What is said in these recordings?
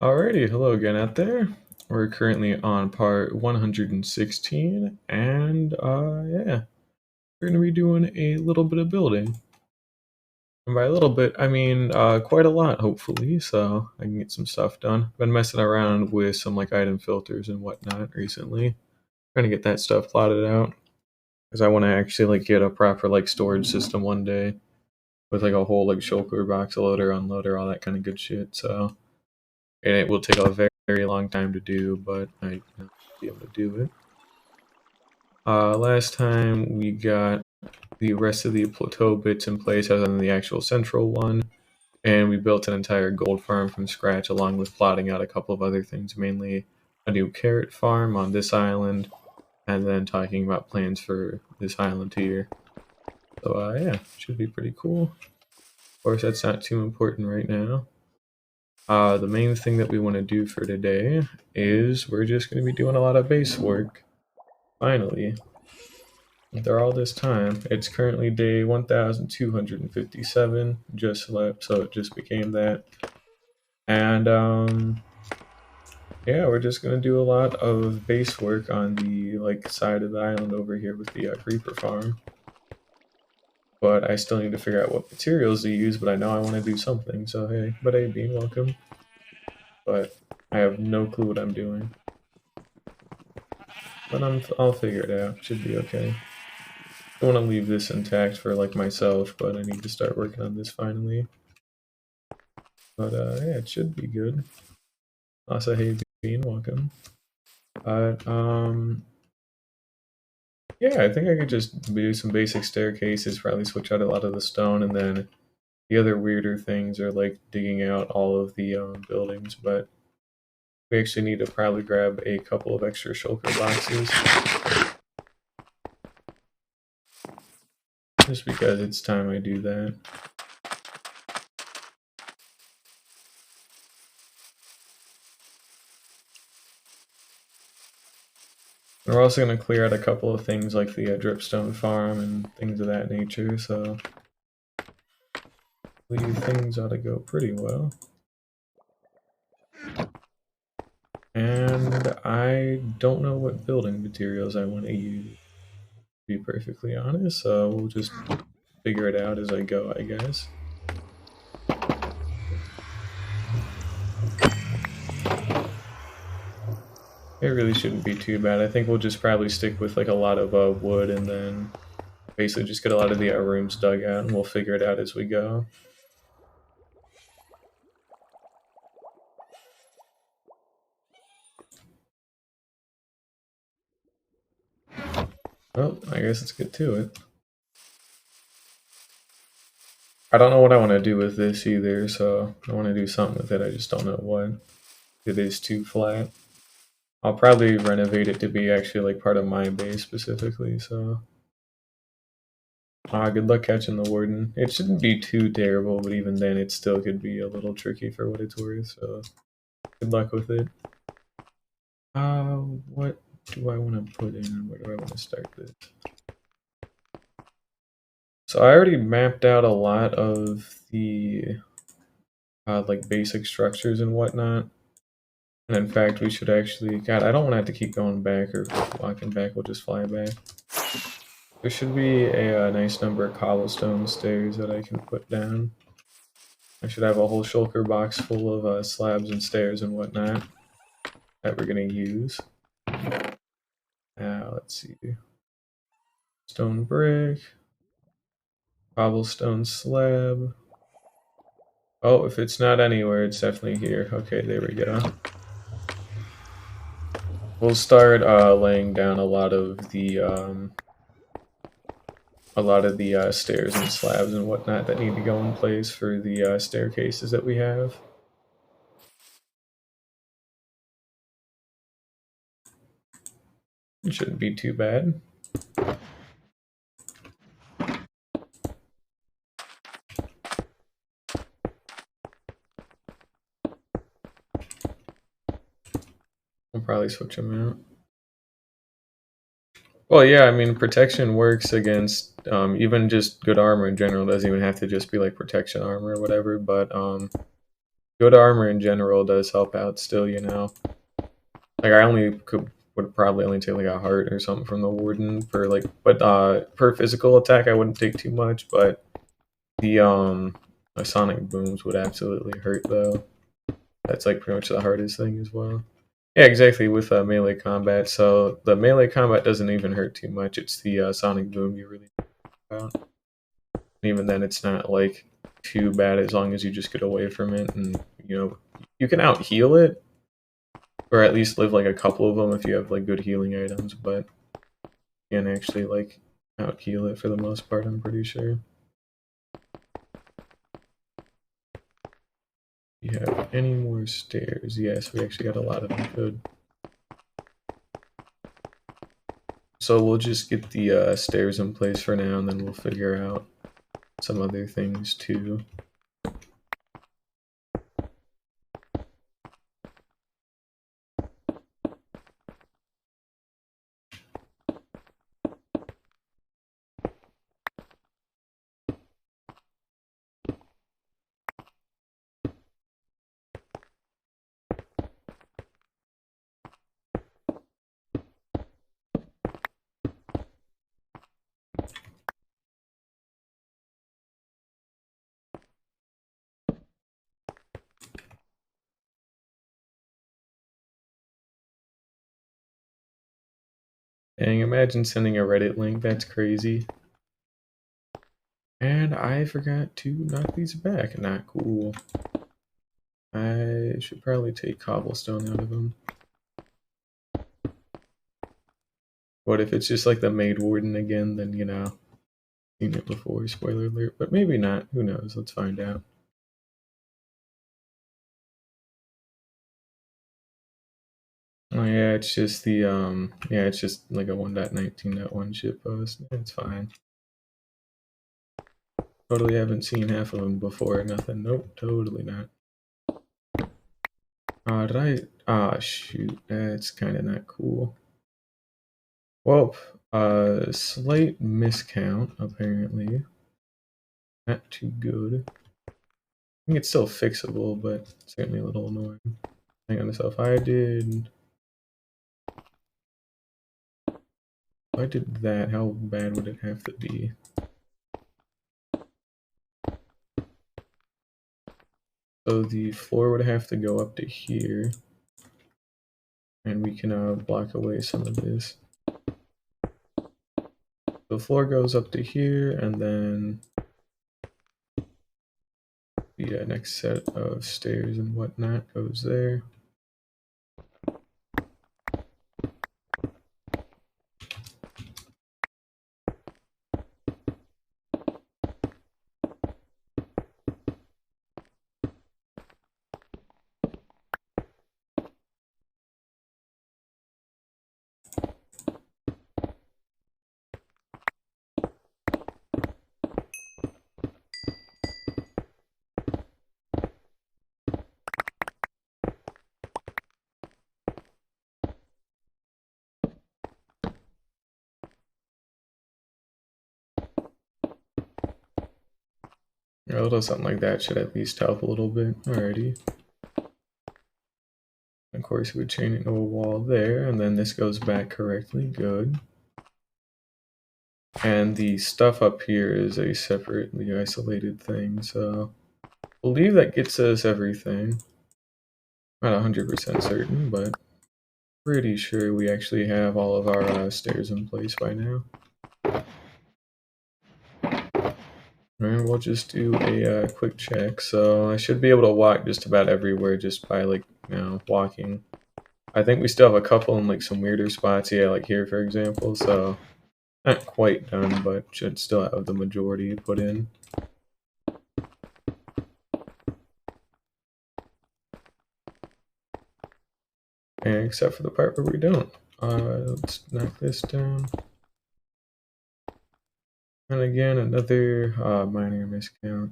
Alrighty, hello again out there. We're currently on part 116, and yeah, we're gonna be doing a little bit of building. And by a little bit, I mean quite a lot, hopefully, so I can get some stuff done. Been messing around with some like item filters and whatnot recently. Trying to get that stuff plotted out because I want to actually like get a proper like storage system one day with like a whole like shulker box loader, unloader, all that kind of good shit. So and it will take a very, very long time to do, but I will be able to do it. Last time we got the rest of the plateau bits in place other than the actual central one, and we built an entire gold farm from scratch along with plotting out a couple of other things, mainly a new carrot farm on this island, and then talking about plans for this island here. So yeah, should be pretty cool. Of course, that's not too important right now. The main thing that we want to do for today is we're just going to be doing a lot of base work. Finally, after all this time, it's currently day 1257, just slept, so it just became that. And yeah, we're just going to do a lot of base work on the like side of the island over here with the creeper farm. But I still need to figure out what materials to use, but I know I want to do something, so hey, Bean, welcome. But I have no clue what I'm doing. But I'll figure it out. Should be okay. I want to leave this intact for like myself, but I need to start working on this finally. But yeah, it should be good. Also, hey Bean, welcome. But yeah, I think I could just do some basic staircases, probably switch out a lot of the stone, and then the other weirder things are like digging out all of the buildings. But we actually need to probably grab a couple of extra shulker boxes. Just because it's time I do that. And we're also going to clear out a couple of things like the dripstone farm and things of that nature, so things ought to go pretty well. And I don't know what building materials I want to use, to be perfectly honest, so we'll just figure it out as I go, I guess. It really shouldn't be too bad. I think we'll just probably stick with like a lot of wood and then basically just get a lot of the rooms dug out and we'll figure it out as we go. Well, I guess let's get to it. I don't know what I want to do with this either, so I want to do something with it. I just don't know what. It is too flat. I'll probably renovate it to be actually like part of my base specifically, so. Good luck catching the warden. It shouldn't be too terrible, but even then it still could be a little tricky for what it's worth, so good luck with it. What do I want to put in and where do I want to start this? So I already mapped out a lot of the like basic structures and whatnot. And in fact, we should actually, God, I don't want to have to keep going back or walking back, we'll just fly back. There should be a nice number of cobblestone stairs that I can put down. I should have a whole shulker box full of slabs and stairs and whatnot that we're going to use. Now, let's see. Stone brick. Cobblestone slab. Oh, if it's not anywhere, it's definitely here. Okay, there we go. We'll start laying down a lot of the stairs and slabs and whatnot that need to go in place for the staircases that we have. It shouldn't be too bad. I'll probably switch them out. Well, yeah, I mean, protection works against even just good armor in general. It doesn't even have to just be like protection armor or whatever, but Good armor in general does help out still, you know. Like I would probably only take like a heart or something from the warden per like, but per physical attack I wouldn't take too much, but the sonic booms would absolutely hurt though. That's like pretty much the hardest thing as well. Yeah, exactly with melee combat. So the melee combat doesn't even hurt too much. It's the sonic boom you really about. And even then, it's not like too bad as long as you just get away from it, and you know you can out heal it, or at least live like a couple of them if you have like good healing items. But you can actually like out heal it for the most part. I'm pretty sure. Do you have any more stairs? Yes, we actually got a lot of them. Good. So we'll just get the stairs in place for now, and then we'll figure out some other things too. Dang, imagine sending a Reddit link, that's crazy. And I forgot to knock these back, not cool. I should probably take cobblestone out of them. What if it's just like the maid warden again, then you know, seen it before, spoiler alert, but maybe not, who knows, let's find out. Oh yeah, it's just the, yeah, it's just like a 1.19.1 ship post, it's fine. Totally haven't seen half of them before, nothing, nope, totally not. Did I, shoot, that's kinda not cool. Well, slight miscount, apparently. Not too good. I think it's still fixable, but certainly a little annoying. Hang on, so if I did that, how bad would it have to be? So the floor would have to go up to here, and we can block away some of this. The floor goes up to here, and then the next set of stairs and whatnot goes there. A little something like that should at least help a little bit. Alrighty. Of course, we would chain it to a wall there, and then this goes back correctly. Good. And the stuff up here is a separately isolated thing, so I believe that gets us everything. Not 100% certain, but pretty sure we actually have all of our stairs in place by now. And we'll just do a quick check. So I should be able to walk just about everywhere just by like, you know, walking. I think we still have a couple in like some weirder spots, yeah, like here for example, so not quite done, but should still have the majority put in. And except for the part where we don't. Let's knock this down. And again, another minor miscount.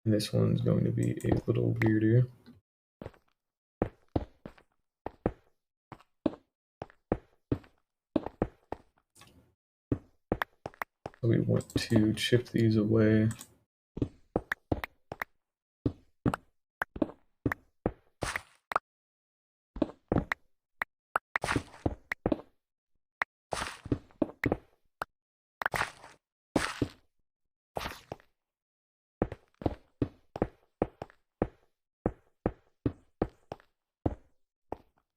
And this one's going to be a little weirder. So we want to chip these away.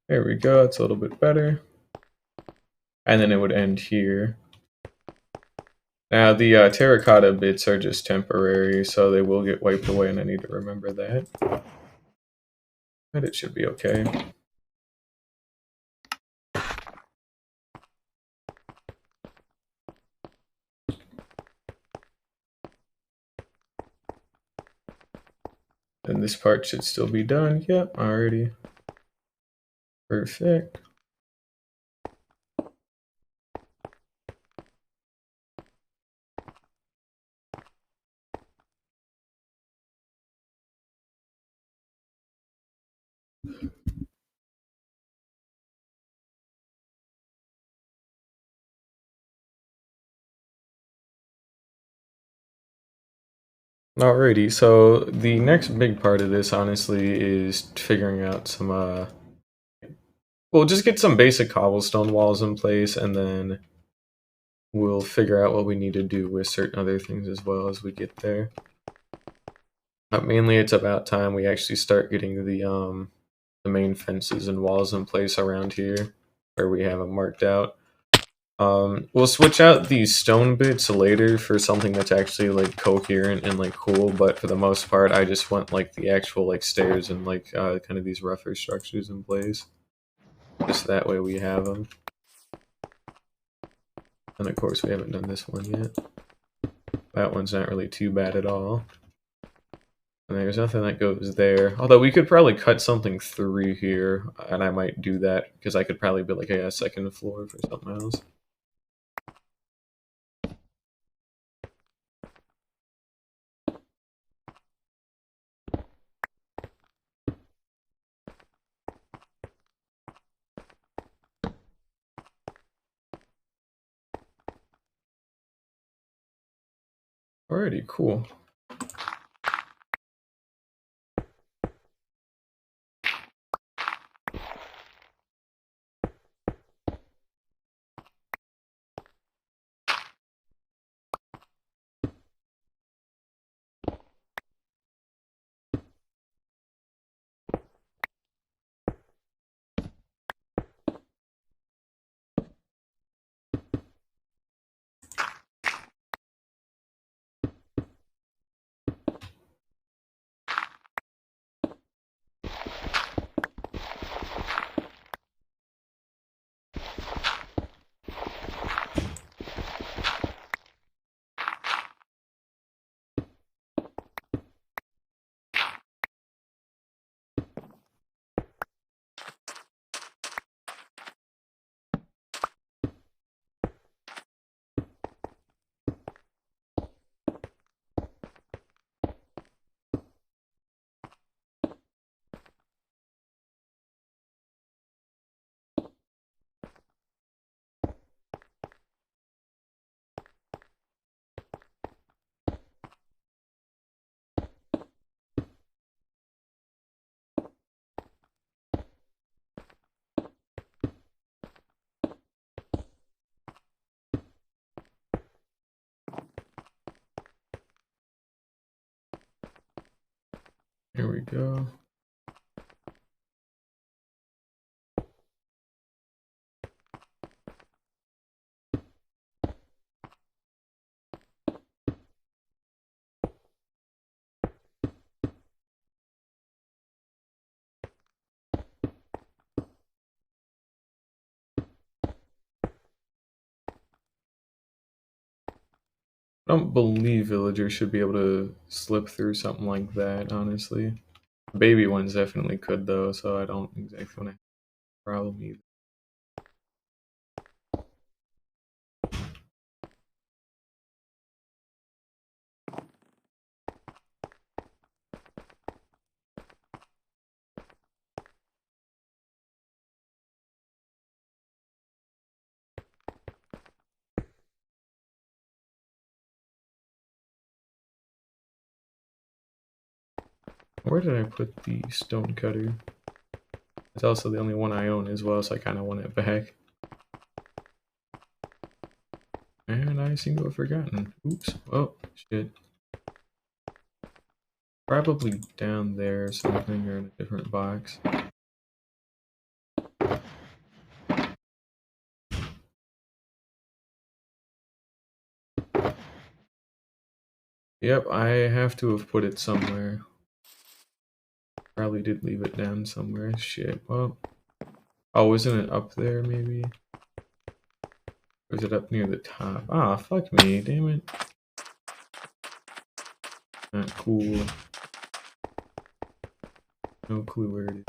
There we go, it's a little bit better. And then it would end here. Now the terracotta bits are just temporary, so they will get wiped away, and I need to remember that. But it should be okay. And this part should still be done. Yep, already. Perfect. Alrighty, so the next big part of this, honestly, is figuring out some, we'll just get some basic cobblestone walls in place, and then we'll figure out what we need to do with certain other things as well as we get there. But mainly, it's about time we actually start getting the main fences and walls in place around here, where we have them marked out. We'll switch out these stone bits later for something that's actually like coherent and like cool, but for the most part, I just want like the actual like stairs and like kind of these rougher structures in place. Just that way we have them. And of course, we haven't done this one yet. That one's not really too bad at all. And there's nothing that goes there. Although we could probably cut something through here, and I might do that because I could probably build like a second floor for something else. Alrighty, cool. Here we go. I don't believe villagers should be able to slip through something like that, honestly. Baby ones definitely could, though, so I don't exactly want to have a problem either. Where did I put the stone cutter? It's also the only one I own as well, so I kind of want it back. And I seem to have forgotten. Oops. Oh, shit. Probably down there or something, or in a different box. Yep, I have to have put it somewhere. Probably did leave it down somewhere. Shit, well. Oh, isn't it up there, maybe? Or is it up near the top? Ah, fuck me, damn it. Not cool. No clue where it is.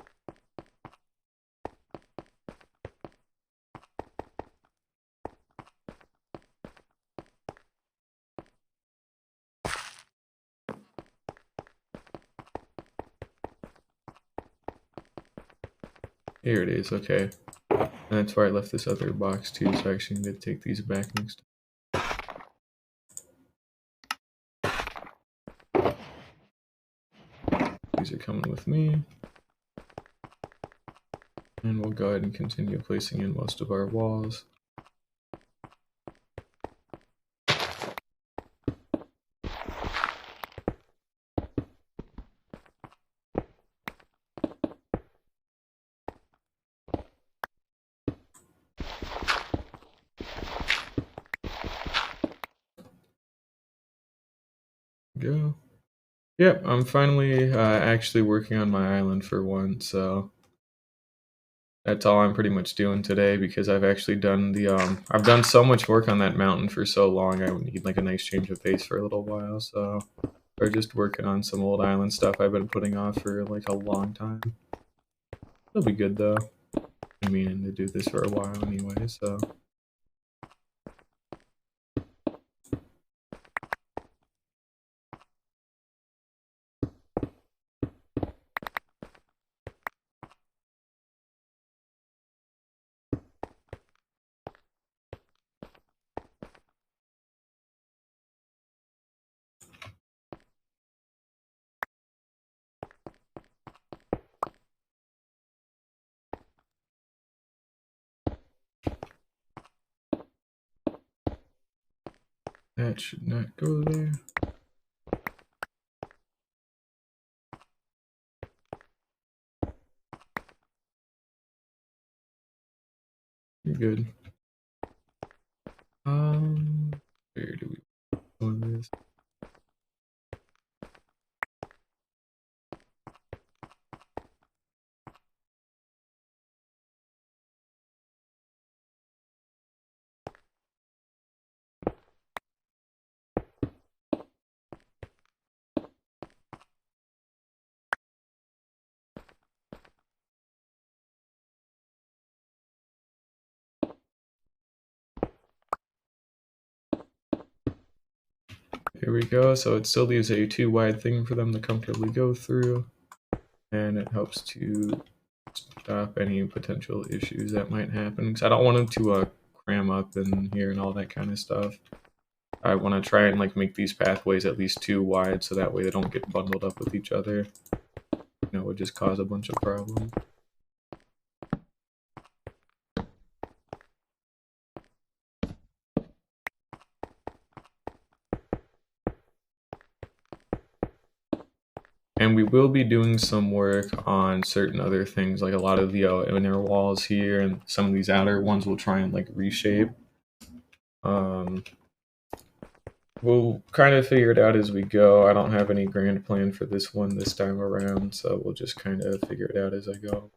Here it is, okay. And that's where I left this other box too, so I actually need to take these back next time. These are coming with me. And we'll go ahead and continue placing in most of our walls. Go. Yep, I'm finally actually working on my island for once, so that's all I'm pretty much doing today because I've actually done the I've done so much work on that mountain for so long I would need like a nice change of pace for a little while, so we're just working on some old island stuff I've been putting off for like a long time. It'll be good though. I'm meaning to do this for a while anyway, so that should not go there. You're good. Where do we go this? Here we go. So it still leaves a too wide thing for them to comfortably go through, and it helps to stop any potential issues that might happen. Because I don't want them to cram up in here and all that kind of stuff. I want to try and like make these pathways at least too wide, so that way they don't get bundled up with each other. You know, it would just cause a bunch of problems. And we will be doing some work on certain other things, like a lot of the inner walls here, and some of these outer ones we'll try and like reshape. We'll kind of figure it out as we go. I don't have any grand plan for this one this time around, so we'll just kind of figure it out as I go.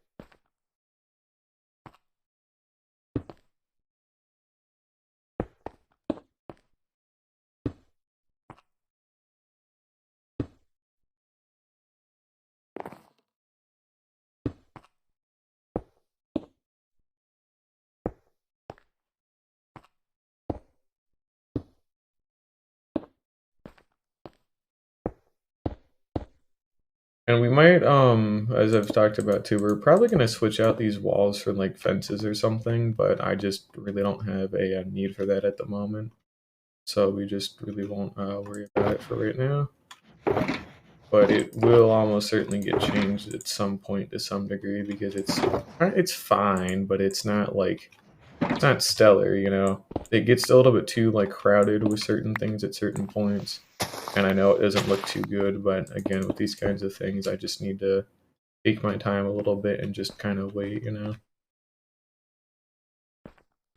And we might, as I've talked about too, we're probably gonna switch out these walls for like fences or something, but I just really don't have a need for that at the moment. So we just really won't worry about it for right now. But it will almost certainly get changed at some point to some degree because it's fine, but it's not like it's not stellar, you know. It gets a little bit too like crowded with certain things at certain points. And I know it doesn't look too good, but again, with these kinds of things, I just need to take my time a little bit and just kind of wait, you know.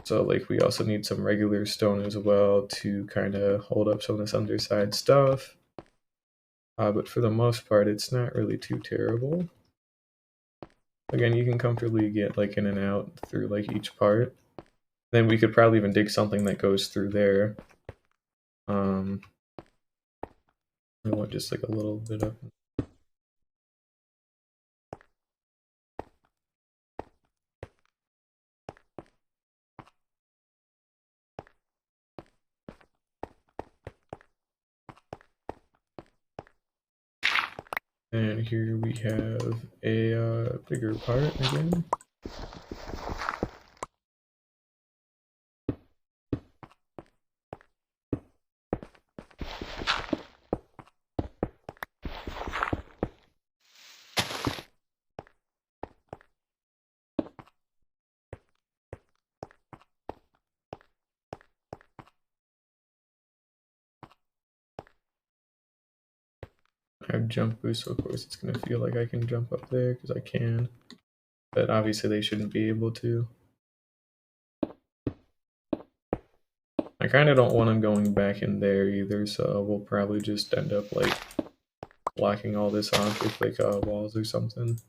So like we also need some regular stone as well to kind of hold up some of this underside stuff. But for the most part, it's not really too terrible. Again, you can comfortably get like in and out through like each part. Then we could probably even dig something that goes through there. I want just like a little bit of. And here we have a bigger part again. I have jump boost, so of course it's going to feel like I can jump up there because I can. But obviously they shouldn't be able to. I kind of don't want them going back in there either, so we'll probably just end up like blocking all this off with like walls or something.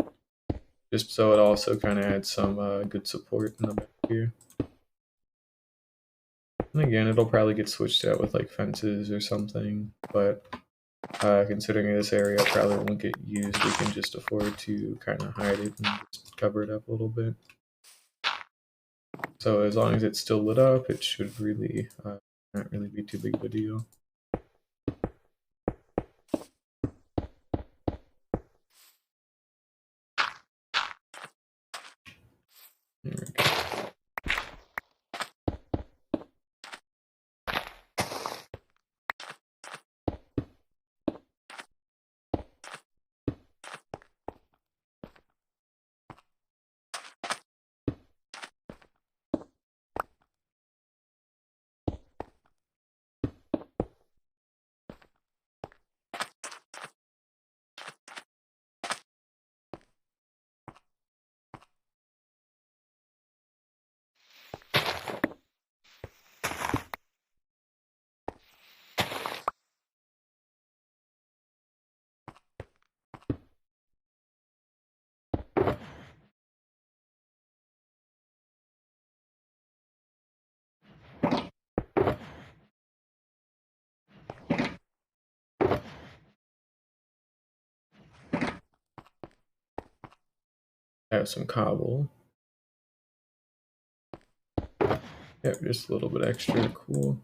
Just so it also kind of adds some good support in the back here. And again, it'll probably get switched out with like fences or something, but considering this area probably won't get used, we can just afford to kind of hide it and just cover it up a little bit. So as long as it's still lit up, it should really not really be too big of a deal. There we go. Have some cobble. Yep, just a little bit extra, cool.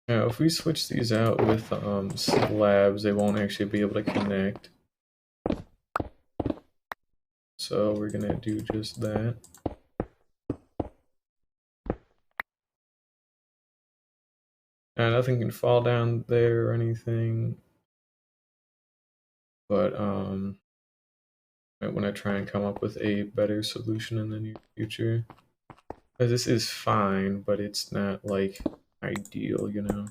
Now, if we switch these out with slabs, they won't actually be able to connect. So we're gonna do just that. Nothing can fall down there or anything. But I want to try and come up with a better solution in the near future. This is fine, but it's not like ideal, you know.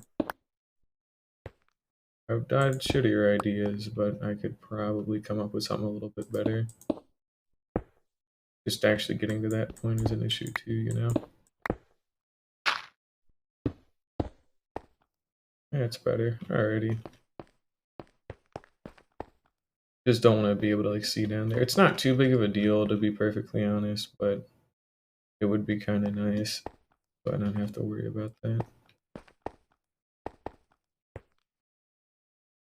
I've died shittier ideas, but I could probably come up with something a little bit better. Just actually getting to that point is an issue too, you know. Yeah, it's better. Alrighty. Just don't want to be able to like see down there. It's not too big of a deal, to be perfectly honest, but it would be kind of nice, but I don't have to worry about that.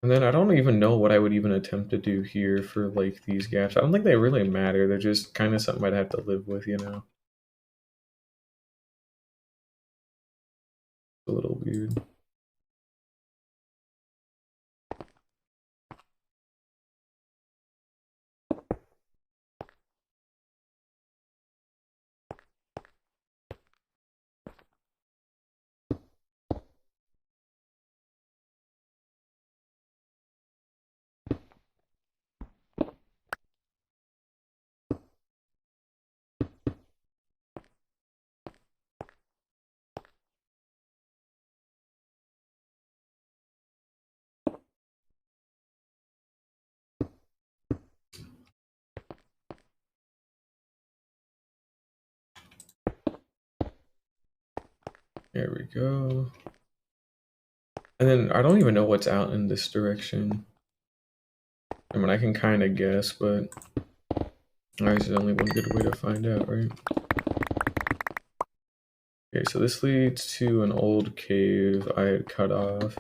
And then I don't even know what I would even attempt to do here for like these gaps. I don't think they really matter. They're just kind of something I'd have to live with, you know. A little weird. There we go. And then I don't even know what's out in this direction. I mean, I can kind of guess, but there's only one good way to find out, right? Okay, so this leads to an old cave I had cut off.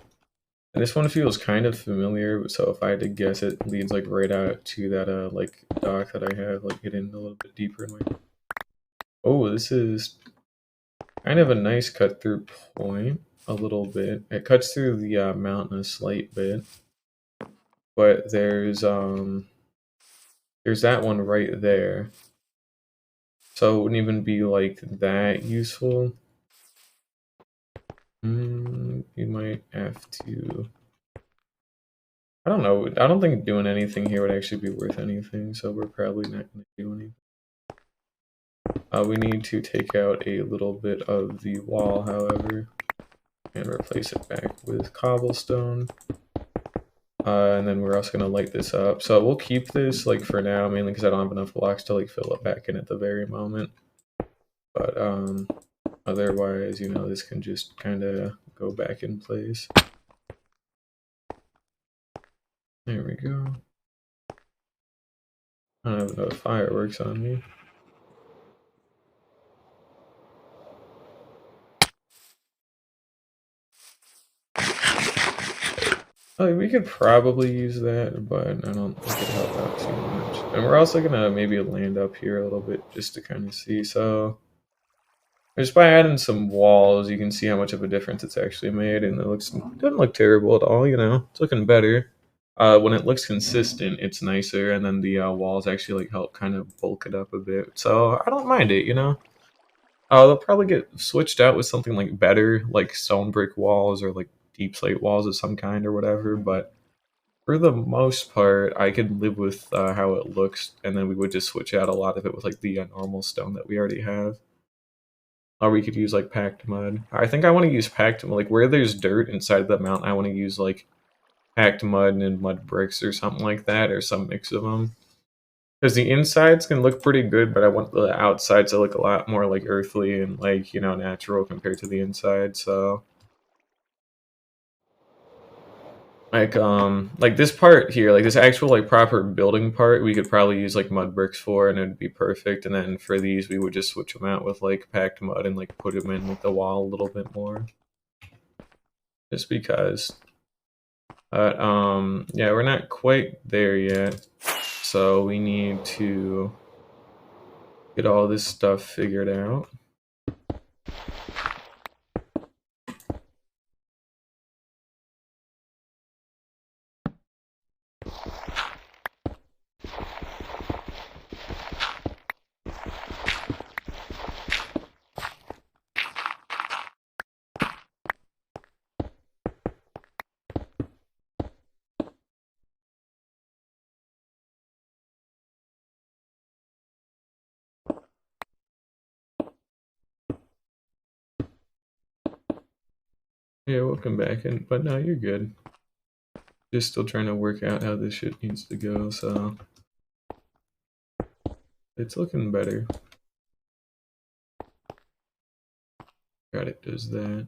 And this one feels kind of familiar, so if I had to guess, it leads like right out to that like dock that I have, like getting a little bit deeper in my. Oh, this is kind of a nice cut through point, a little bit. It cuts through the mountain a slight bit, but there's that one right there, so it wouldn't even be like that useful. You might have to. I don't know. I don't think doing anything here would actually be worth anything, so we're probably not going to do anything. We need to take out a little bit of the wall, however, and replace it back with cobblestone. And then we're also going to light this up. So we'll keep this like for now, mainly because I don't have enough blocks to like fill it back in at the very moment. But otherwise, you know, this can just kind of go back in place. There we go. I don't have enough fireworks on me. Oh, we could probably use that, but I don't think it'd help out too much. And we're also gonna maybe land up here a little bit just to kind of see. So just by adding some walls, you can see how much of a difference it's actually made, and doesn't look terrible at all. You know, it's looking better. When it looks consistent, it's nicer, and then the walls actually like help kind of bulk it up a bit. So I don't mind it. You know. They'll probably get switched out with something like better, like stone brick walls or like deep slate walls of some kind or whatever. But for the most part, I could live with how it looks, and then we would just switch out a lot of it with like the normal stone that we already have. Or we could use like packed mud. I think I want to use packed like where there's dirt inside the mountain. I want to use like packed mud and mud bricks or something like that, or some mix of them. Because the insides can look pretty good, but I want the outsides to look a lot more like earthly and like, you know, natural compared to the inside. So like this part here, like this actual like proper building part, we could probably use like mud bricks for, and it'd be perfect. And then for these, we would just switch them out with like packed mud and like put them in like the wall a little bit more, just because. But yeah, we're not quite there yet, so we need to get all this stuff figured out. Yeah, welcome back, but no, you're good. Just still trying to work out how this shit needs to go, so it's looking better. God, it does that.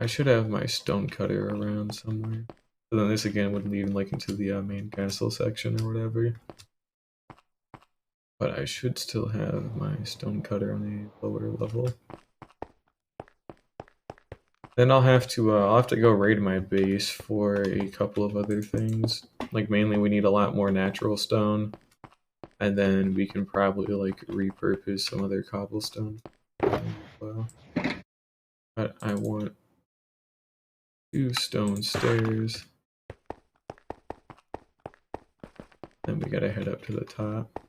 I should have my stone cutter around somewhere. So then this again would lead like into the main castle section or whatever. But I should still have my stone cutter on a lower level. Then I'll have to go raid my base for a couple of other things. Like mainly we need a lot more natural stone. And then we can probably like repurpose some other cobblestone as well. But I want 2 stone stairs. Then we gotta head up to the top.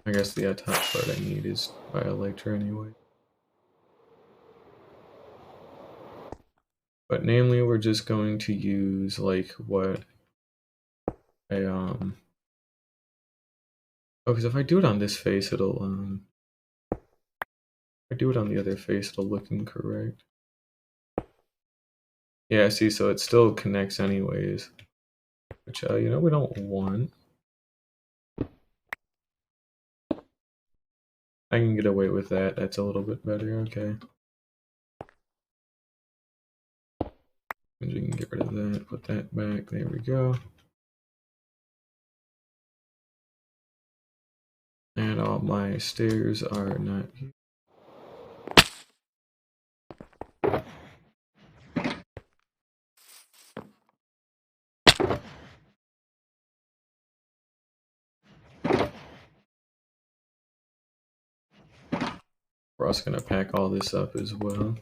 I guess the top part I need is by Elytra anyway. But namely, we're just going to use like what oh, because if I do it on this face, it'll if I do it on the other face, it'll look incorrect. Yeah, see, so it still connects anyways, which you know we don't want. I can get away with that. That's a little bit better. Okay. And we can get rid of that. Put that back. There we go. And all my stairs are not here. We're also going to pack all this up as well.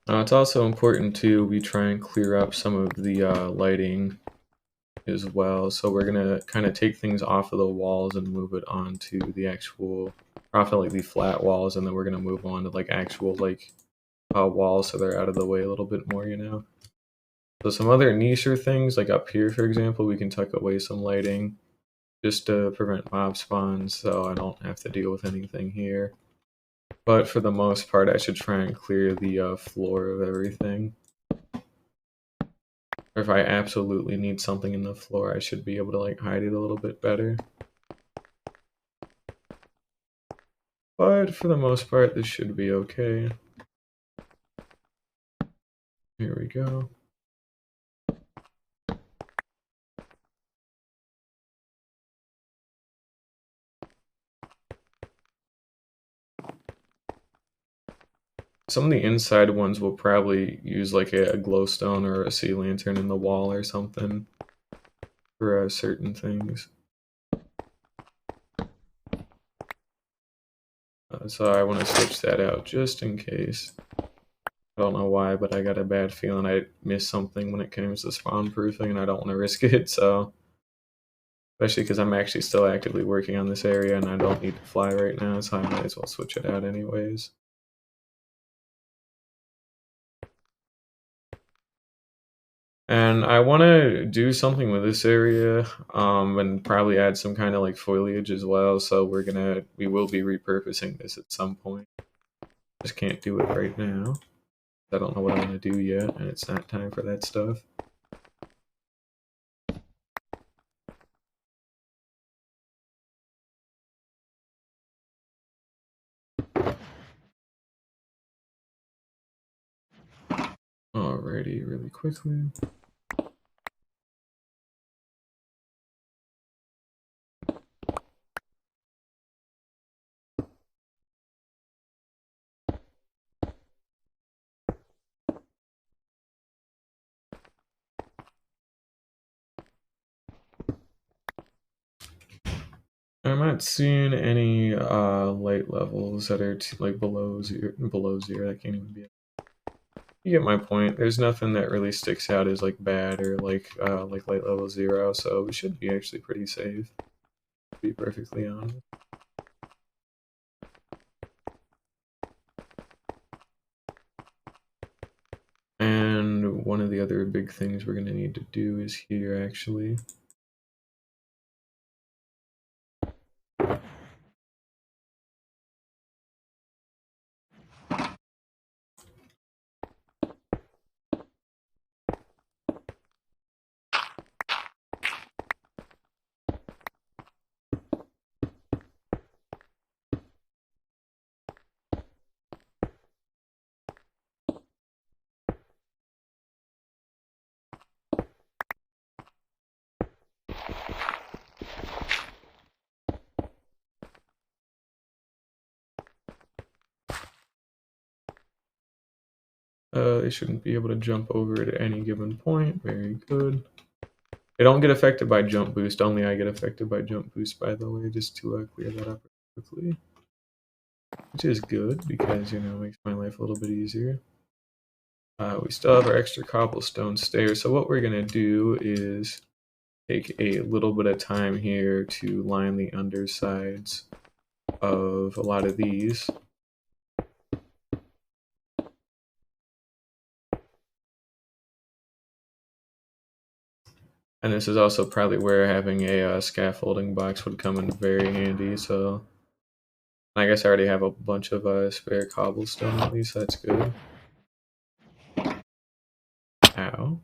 It's also important too, we try and clear up some of the lighting as well. So we're going to kind of take things off of the walls and move it onto the actual, off of like the flat walls, and then we're going to move on to like actual like walls so they're out of the way a little bit more, you know. So some other nicher things, like up here, for example, we can tuck away some lighting just to prevent mob spawns, so I don't have to deal with anything here. But for the most part, I should try and clear the floor of everything. Or if I absolutely need something in the floor, I should be able to like hide it a little bit better. But for the most part, this should be okay. Here we go. Some of the inside ones will probably use like a glowstone or a sea lantern in the wall or something for certain things. So I want to switch that out just in case. I don't know why, but I got a bad feeling I missed something when it comes to spawn proofing, and I don't want to risk it, so. Especially because I'm actually still actively working on this area and I don't need to fly right now, so I might as well switch it out anyways. And I want to do something with this area, and probably add some kind of like foliage as well. So we will be repurposing this at some point. Just can't do it right now. I don't know what I want to do yet, and it's not time for that stuff. Alrighty, really quickly. I'm not seeing any light levels that are like below zero. That can't even be. You get my point. There's nothing that really sticks out as like bad or like light level 0, so we should be actually pretty safe, to be perfectly honest. And one of the other big things we're going to need to do is here actually. They shouldn't be able to jump over at any given point. Very good. They don't get affected by jump boost. Only I get affected by jump boost, by the way, just to clear that up quickly. Which is good, because, you know, makes my life a little bit easier. We still have our extra cobblestone stairs, so what we're going to do is take a little bit of time here to line the undersides of a lot of these. And this is also probably where having a scaffolding box would come in very handy, so I guess I already have a bunch of spare cobblestone at least, that's good. Ow.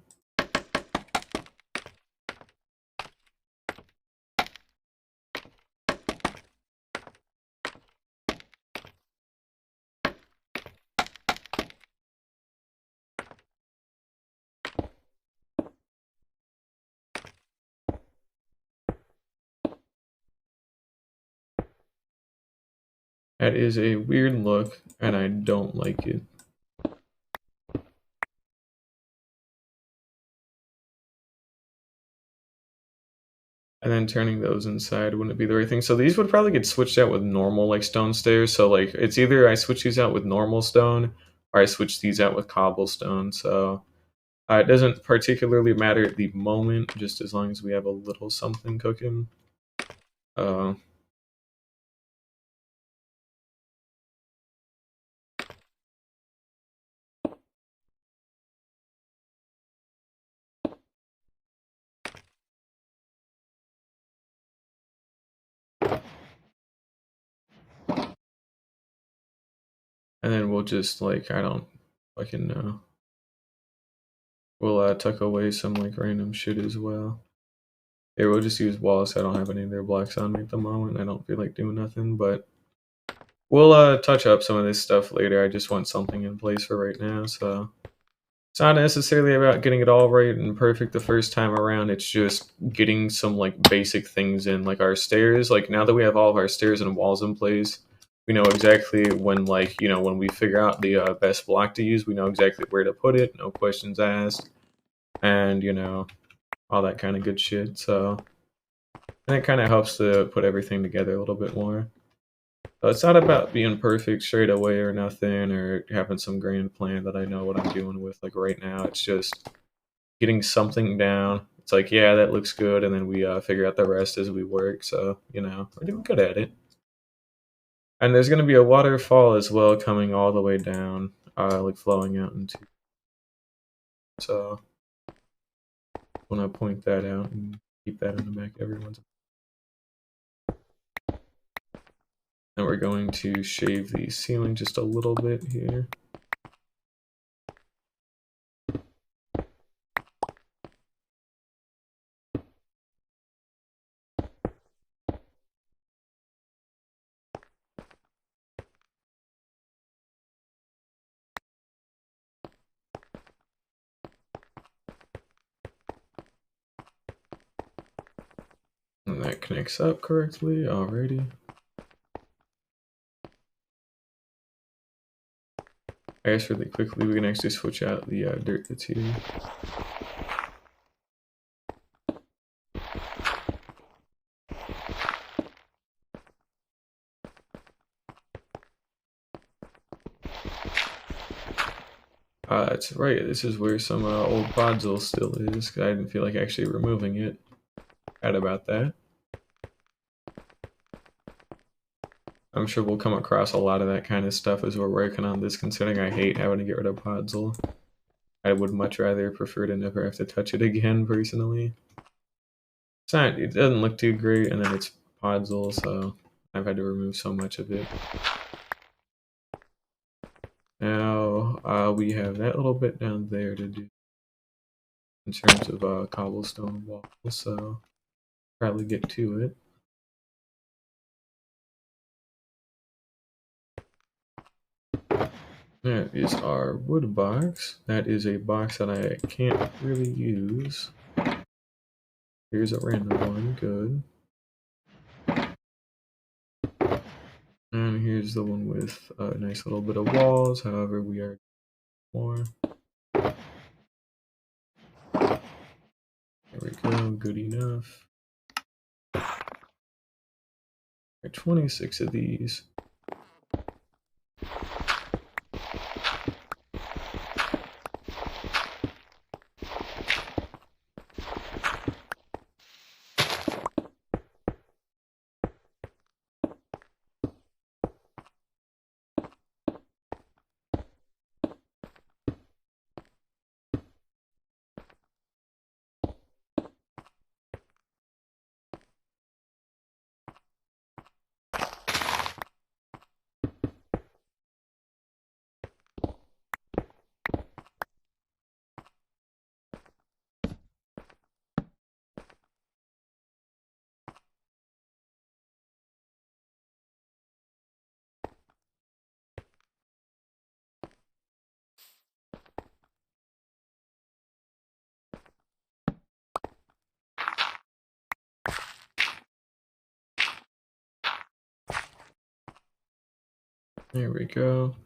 That is a weird look, and I don't like it. And then turning those inside wouldn't be the right thing. So these would probably get switched out with normal like stone stairs. So like it's either I switch these out with normal stone or I switch these out with cobblestone. So it doesn't particularly matter at the moment, just as long as we have a little something cooking. And then we'll just like, I don't fucking know. We'll tuck away some like random shit as well. Here, we'll just use walls. I don't have any of their blocks on me at the moment. I don't feel like doing nothing, but we'll touch up some of this stuff later. I just want something in place for right now, so it's not necessarily about getting it all right and perfect the first time around. It's just getting some like basic things in, like our stairs. Like now that we have all of our stairs and walls in place, we know exactly when, like, you know, when we figure out the best block to use, we know exactly where to put it, no questions asked, and you know, all that kind of good shit. So, and it kind of helps to put everything together a little bit more. So it's not about being perfect straight away or nothing, or having some grand plan that I know what I'm doing with. Like right now, it's just getting something down. It's like, yeah, that looks good, and then we figure out the rest as we work. So, you know, we're doing good at it. And there's going to be a waterfall as well coming all the way down, like flowing out into. So, I want to point that out and keep that in the back of everyone's. And we're going to shave the ceiling just a little bit here. And that connects up correctly already. I guess really quickly we can actually switch out the dirt that's here. That's right, this is where some old podzol still is, 'cause I didn't feel like actually removing it. Forgot about that. I'm sure we'll come across a lot of that kind of stuff as we're working on this, considering I hate having to get rid of podzol. I would much rather prefer to never have to touch it again, personally. It's not, it doesn't look too great, and then it's podzol, so I've had to remove so much of it. Now, we have that little bit down there to do in terms of cobblestone walls, so probably get to it. That is our wood box. That is a box that I can't really use. Here's a random one, good. And here's the one with a nice little bit of walls, however we are more. There we go, good enough. 26 of these. There we go.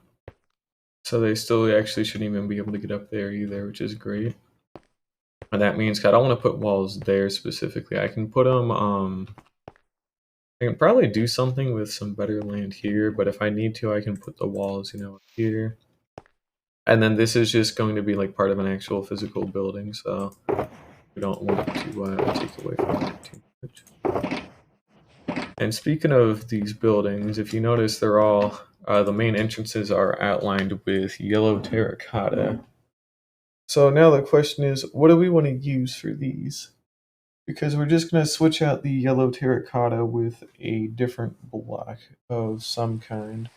So they still actually shouldn't even be able to get up there either, which is great. And that means I don't want to put walls there specifically. I can put them, I can probably do something with some better land here, but if I need to, I can put the walls, here. And then this is just going to be like part of an actual physical building, so we don't want to take away from that too much. And speaking of these buildings, if you notice, they're all, the main entrances are outlined with yellow terracotta. So now the question is, what do we want to use for these? Because we're just going to switch out the yellow terracotta with a different block of some kind.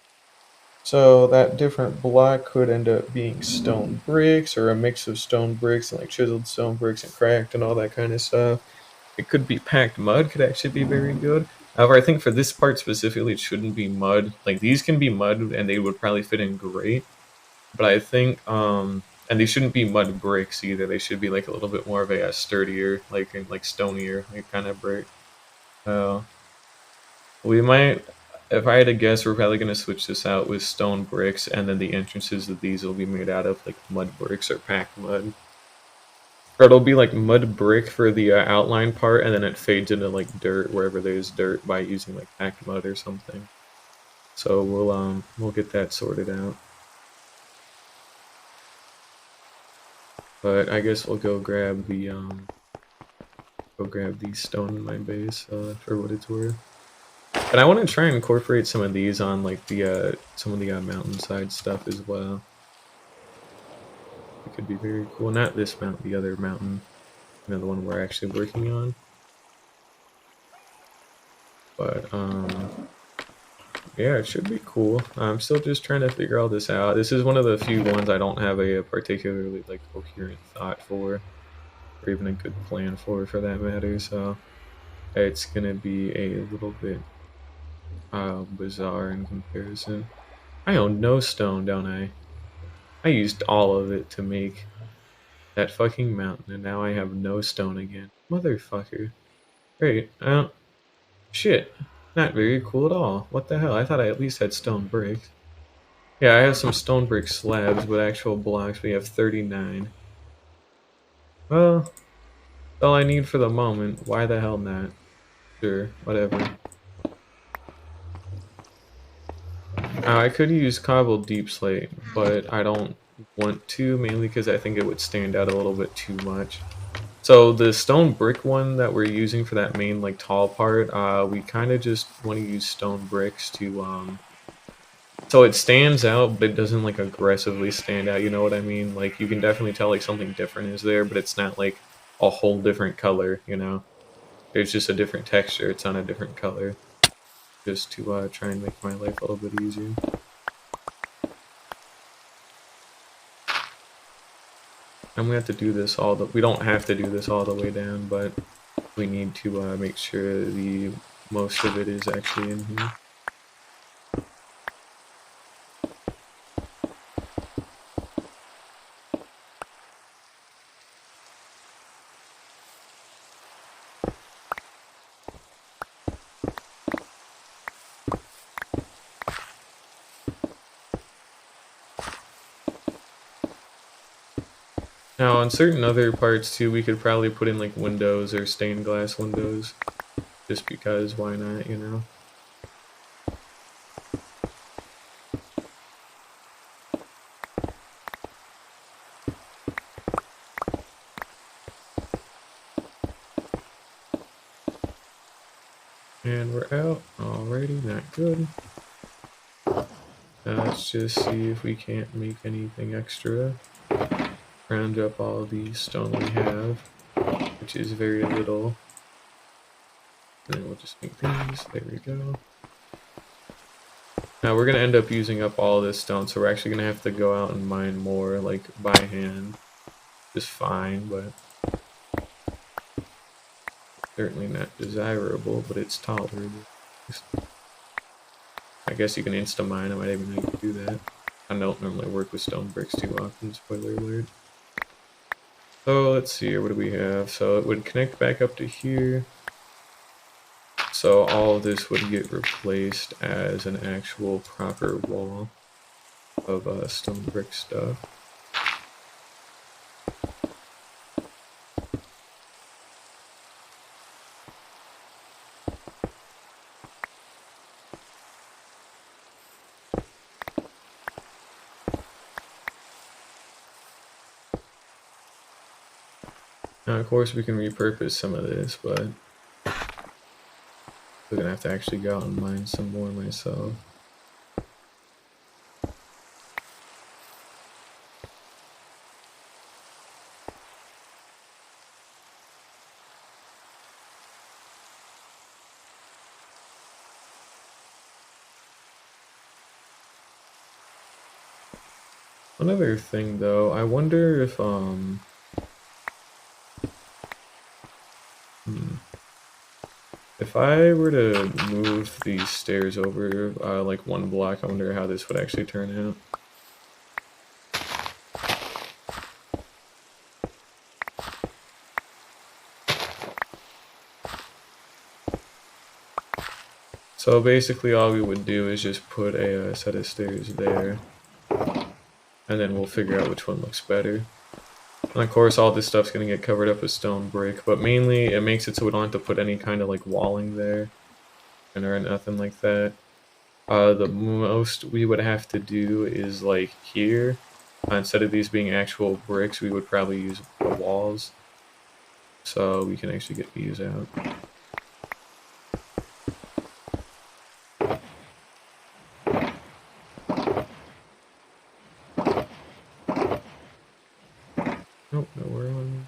So that different block could end up being stone bricks or a mix of stone bricks and like chiseled stone bricks and cracked and all that kind of stuff. It could be packed mud, could actually be very good. However, I think for this part specifically, it shouldn't be mud. Like these can be mud and they would probably fit in great. But I think, and they shouldn't be mud bricks either. They should be like a little bit more of a sturdier, like stonier, like kind of brick. We might, if I had to guess, we're probably gonna switch this out with stone bricks, and then the entrances of these will be made out of like mud bricks or packed mud. Or it'll be like mud brick for the outline part, and then it fades into like dirt wherever there's dirt by using like packed mud or something. So we'll get that sorted out. But I guess we'll go grab the stone in my base for what it's worth. And I want to try and incorporate some of these on like the some of the mountainside stuff as well. It could be very cool. Not this mountain, the other mountain, the one we're actually working on. But yeah, it should be cool. I'm still just trying to figure all this out. This is one of the few ones I don't have a particularly like coherent thought for, or even a good plan for that matter. So it's gonna be a little bit bizarre in comparison. I own no stone, don't I? I used all of it to make that fucking mountain, and now I have no stone again. Motherfucker. Great. Shit. Not very cool at all. What the hell? I thought I at least had stone bricks. Yeah, I have some stone brick slabs, but actual blocks we have 39. Well, that's all I need for the moment. Why the hell not? Sure, whatever. I could use cobbled deep slate, but I don't want to, mainly because I think it would stand out a little bit too much. So the stone brick one that we're using for that main like tall part, we kind of just want to use stone bricks to so it stands out, but it doesn't like aggressively stand out. You know what I mean? Like you can definitely tell like something different is there, but it's not like a whole different color. You know, there's just a different texture. It's on a different color, just to try and make my life a little bit easier. And we have to do this we don't have to do this all the way down, but we need to make sure the most of it is actually in here. Now, on certain other parts too, we could probably put in like windows or stained glass windows, just because, why not, you know? And we're out. Alrighty, not good. Now let's just see if we can't make anything extra. Round up all the stone we have, which is very little. And then we'll just make these. There we go. Now we're going to end up using up all this stone, so we're actually going to have to go out and mine more, like, by hand. Just fine, but certainly not desirable, but it's tolerable. I guess you can insta-mine, I might even know you can do that. I don't normally work with stone bricks too often, spoiler alert. So let's see here, what do we have? So it would connect back up to here. So all of this would get replaced as an actual proper wall of stone brick stuff. Now, of course, we can repurpose some of this, but we're gonna have to actually go out and mine some more myself. Another thing, though, I wonder if if I were to move these stairs over like one block, I wonder how this would actually turn out. So basically all we would do is just put a set of stairs there, and then we'll figure out which one looks better. And of course all this stuff's gonna get covered up with stone brick, but mainly it makes it so we don't have to put any kind of like walling there, or nothing like that. The most we would have to do is like here, instead of these being actual bricks, we would probably use the walls, so we can actually get these out. Nope, no, we're on.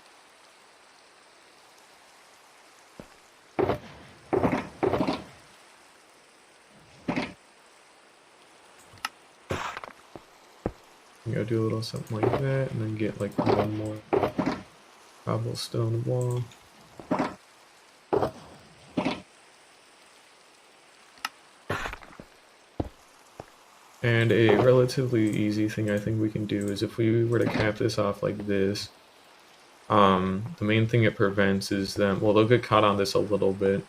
Go do a little something like that, and then get like one more cobblestone wall. And a relatively easy thing I think we can do is if we were to cap this off like this, the main thing it prevents is them, well, they'll get caught on this a little bit.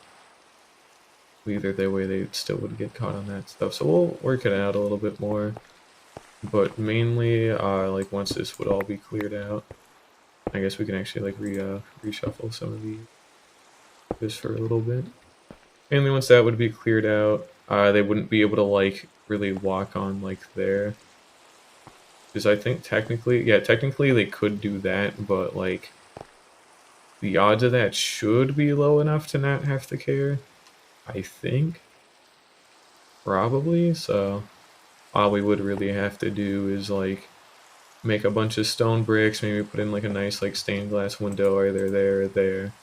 Either that way they still would get caught on that stuff. So we'll work it out a little bit more. But mainly, like once this would all be cleared out, I guess we can actually like reshuffle some of these just for a little bit. Mainly once that would be cleared out, they wouldn't be able to like really walk on like there. Because I think technically, yeah, technically they could do that, but like the odds of that should be low enough to not have to care. I think. Probably, so all we would really have to do is like make a bunch of stone bricks, maybe put in like a nice like stained glass window either there or there.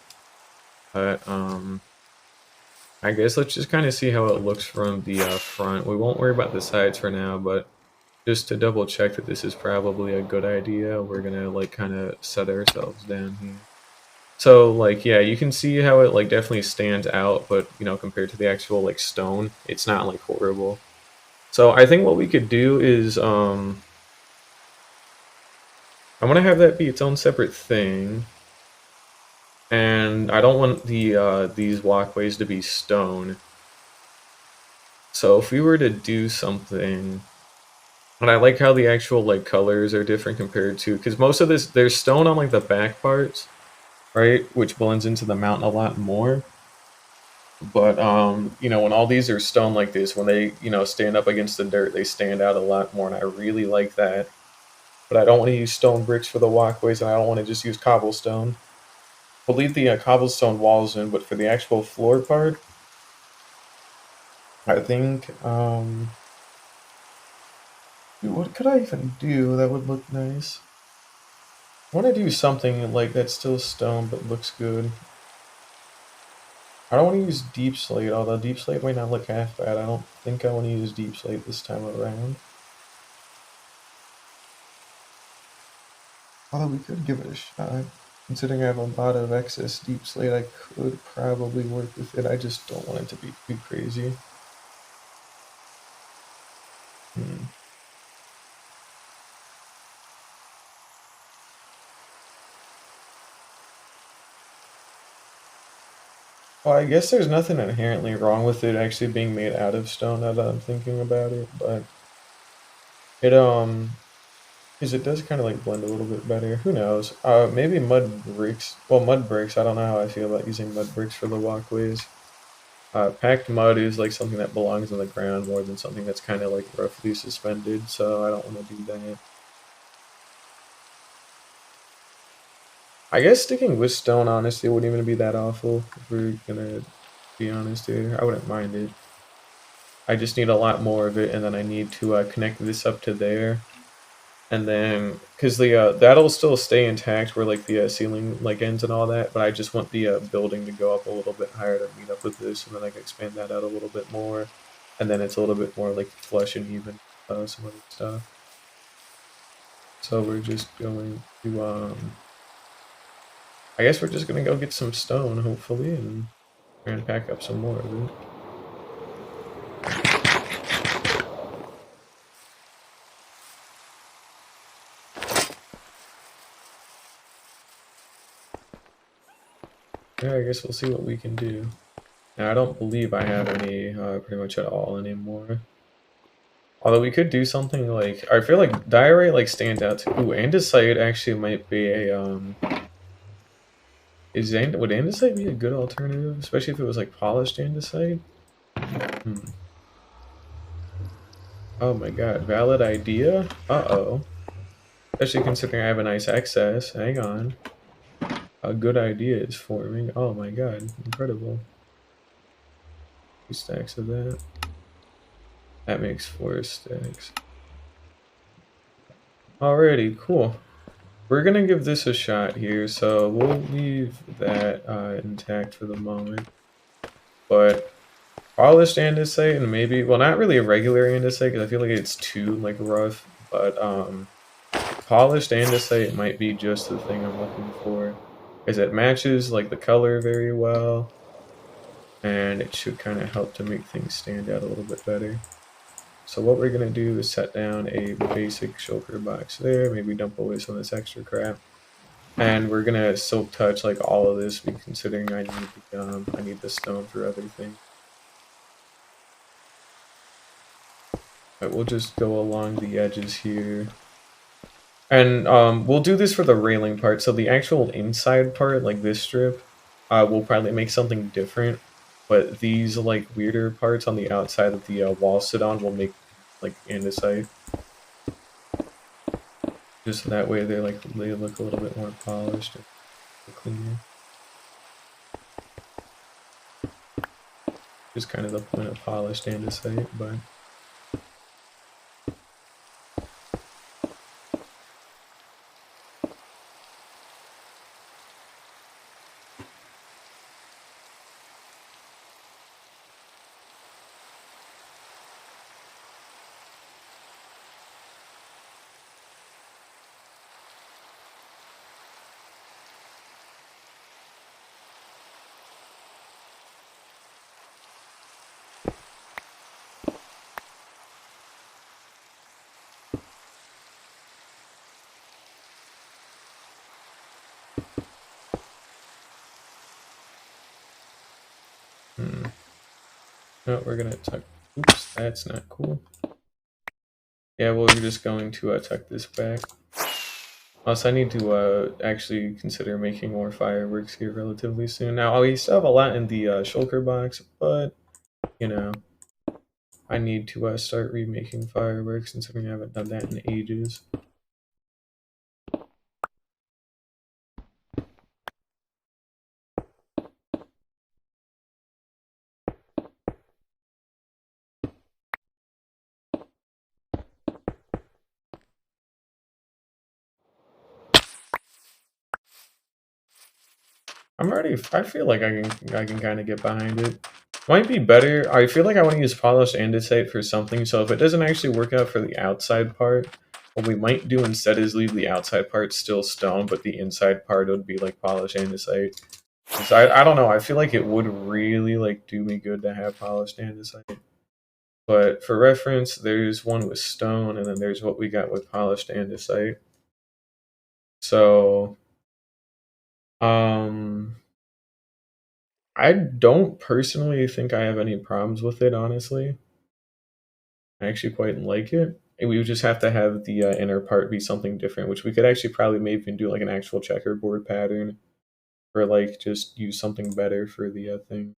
But I guess let's just kind of see how it looks from the front. We won't worry about the sides for now, but just to double check that this is probably a good idea, we're gonna like kind of set ourselves down here. So like yeah, you can see how it like definitely stands out, but you know compared to the actual like stone, it's not like horrible. So I think what we could do is I want to have that be its own separate thing, and I don't want the these walkways to be stone. So if we were to do something, and I like how the actual like colors are different compared to, because most of this there's stone on like the back parts, right, which blends into the mountain a lot more. But you know, when all these are stone like this, when they stand up against the dirt, they stand out a lot more, and I really like that. But I don't want to use stone bricks for the walkways, and I don't want to just use cobblestone. We'll leave the cobblestone walls in, but for the actual floor part, I think, what could I even do that would look nice? I want to do something like that's still stone but looks good. I don't want to use deep slate, although deep slate might not look half bad. I don't think I want to use deep slate this time around. Although we could give it a shot. Considering I have a lot of excess deep slate, I could probably work with it. I just don't want it to be too crazy. Well, I guess there's nothing inherently wrong with it actually being made out of stone now that I'm thinking about it, but it because it does kind of like blend a little bit better. Who knows? Maybe mud bricks. Well, mud bricks. I don't know how I feel about using mud bricks for the walkways. Packed mud is like something that belongs on the ground more than something that's kind of like roughly suspended, so I don't want to do that. I guess sticking with stone honestly wouldn't even be that awful if we're gonna be honest here. I wouldn't mind it. I just need a lot more of it, and then I need to connect this up to there. And then, because the that'll still stay intact where like the ceiling like ends and all that, but I just want the building to go up a little bit higher to meet up with this, and then I can expand that out a little bit more, and then it's a little bit more like flush and even some other stuff. So we're just going to I guess we're just gonna go get some stone hopefully, and we're gonna pack up some more of it. Yeah, I guess we'll see what we can do. Now, I don't believe I have any pretty much at all anymore. Although we could do something like I feel like diorite like stands out to ooh, andesite actually might be a would andesite be a good alternative, especially if it was like polished andesite? Hmm. Oh my god, valid idea? Uh-oh. Especially considering I have a nice excess. Hang on. A good idea is forming. Oh my god, incredible. 2 stacks of that. That makes 4 stacks. Alrighty, cool. We're gonna give this a shot here, so we'll leave that intact for the moment. But polished andesite and maybe, well, not really a regular andesite because I feel like it's too like rough, but polished andesite might be just the thing I'm looking for, because it matches like the color very well, and it should kind of help to make things stand out a little bit better. So what we're gonna do is set down a basic shulker box there, maybe dump away some of this extra crap. And we're gonna silk touch like all of this, considering I need the stone for other things. But we'll just go along the edges here, and we'll do this for the railing part. So the actual inside part, like this strip, we'll probably make something different. But these like weirder parts on the outside that the wall sit on, will make like andesite. Just so that way they look a little bit more polished and cleaner. Just kind of the point of polished andesite, but. Hmm. No, we're gonna tuck. Oops, that's not cool. Yeah, well, we're just going to tuck this back. Also, I need to actually consider making more fireworks here relatively soon. Now, we still have a lot in the shulker box, but, you know, I need to start remaking fireworks considering I haven't done that in ages. I feel like I can kind of get behind it. Might be better. I feel like I want to use polished andesite for something, so if it doesn't actually work out for the outside part, what we might do instead is leave the outside part still stone, but the inside part would be like polished andesite. So I don't know, I feel like it would really like do me good to have polished andesite. But for reference, there's one with stone, and then there's what we got with polished andesite. So, um, I don't personally think I have any problems with it, honestly. I actually quite like it. And we would just have to have the inner part be something different, which we could actually probably maybe even do like an actual checkerboard pattern, or like just use something better for the thing.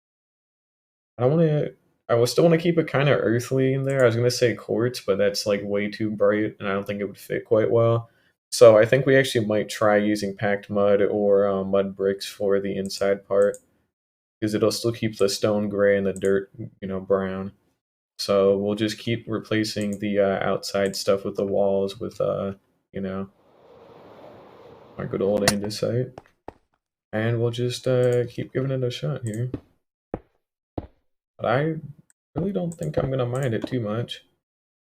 I want to. I would still want to keep it kind of earthly in there. I was gonna say quartz, but that's like way too bright, and I don't think it would fit quite well. So I think we actually might try using packed mud or mud bricks for the inside part, because it'll still keep the stone gray and the dirt, brown. So we'll just keep replacing the outside stuff with the walls with you know, our good old andesite, and we'll just keep giving it a shot here. But I really don't think I'm gonna mind it too much.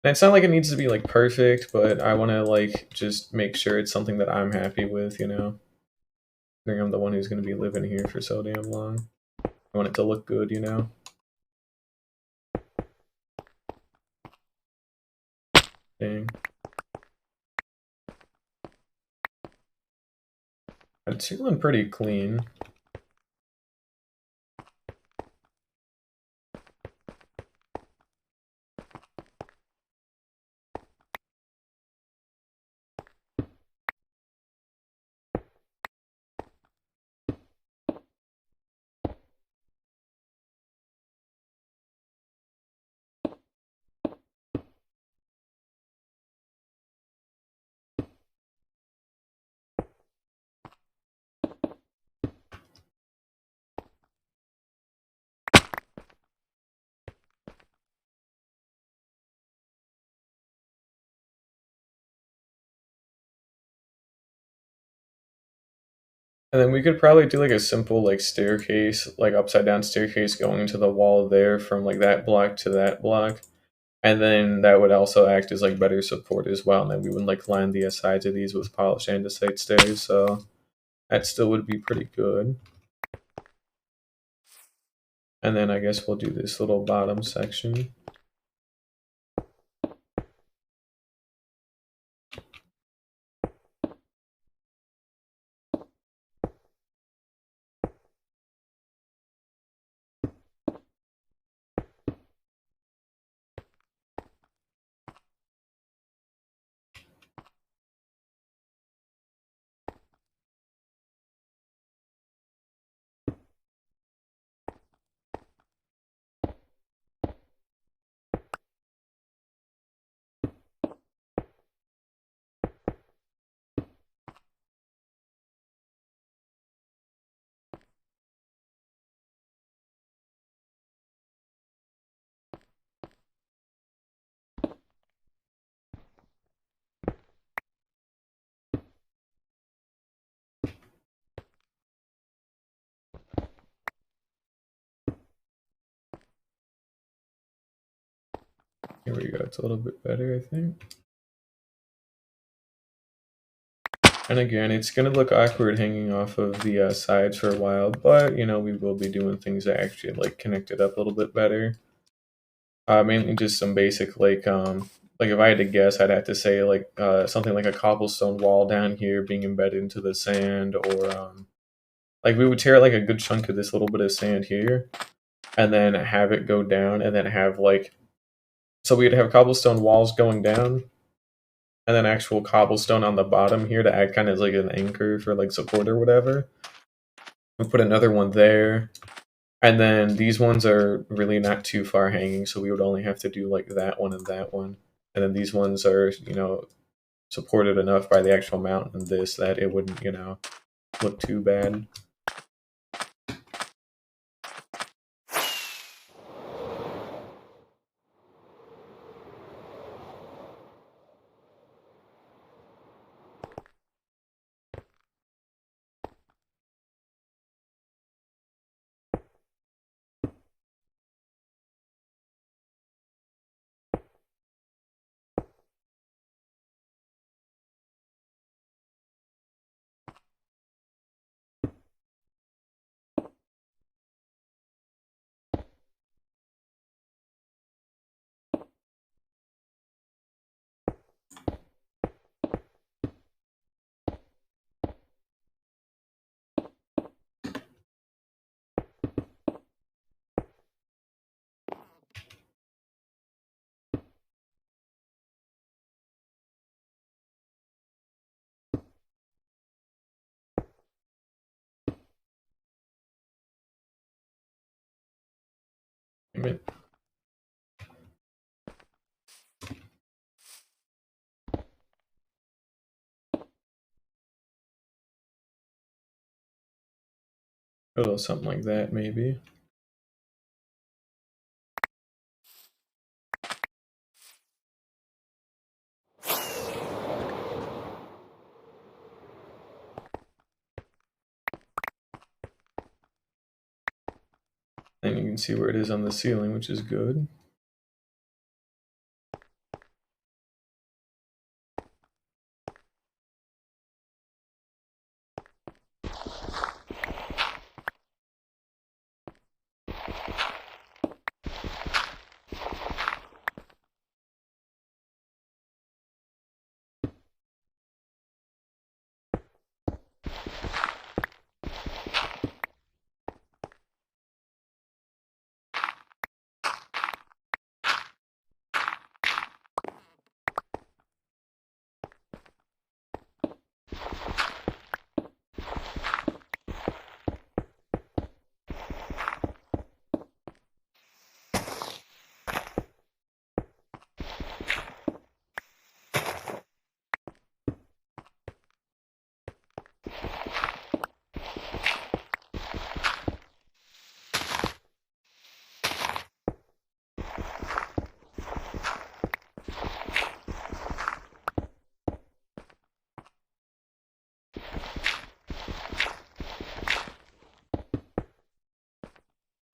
And it's not like it needs to be like perfect, but I want to like just make sure it's something that I'm happy with. I think I'm the one who's gonna be living here for so damn long. I want it to look good. Dang, it's feeling pretty clean. And then we could probably do like a simple like staircase, like upside down staircase going into the wall there from like that block to that block. And then that would also act as like better support as well. And then we would like line the sides of these with polished andesite stairs. So that still would be pretty good. And then I guess we'll do this little bottom section. Here we go. It's a little bit better, I think. And again, it's going to look awkward hanging off of the sides for a while, but, we will be doing things that actually, like, connect it up a little bit better. Mainly just some basic, like if I had to guess, I'd have to say, like, something like a cobblestone wall down here being embedded into the sand, or, like, we would tear, like, a good chunk of this little bit of sand here, and then have it go down, and then have, like, so we'd have cobblestone walls going down, and then actual cobblestone on the bottom here to act kind of as like an anchor for like support or whatever. We put another one there, and then these ones are really not too far hanging, so we would only have to do like that one and that one. And then these ones are, supported enough by the actual mount and this that it wouldn't, look too bad. Damn it. A little something like that, maybe. And you can see where it is on the ceiling, which is good.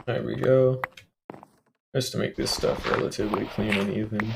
There we go. Just to make this stuff relatively clean and even.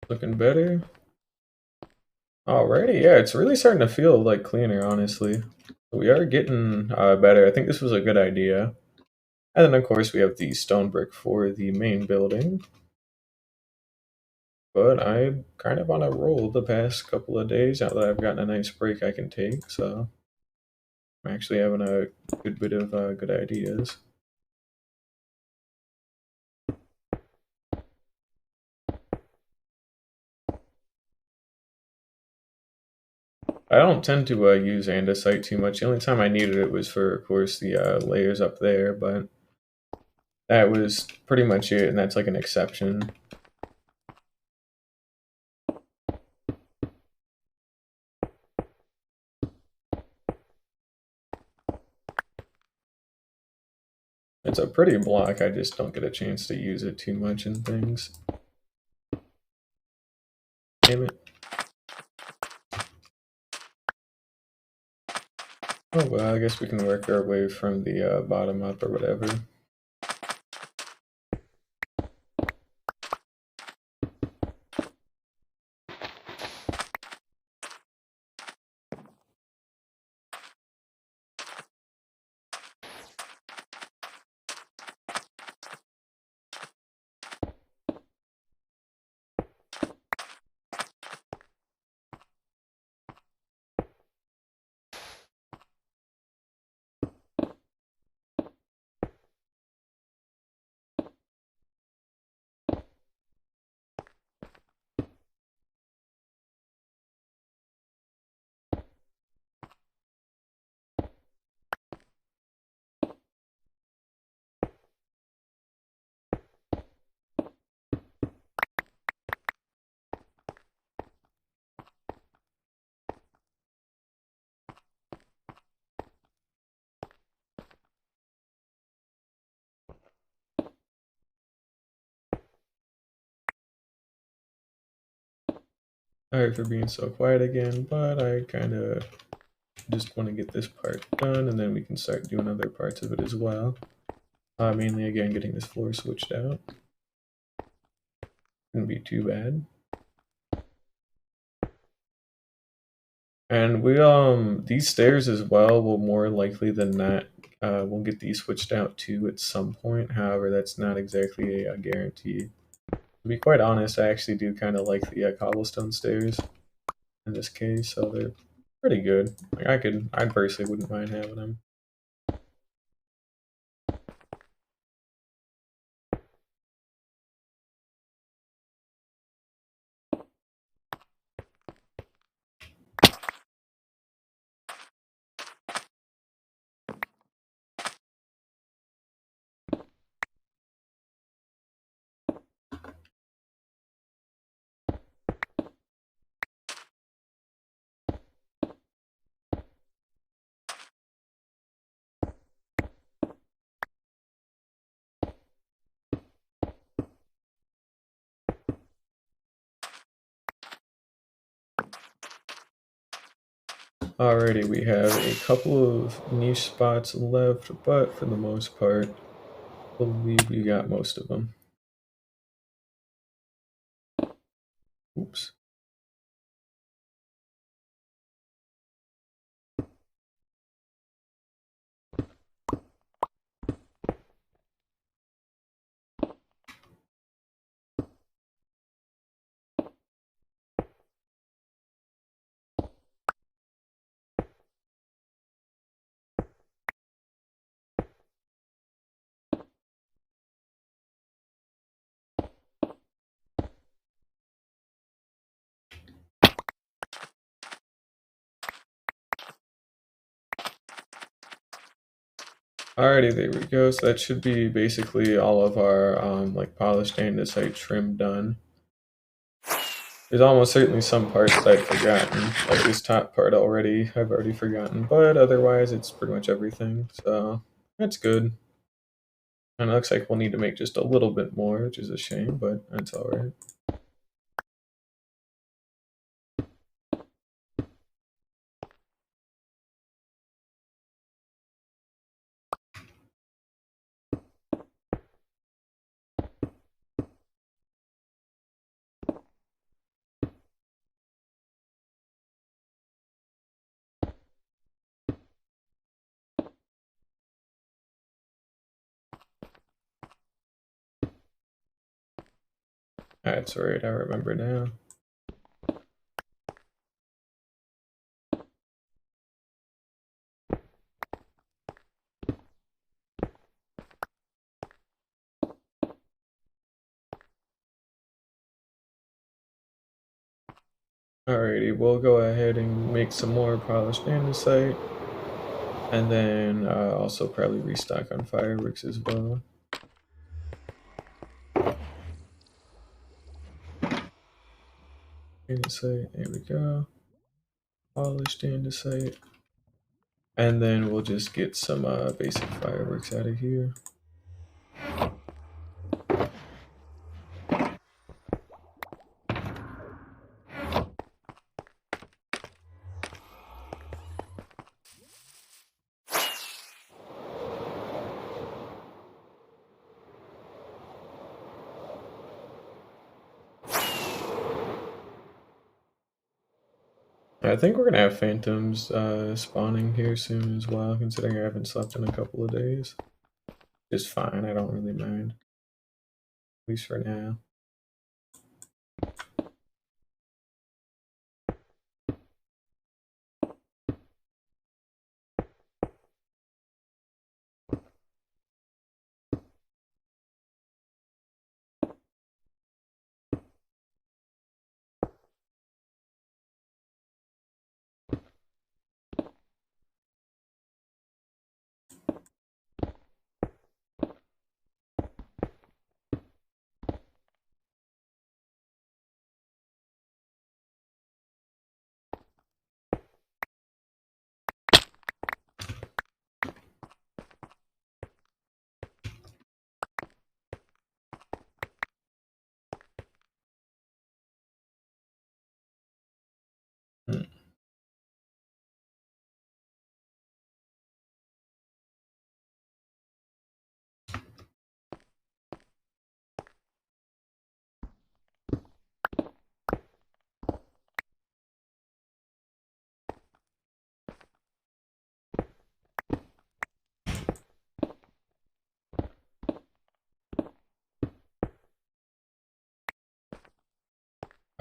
Looking better. Alrighty, yeah, it's really starting to feel like cleaner, honestly. We are getting better. I think this was a good idea. And then, of course, we have the stone brick for the main building. But I'm kind of on a roll the past couple of days now that I've gotten a nice break I can take, so I'm actually having a good bit of good ideas. I don't tend to use andesite too much. The only time I needed it was for, of course, the layers up there, but that was pretty much it, and that's like an exception. It's a pretty block, I just don't get a chance to use it too much in things. Damn it. Oh well, I guess we can work our way from the bottom up or whatever. Sorry for being so quiet again, but I kind of just want to get this part done, and then we can start doing other parts of it as well. Mainly, again, getting this floor switched out. Shouldn't be too bad. And we these stairs as well will more likely than not we'll get these switched out too at some point. However, that's not exactly a guarantee. To be quite honest, I actually do kind of like the cobblestone stairs in this case, so they're pretty good. Like I personally wouldn't mind having them. Alrighty, we have a couple of niche spots left, but for the most part, I believe we got most of them. Oops. Alrighty, there we go. So that should be basically all of our like polished andesite trim done. There's almost certainly some parts that I've forgotten, like this top part I've already forgotten, but otherwise it's pretty much everything, so that's good. And it looks like we'll need to make just a little bit more, which is a shame, but that's alright. That's alright, I remember now. Alrighty, we'll go ahead and make some more polished andesite, and then also probably restock on fireworks as well. Andesite, there we go. Polished andesite. And then we'll just get some basic fireworks out of here. I think we're gonna have phantoms spawning here soon as well, considering I haven't slept in a couple of days. It's fine, I don't really mind. At least for now.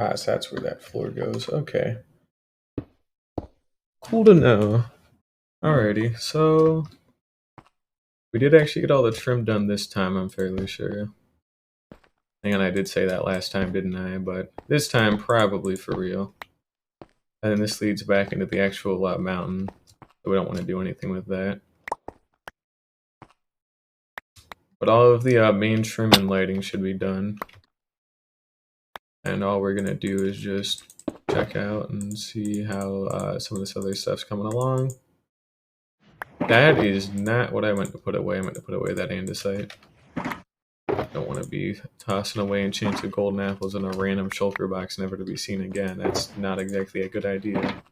Ah, so that's where that floor goes. Okay. Cool to know. Alrighty, so we did actually get all the trim done this time, I'm fairly sure. And I did say that last time, didn't I? But this time, probably for real. And then this leads back into the actual mountain. So we don't want to do anything with that. But all of the main trim and lighting should be done. And all we're going to do is just check out and see how some of this other stuff's coming along. That is not what I meant to put away. I meant to put away that andesite. Don't want to be tossing away enchanted golden apples in a random shulker box never to be seen again. That's not exactly a good idea.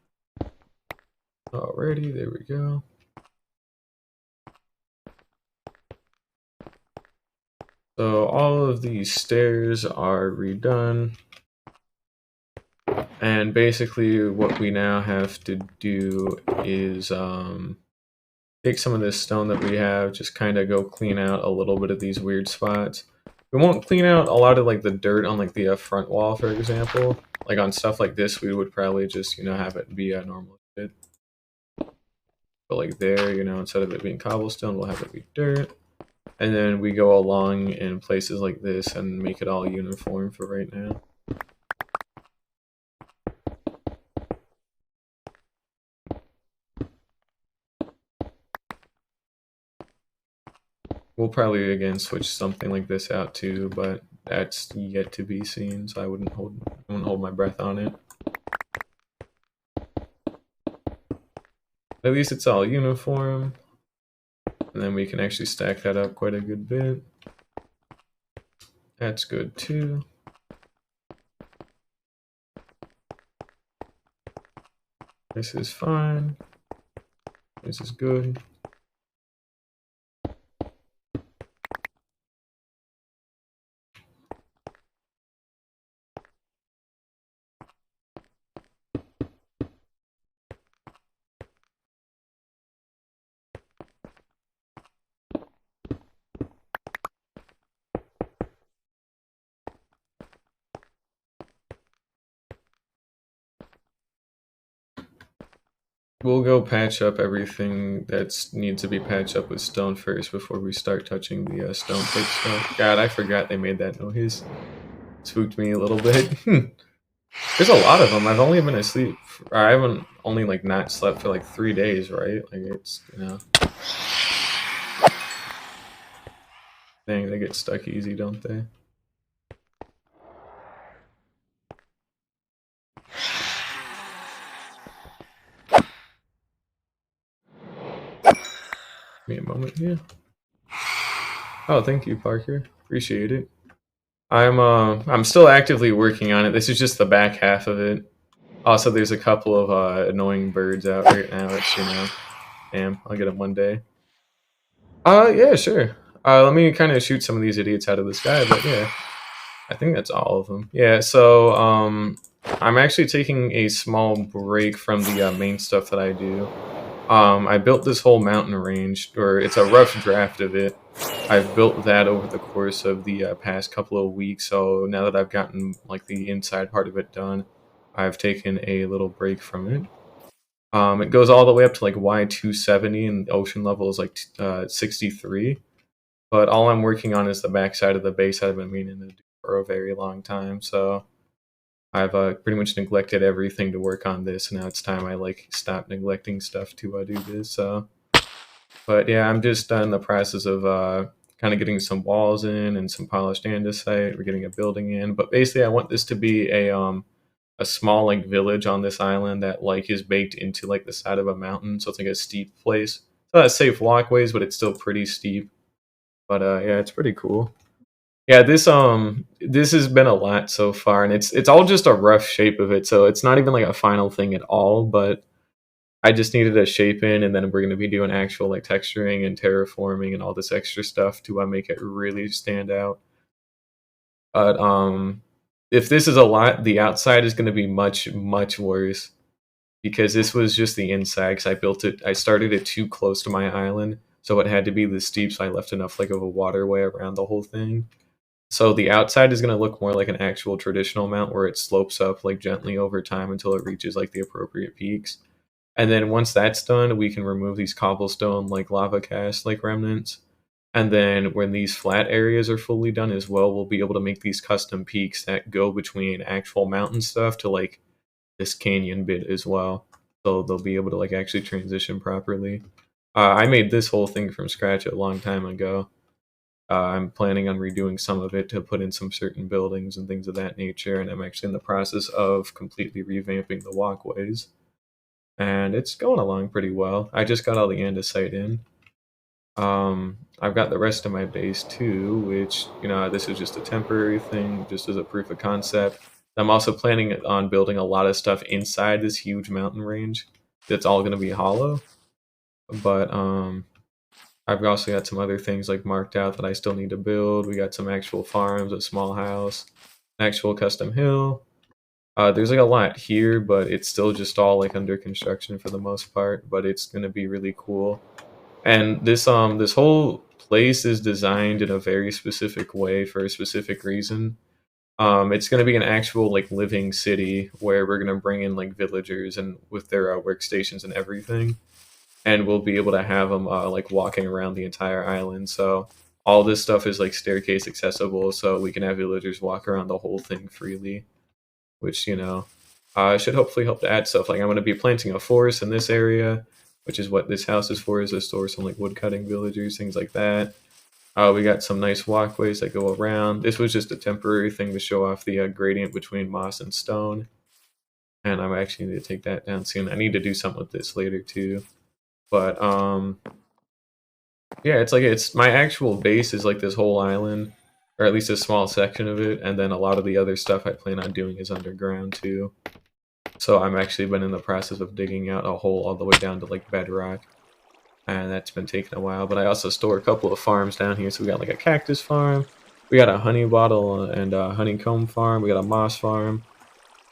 Alrighty, there we go. So all of these stairs are redone. And basically what we now have to do is take some of this stone that we have, just kind of go clean out a little bit of these weird spots. We won't clean out a lot of like the dirt on like the front wall, for example. Like on stuff like this, we would probably just, have it be a normal bit. But like there, instead of it being cobblestone, we'll have it be dirt. And then we go along in places like this and make it all uniform for right now. We'll probably again switch something like this out too, but that's yet to be seen, so I wouldn't hold my breath on it. At least it's all uniform, and then we can actually stack that up quite a good bit. That's good too. This is fine. This is good. We'll go patch up everything that needs to be patched up with stone first before we start touching the stone pick stuff. God, I forgot they made that noise. Spooked me a little bit. There's a lot of them. I've only been asleep. I haven't only like not slept for like 3 days, right? Like it's dang, they get stuck easy, don't they? Give me a moment here. Oh, thank you, Parker. Appreciate it. I'm still actively working on it. This is just the back half of it. Also, there's a couple of annoying birds out right now. It's damn, I'll get them one day. Yeah, sure. Let me kind of shoot some of these idiots out of the sky, but yeah, I think that's all of them. Yeah, so I'm actually taking a small break from the main stuff that I do. I built this whole mountain range, or it's a rough draft of it. I've built that over the course of the past couple of weeks, so now that I've gotten like the inside part of it done, I've taken a little break from it. It goes all the way up to like Y270, and the ocean level is like 63. But all I'm working on is the backside of the base I've been meaning to do for a very long time. So I've pretty much neglected everything to work on this. Now it's time I like stop neglecting stuff to do this. But yeah, I'm just in the process of kind of getting some walls in and some polished andesite. We're getting a building in, but basically I want this to be a small like village on this island that like is baked into like the side of a mountain, so it's like a steep place. So it's safe walkways, but it's still pretty steep. But yeah, it's pretty cool. Yeah, this has been a lot so far, and it's all just a rough shape of it, so it's not even like a final thing at all. But I just needed a shape in, and then we're going to be doing actual like texturing and terraforming and all this extra stuff to make it really stand out. But if this is a lot, the outside is going to be much worse because this was just the inside. Because I built it, I started it too close to my island, so it had to be this steep. So I left enough like of a waterway around the whole thing. So the outside is going to look more like an actual traditional mount where it slopes up like gently over time until it reaches like the appropriate peaks. And then once that's done, we can remove these cobblestone like lava cast like remnants. And then when these flat areas are fully done as well, we'll be able to make these custom peaks that go between actual mountain stuff to like this canyon bit as well. So they'll be able to like actually transition properly. I made this whole thing from scratch a long time ago. I'm planning on redoing some of it to put in some certain buildings and things of that nature, and I'm actually in the process of completely revamping the walkways. And it's going along pretty well. I just got all the andesite in. I've got the rest of my base too, which, this is just a temporary thing, just as a proof of concept. I'm also planning on building a lot of stuff inside this huge mountain range that's all going to be hollow. But I've also got some other things like marked out that I still need to build. We got some actual farms, a small house, an actual custom hill. There's like a lot here, but it's still just all like under construction for the most part, but it's going to be really cool. And this whole place is designed in a very specific way for a specific reason. It's going to be an actual like living city where we're going to bring in like villagers and with their workstations and everything, and we'll be able to have them like walking around the entire island. So all this stuff is like staircase accessible, so we can have villagers walk around the whole thing freely, which should hopefully help to add stuff. Like I'm going to be planting a forest in this area, which is what this house is for, is to store some like wood cutting villagers, things like that. We got some nice walkways that go around. This was just a temporary thing to show off the gradient between moss and stone. And I'm actually need to take that down soon. I need to do something with this later too. But yeah, it's my actual base is like this whole island, or at least a small section of it, and then a lot of the other stuff I plan on doing is underground too. So I'm actually been in the process of digging out a hole all the way down to like bedrock, and that's been taking a while. But I also store a couple of farms down here. So we got like a cactus farm, we got a honey bottle and a honeycomb farm, we got a moss farm.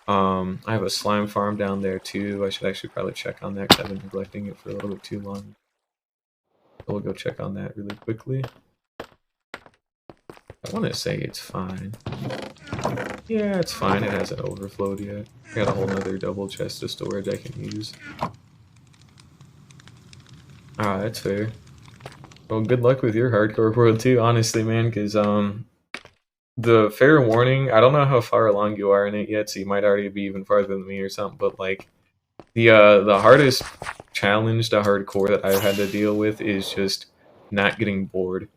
I have a slime farm down there too. I should actually probably check on that because I've been neglecting it for a little bit too long. So we'll go check on that really quickly. I want to say it's fine. Yeah, it's fine. It hasn't overflowed yet. I got a whole nother double chest of storage I can use. Ah, that's fair. Well, good luck with your hardcore world too, honestly, man, because the fair warning, I don't know how far along you are in it yet, so you might already be even farther than me or something, but like the hardest challenge to hardcore that I've had to deal with is just not getting bored.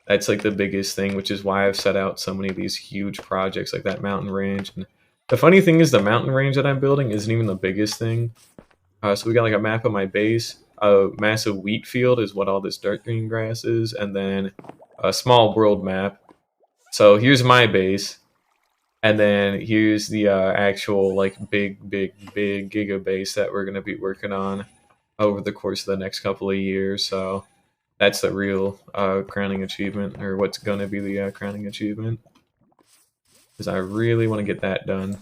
That's like the biggest thing, which is why I've set out so many of these huge projects like that mountain range. And the funny thing is the mountain range that I'm building isn't even the biggest thing. So we got like a map of my base. A massive wheat field is what all this dark green grass is, and then a small world map. So here's my base, and then here's the actual like big giga base that we're gonna be working on over the course of the next couple of years. So that's the real crowning achievement, or what's gonna be the crowning achievement, because I really want to get that done.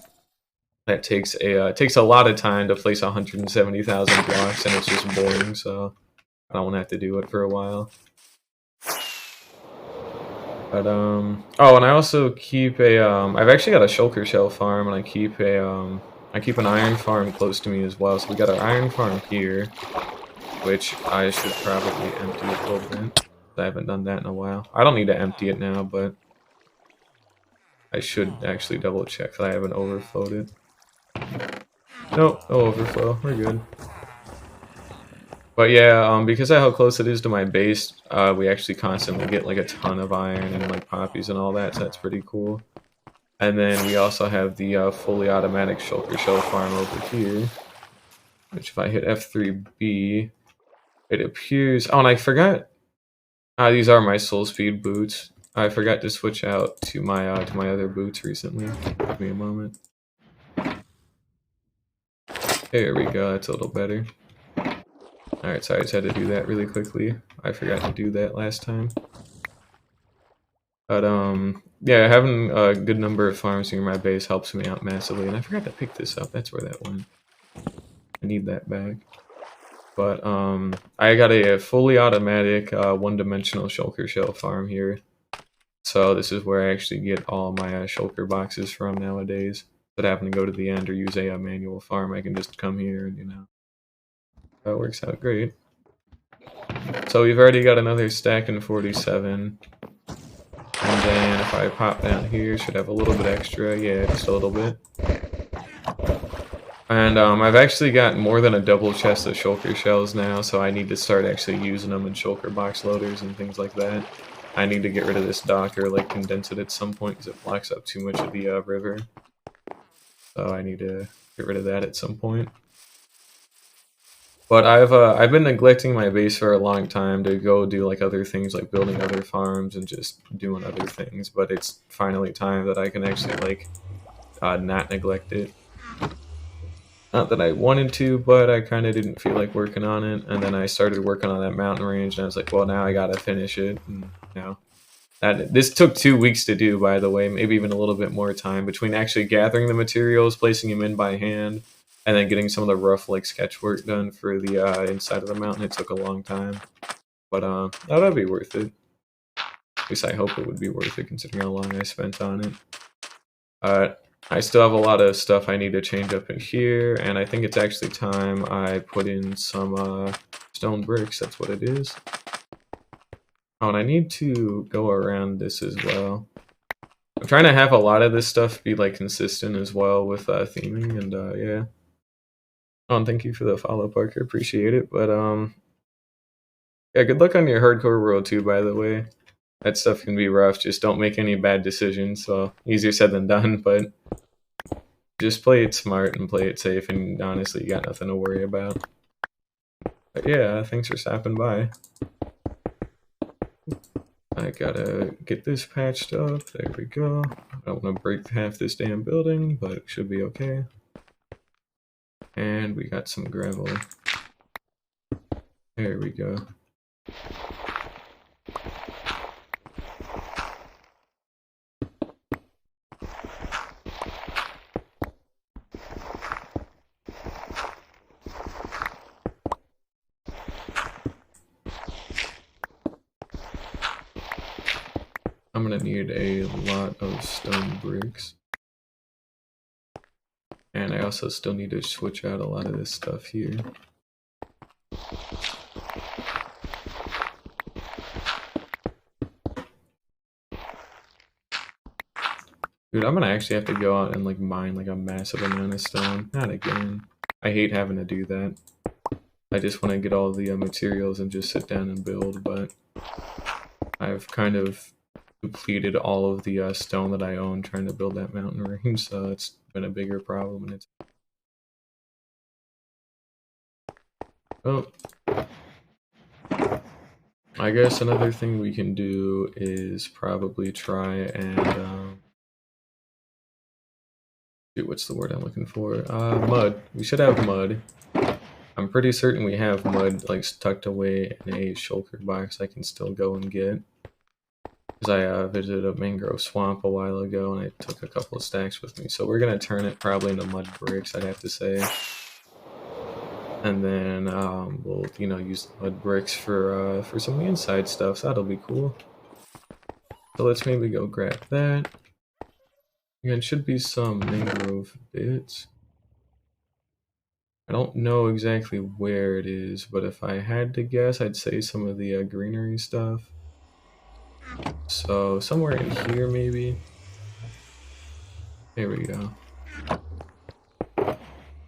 That takes a lot of time to place 170,000 blocks, and it's just boring. So I don't want to have to do it for a while. But oh, and I also keep a I've actually got a shulker shell farm, and I keep an iron farm close to me as well. So we got our iron farm here, which I should probably empty a little bit. I haven't done that in a while. I don't need to empty it now, but I should actually double check that I haven't overflowed it. Nope, no overflow. We're good. But yeah, because of how close it is to my base, we actually constantly get like a ton of iron and like poppies and all that, so that's pretty cool. And then we also have the fully automatic shulker shell farm over here, which if I hit F3B, it appears... Oh, and I forgot... these are my soul speed boots. I forgot to switch out to my other boots recently. Give me a moment. There we go, that's a little better. Alright, so I just had to do that really quickly. I forgot to do that last time. But yeah, having a good number of farms near my base helps me out massively. And I forgot to pick this up, that's where that went. I need that back. But I got a fully automatic one-dimensional shulker shell farm here. So this is where I actually get all my shulker boxes from nowadays. If I happen to go to the end or use a manual farm, I can just come here and, you know, that works out great. So we've already got another stack in 47. And then if I pop down here, should have a little bit extra. Yeah, just a little bit. And I've actually got more than a double chest of shulker shells now, so I need to start actually using them in shulker box loaders and things like that. I need to get rid of this dock or like condense it at some point because it blocks up too much of the river. So I need to get rid of that at some point. But I've been neglecting my base for a long time to go do like other things like building other farms and just doing other things. But it's finally time that I can actually like not neglect it. Not that I wanted to, but I kind of didn't feel like working on it. And then I started working on that mountain range, and I was like, well, now I gotta finish it. And, you know, this took 2 weeks to do, by the way, maybe even a little bit more time between actually gathering the materials, placing them in by hand, and then getting some of the rough like sketch work done for the inside of the mountain. It took a long time, but that'll be worth it. At least I hope it would be worth it considering how long I spent on it. I still have a lot of stuff I need to change up in here, and I think it's actually time I put in some stone bricks. That's what it is. Oh, and I need to go around this as well. I'm trying to have a lot of this stuff be like consistent as well with theming, and yeah. Oh, and thank you for the follow, Parker. Appreciate it. But yeah, good luck on your hardcore world too, by the way. That stuff can be rough. Just don't make any bad decisions. So easier said than done, but just play it smart and play it safe, and honestly, you got nothing to worry about. But yeah, thanks for stopping by. I gotta get this patched up. There we go. I don't want to break half this damn building, but it should be okay. And we got some gravel. There we go. I'm gonna need a lot of stone bricks. And I also still need to switch out a lot of this stuff here. Dude, I'm gonna actually have to go out and like mine like a massive amount of stone. Not again. I hate having to do that. I just want to get all the materials and just sit down and build, but I've kind of depleted all of the stone that I own trying to build that mountain range, so it's been a bigger problem. And it's oh, I guess another thing we can do is probably try and what's the word I'm looking for? Mud. We should have mud. I'm pretty certain we have mud like tucked away in a shulker box I can still go and get. Because I visited a mangrove swamp a while ago and I took a couple of stacks with me. So we're going to turn it probably into mud bricks, I'd have to say. And then we'll, you know, use the mud bricks for some of the inside stuff. So that'll be cool. So let's maybe go grab that. Again, should be some mangrove bits. I don't know exactly where it is, but if I had to guess, I'd say some of the greenery stuff. So somewhere in here, maybe. There we go.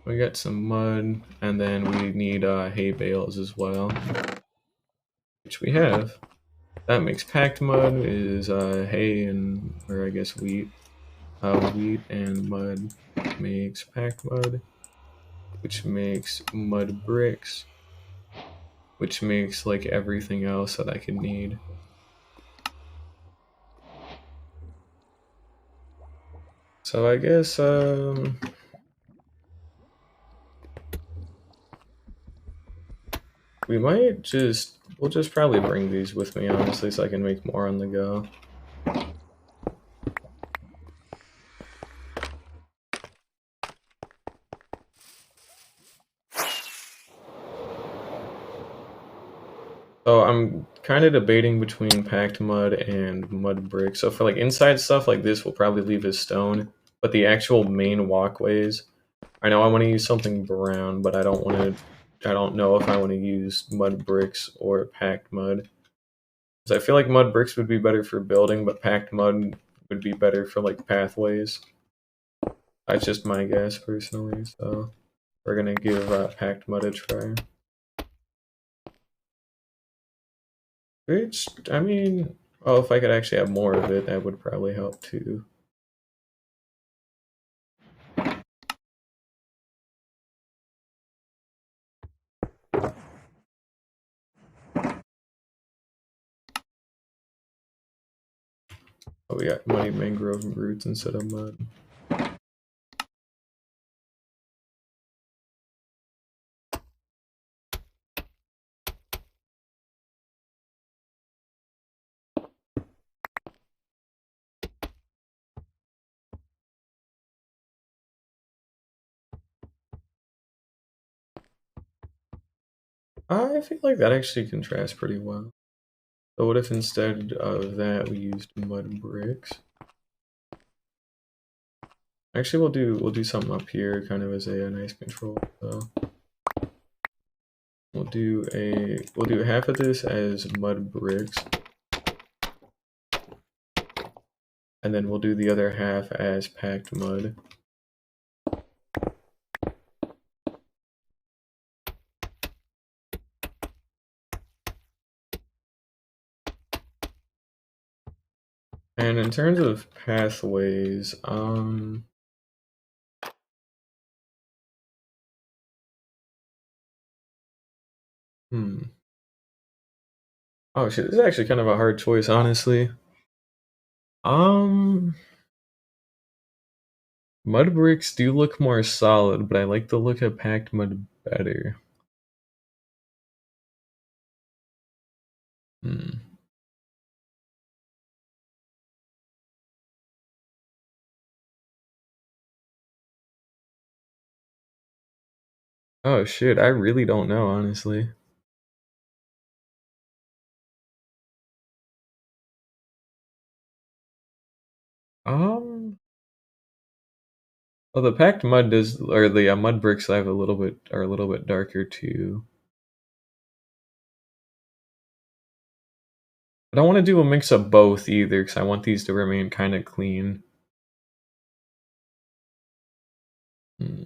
We got some mud, and then we need hay bales as well, which we have. That makes packed mud is hay and, or I guess wheat. Wheat and mud makes packed mud, which makes mud bricks, which makes like everything else that I could need. So I guess we'll just probably bring these with me, honestly, so I can make more on the go. So I'm kind of debating between packed mud and mud brick. So for like inside stuff like this, we'll probably leave as stone. But the actual main walkways, I know I want to use something brown, but I don't want to. I don't know if I want to use mud bricks or packed mud. Because I feel like mud bricks would be better for building, but packed mud would be better for like pathways. That's just my guess personally. So we're gonna give packed mud a try. Which, I mean, oh, if I could actually have more of it, that would probably help too. Oh, we got muddy mangrove roots instead of mud. I feel like that actually contrasts pretty well. So what if instead of that we used mud bricks? Actually, we'll do something up here, kind of as a nice control. So we'll do half of this as mud bricks, and then we'll do the other half as packed mud. And in terms of pathways, oh shit, this is actually kind of a hard choice, honestly. Um, Mud bricks do look more solid, but I like the look of packed mud better. Hmm. Oh shit, I really don't know, honestly. Um, well, the packed mud does, or the mud bricks I have are a little bit darker too. I don't want to do a mix of both either, because I want these to remain kind of clean. Hmm.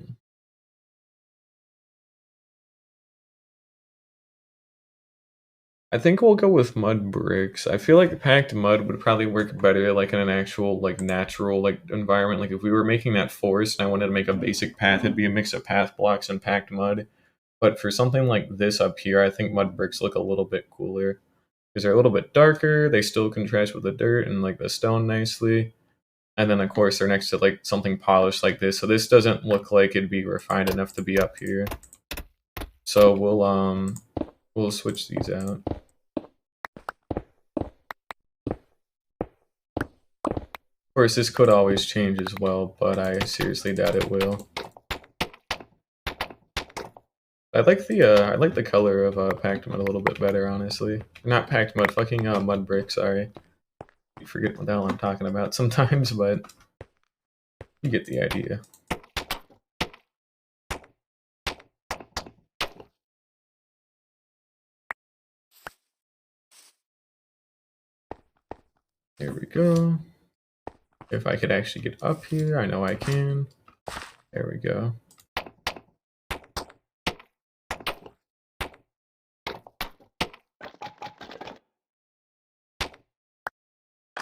I think we'll go with mud bricks. I feel like packed mud would probably work better like in an actual like natural like environment. Like if we were making that forest and I wanted to make a basic path, it'd be a mix of path blocks and packed mud. But for something like this up here, I think mud bricks look a little bit cooler because they're a little bit darker. They still contrast with the dirt and like the stone nicely. And then of course they're next to like something polished like this. So this doesn't look like it'd be refined enough to be up here. So we'll switch these out. Of course, this could always change as well, but I seriously doubt it will. I like the color of packed mud a little bit better, honestly. Not packed mud, fucking mud brick. Sorry, you forget what the hell I'm talking about sometimes, but you get the idea. Here we go. If I could actually get up here, I know I can. There we go.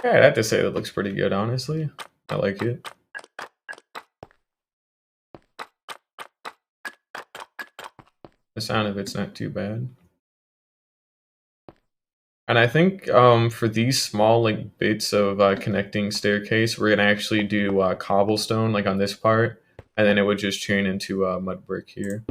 Yeah, I'd have to say that looks pretty good, honestly. I like it. The sound of it's not too bad. And I think for these small like bits of connecting staircase, we're gonna actually do cobblestone like on this part, and then it would just chain into mud brick here.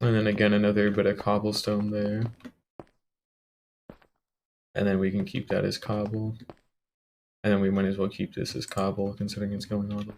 And then again another bit of cobblestone there, and then we can keep that as cobble. And then we might as well keep this as cobble, considering it's going on.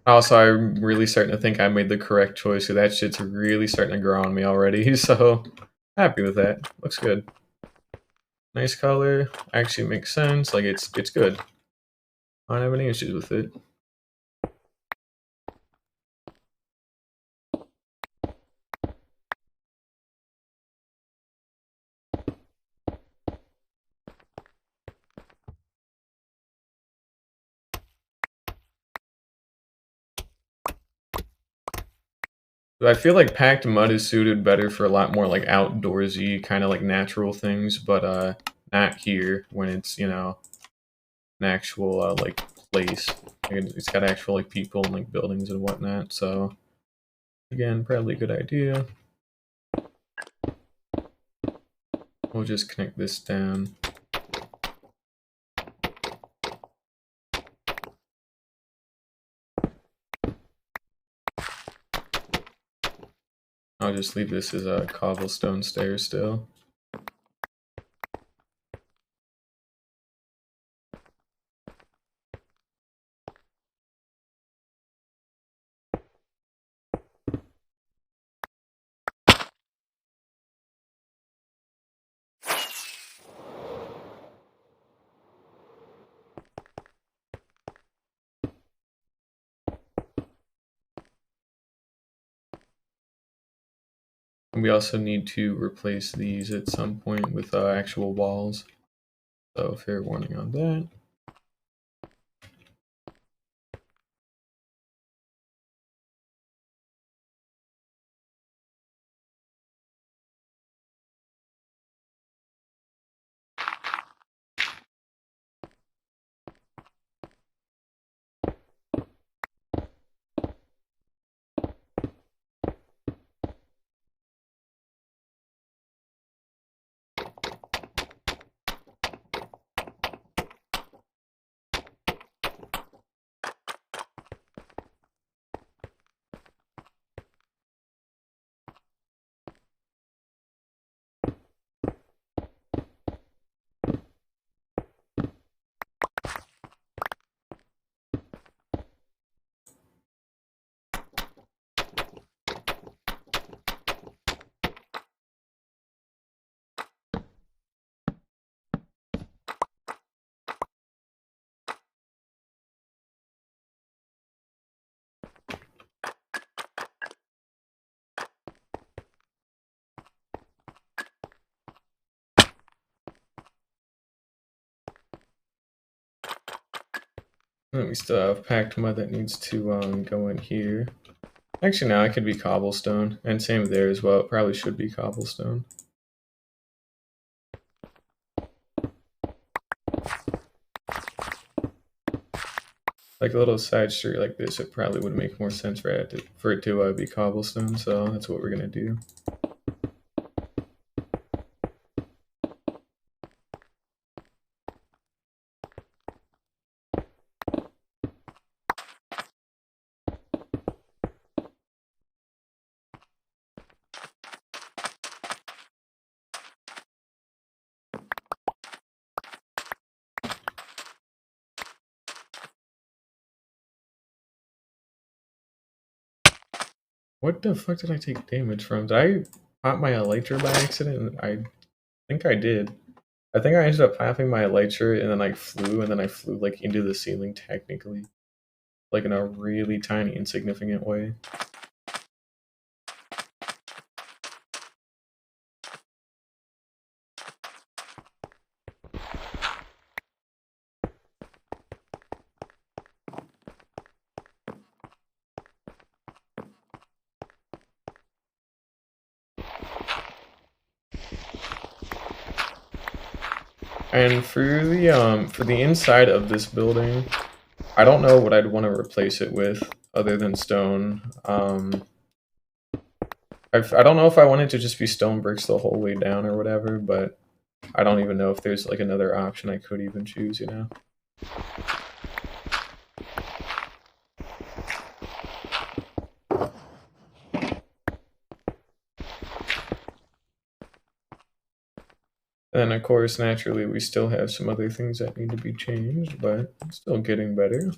Also, I'm really starting to think I made the correct choice, so that shit's really starting to grow on me already, so happy with that. Looks good. Nice color, actually makes sense, like it's good. I don't have any issues with it. I feel like packed mud is suited better for a lot more like outdoorsy, kind of like natural things, but not here when it's, you know, an actual like place. Like, it's got actual like people and like buildings and whatnot. So again, probably a good idea. We'll just connect this down. I'll just leave this as a cobblestone stairs still. And we also need to replace these at some point with actual walls. So fair warning on that. And we still have packed mud that needs to go in here. Actually, no, it could be cobblestone, and same there as well. It probably should be cobblestone. Like a little side street like this, it probably would make more sense for it to be cobblestone. So that's what we're gonna do. What the fuck did I take damage from? Did I pop my elytra by accident? I think I did. I think I ended up popping my elytra and then I flew like into the ceiling technically. Like in a really tiny insignificant way. And for the inside of this building, I don't know what I'd want to replace it with other than stone. I don't know if I wanted to just be stone bricks the whole way down or whatever, but I don't even know if there's like another option I could even choose, you know? And of course, naturally, we still have some other things that need to be changed, but still getting better.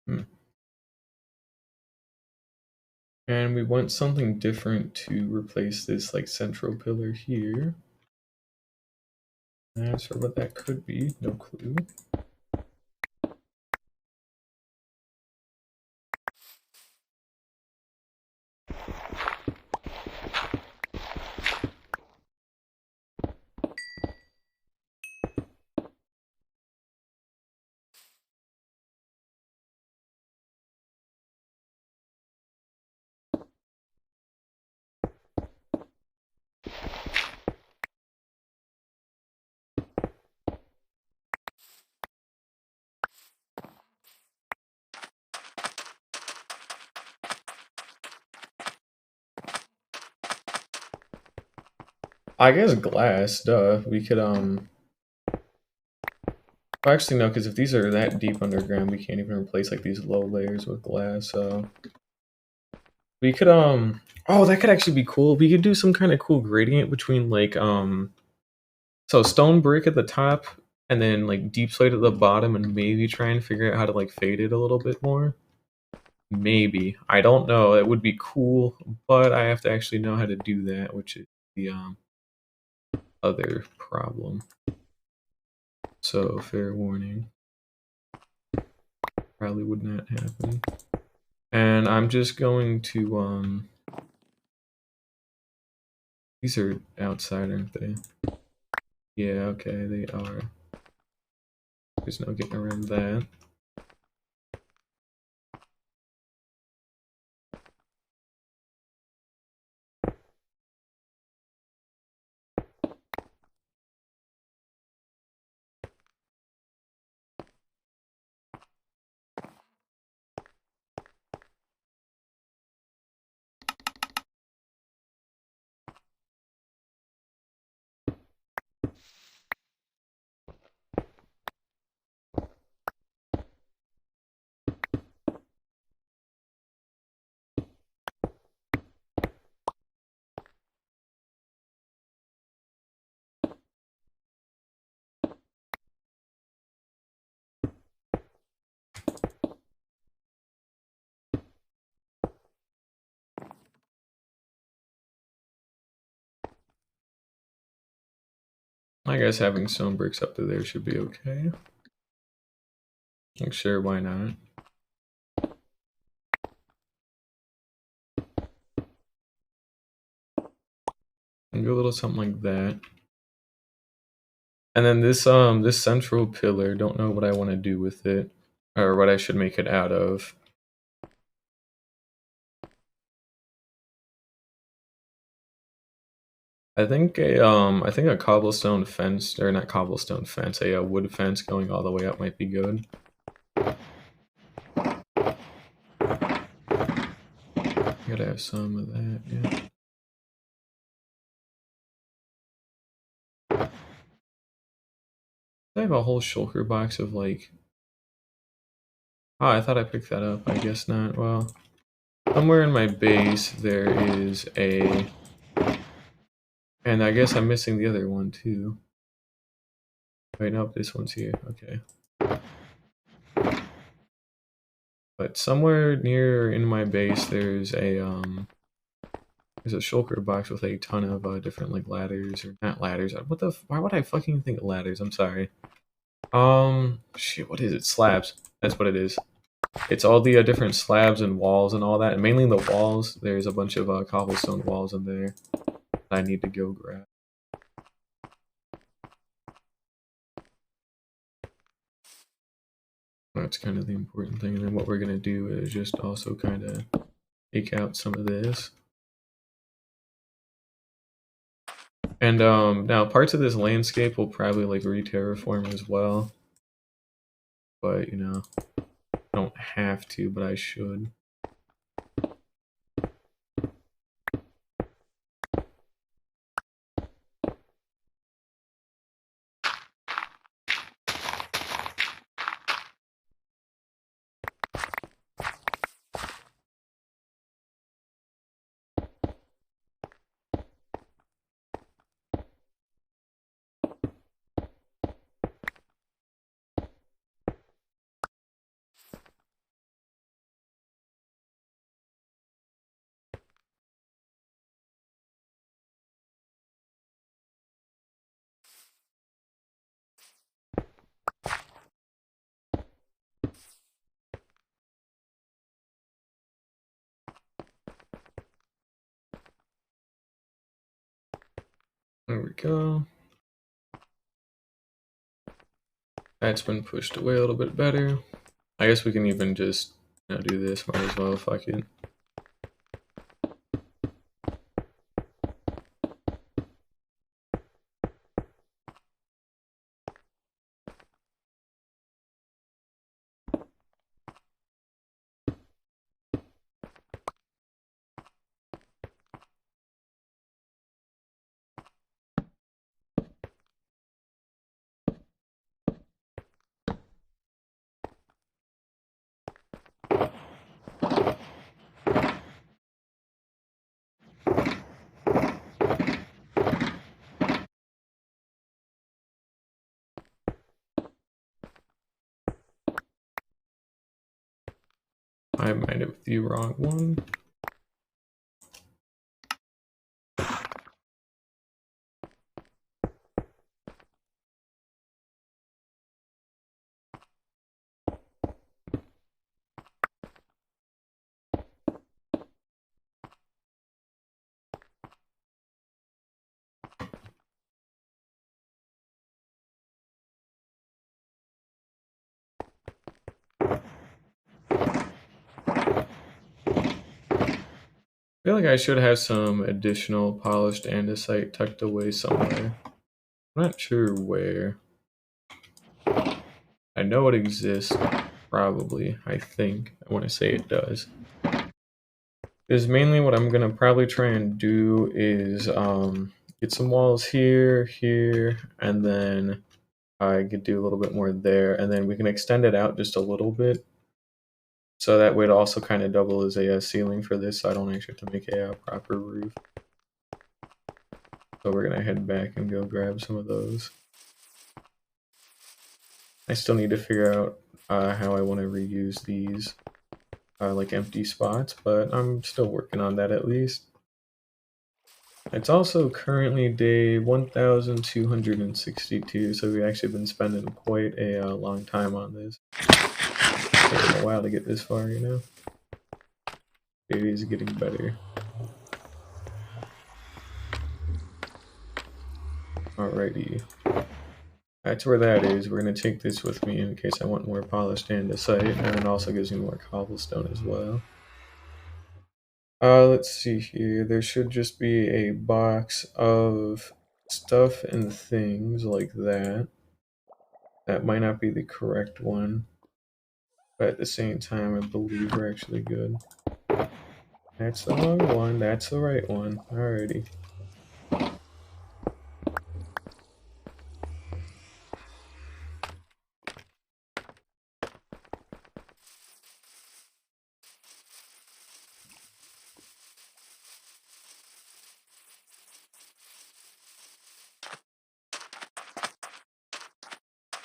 Hmm. And we want something different to replace this like central pillar here. As for what that could be, no clue. I guess glass, duh. We could actually no, because if these are that deep underground, we can't even replace like these low layers with glass, so we could oh, that could actually be cool. We could do some kind of cool gradient between like so stone brick at the top and then like deep slate at the bottom and maybe try and figure out how to like fade it a little bit more. Maybe. I don't know. It would be cool, but I have to actually know how to do that, which is the other problem. So fair warning. Probably would not happen. And I'm just going to these are outside, aren't they? Yeah, okay, they are. There's no getting around that. I guess having stone bricks up to there should be okay. Like, sure, why not? And do a little something like that. And then this central pillar, don't know what I want to do with it, or what I should make it out of. I think a cobblestone fence, or not cobblestone fence, a wood fence going all the way up might be good. Gotta have some of that, yeah. I have a whole shulker box of like... Oh, I thought I picked that up. I guess not. Well, somewhere in my base there is a... And I guess I'm missing the other one too. Wait, nope, this one's here. Okay. But somewhere near in my base there's a shulker box with a ton of different like ladders, or not ladders. What the? Why would I fucking think of ladders? I'm sorry. Shit, what is it? Slabs. That's what it is. It's all the different slabs and walls and all that. And mainly the walls. There's a bunch of cobblestone walls in there that I need to go grab. That's kind of the important thing. And then what we're gonna do is just also kind of take out some of this. And now parts of this landscape will probably like re-terraform as well. But you know, I don't have to, but I should. There we go. That's been pushed away a little bit better. I guess we can even just do this. Might as well, fuck it. I might have the wrong one. I feel like I should have some additional polished andesite tucked away somewhere. I'm not sure where. I know it exists, probably. I think. I want to say it does. Because mainly what I'm going to probably try and do is get some walls here, here, and then I could do a little bit more there, and then we can extend it out just a little bit. So that way it also kind of double as a ceiling for this, so I don't actually have to make a proper roof. So we're gonna head back and go grab some of those. I still need to figure out how I want to reuse these like empty spots, but I'm still working on that at least. It's also currently day 1262, so we've actually been spending quite a long time on this. It's taking a while to get this far, you know? It is getting better. Alrighty. That's where that is. We're going to take this with me in case I want more polished andesite, and it also gives me more cobblestone as well. Let's see here. There should just be a box of stuff and things like that. That might not be the correct one, but at the same time, I believe we're actually good. That's the wrong one. That's the right one. Alrighty.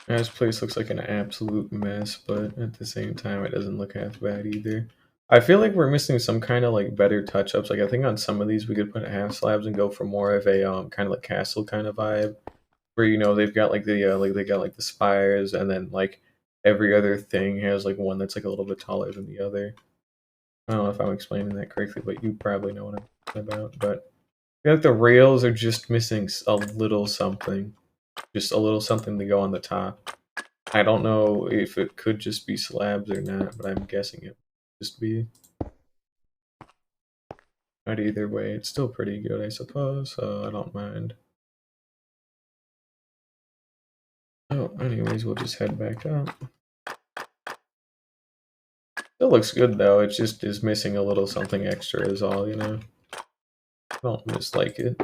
This place looks like an absolute mess, but at the same time, it doesn't look half bad either. I feel like we're missing some kind of like better touch-ups. Like I think on some of these we could put half slabs and go for more of a kind of like castle kind of vibe, where you know they've got like the like they got like the spires, and then like every other thing has like one that's like a little bit taller than the other. I don't know if I'm explaining that correctly, but you probably know what I'm talking about. But I feel like the rails are just missing a little something, just a little something to go on the top. I don't know if it could just be slabs or not, but I'm guessing it would just be. But either way, it's still pretty good, I suppose, so I don't mind. Oh, anyways, we'll just head back up. Still looks good though, it just is missing a little something extra is all, you know? I don't dislike it.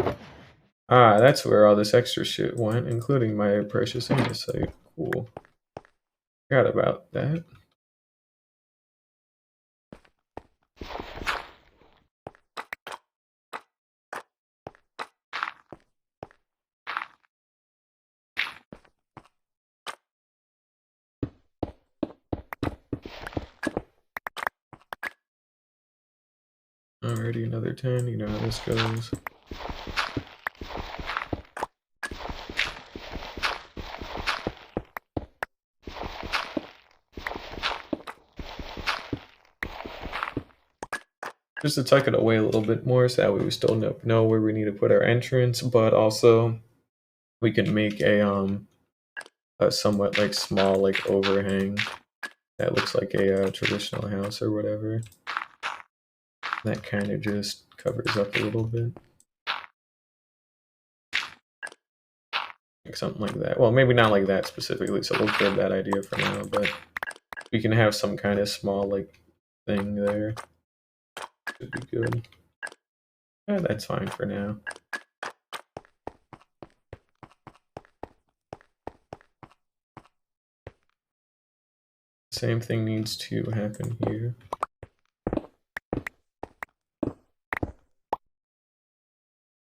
Ah, that's where all this extra shit went, including my precious andesite. Cool. Forgot about that. Already another 10, you know how this goes. Just to tuck it away a little bit more so that way we still know where we need to put our entrance, but also we can make a somewhat like small like overhang that looks like a traditional house or whatever. That kind of just covers up a little bit. Like something like that. Well, maybe not like that specifically, so we'll grab that idea for now, but we can have some kind of small like thing there. Should be good. Yeah, that's fine for now. Same thing needs to happen here.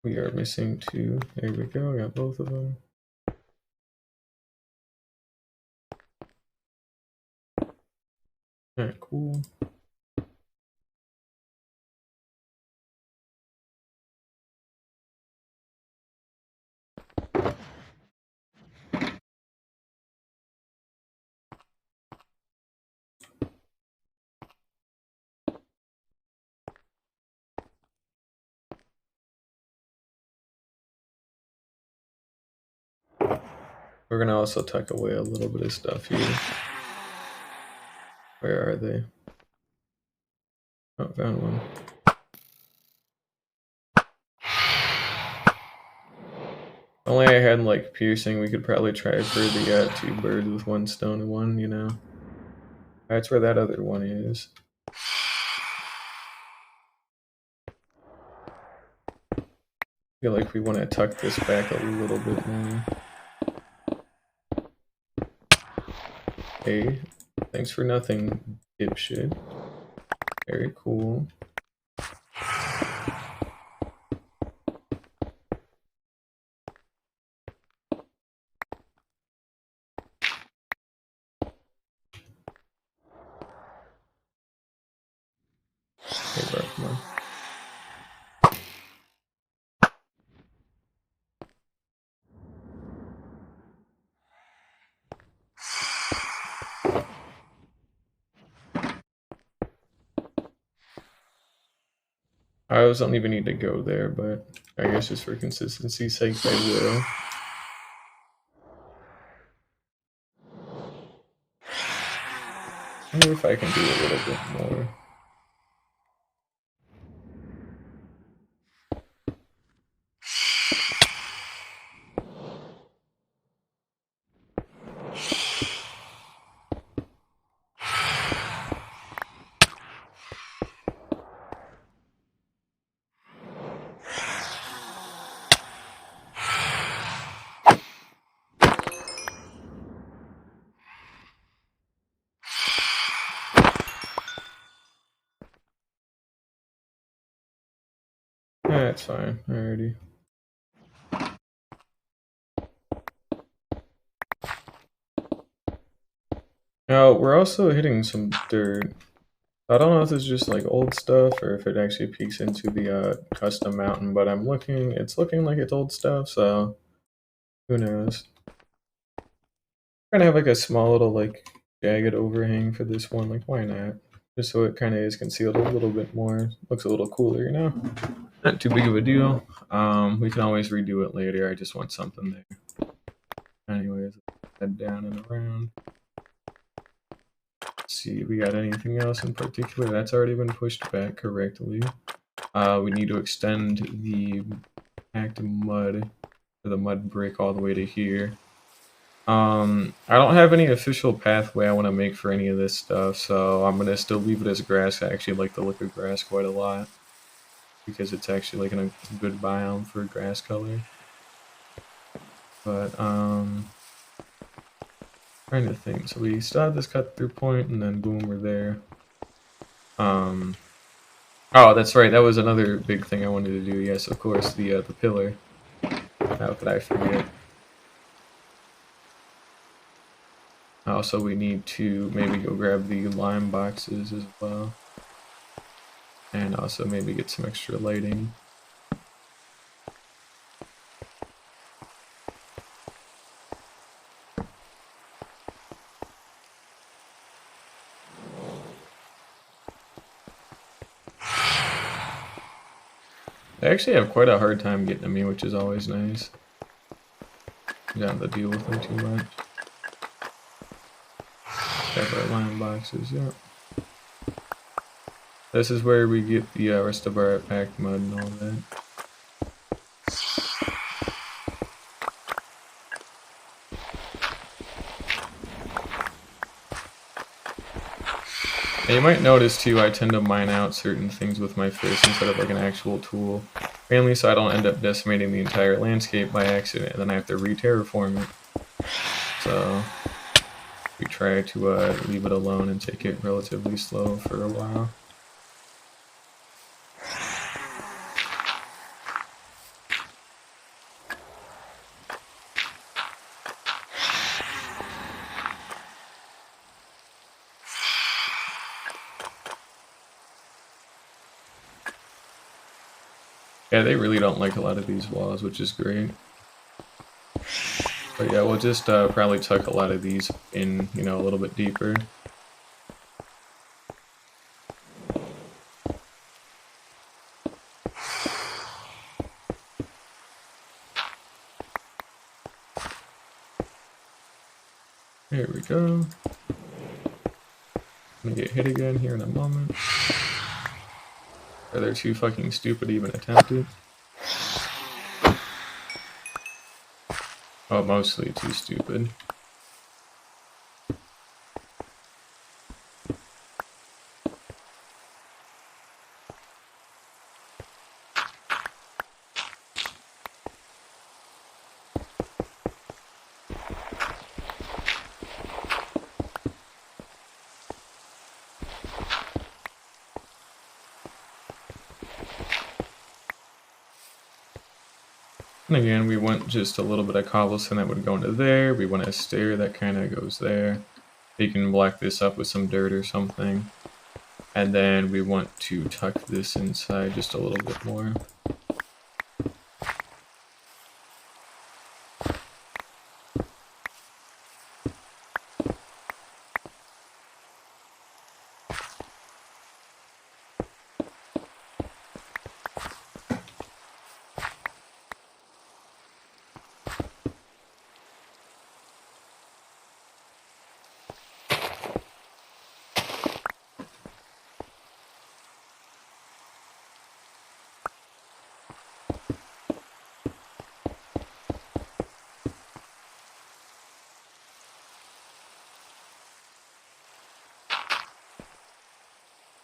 We are missing 2. There we go, got both of them. Alright, cool. We're gonna also tuck away a little bit of stuff here. Where are they? Oh, found one. Only I had like piercing, we could probably try for the 2 birds with 1 stone and 1, you know. That's where that other one is. I feel like we want to tuck this back a little bit more. Hey, thanks for nothing, dipshit. Very cool. Hey, bro, come on. I don't even need to go there, but I guess just for consistency's sake, I will. I wonder if I can do a little bit more. That's fine, alrighty. Now, we're also hitting some dirt. I don't know if it's just like old stuff or if it actually peeks into the custom mountain, but it's looking like it's old stuff, so who knows. I'm gonna have like a small little like jagged overhang for this one, like why not? Just so it kind of is concealed a little bit more. Looks a little cooler, you know? Not too big of a deal. We can always redo it later, I just want something there. Anyways, head down and around. See, we got anything else in particular? That's already been pushed back correctly. We need to extend the packed mud, or the mud brick all the way to here. I don't have any official pathway I want to make for any of this stuff, so I'm gonna still leave it as grass. I actually like the look of grass quite a lot, because it's actually like in a good biome for grass color. But, trying to think. So we still have this cut through point, and then boom, we're there. Oh, that's right. That was another big thing I wanted to do. Yes, of course, the pillar. How could I forget? Also, we need to maybe go grab the lime boxes as well, and also maybe get some extra lighting. They actually have quite a hard time getting to me, which is always nice. You don't have to deal with them too much. Grab our lime boxes, yeah. This is where we get the rest of our packed mud and all that. And you might notice too, I tend to mine out certain things with my fist instead of like an actual tool. Mainly so I don't end up decimating the entire landscape by accident and then I have to re-terraform it. So we try to leave it alone and take it relatively slow for a while. Yeah, they really don't like a lot of these walls, which is great. But yeah, we'll just probably tuck a lot of these in, you know, a little bit deeper. There we go. I'm gonna get hit again here in a moment. Are they too fucking stupid to even attempt it? Oh, mostly too stupid. And again, we want just a little bit of cobblestone that would go into there. We want a stair that kind of goes there. You can block this up with some dirt or something. And then we want to tuck this inside just a little bit more.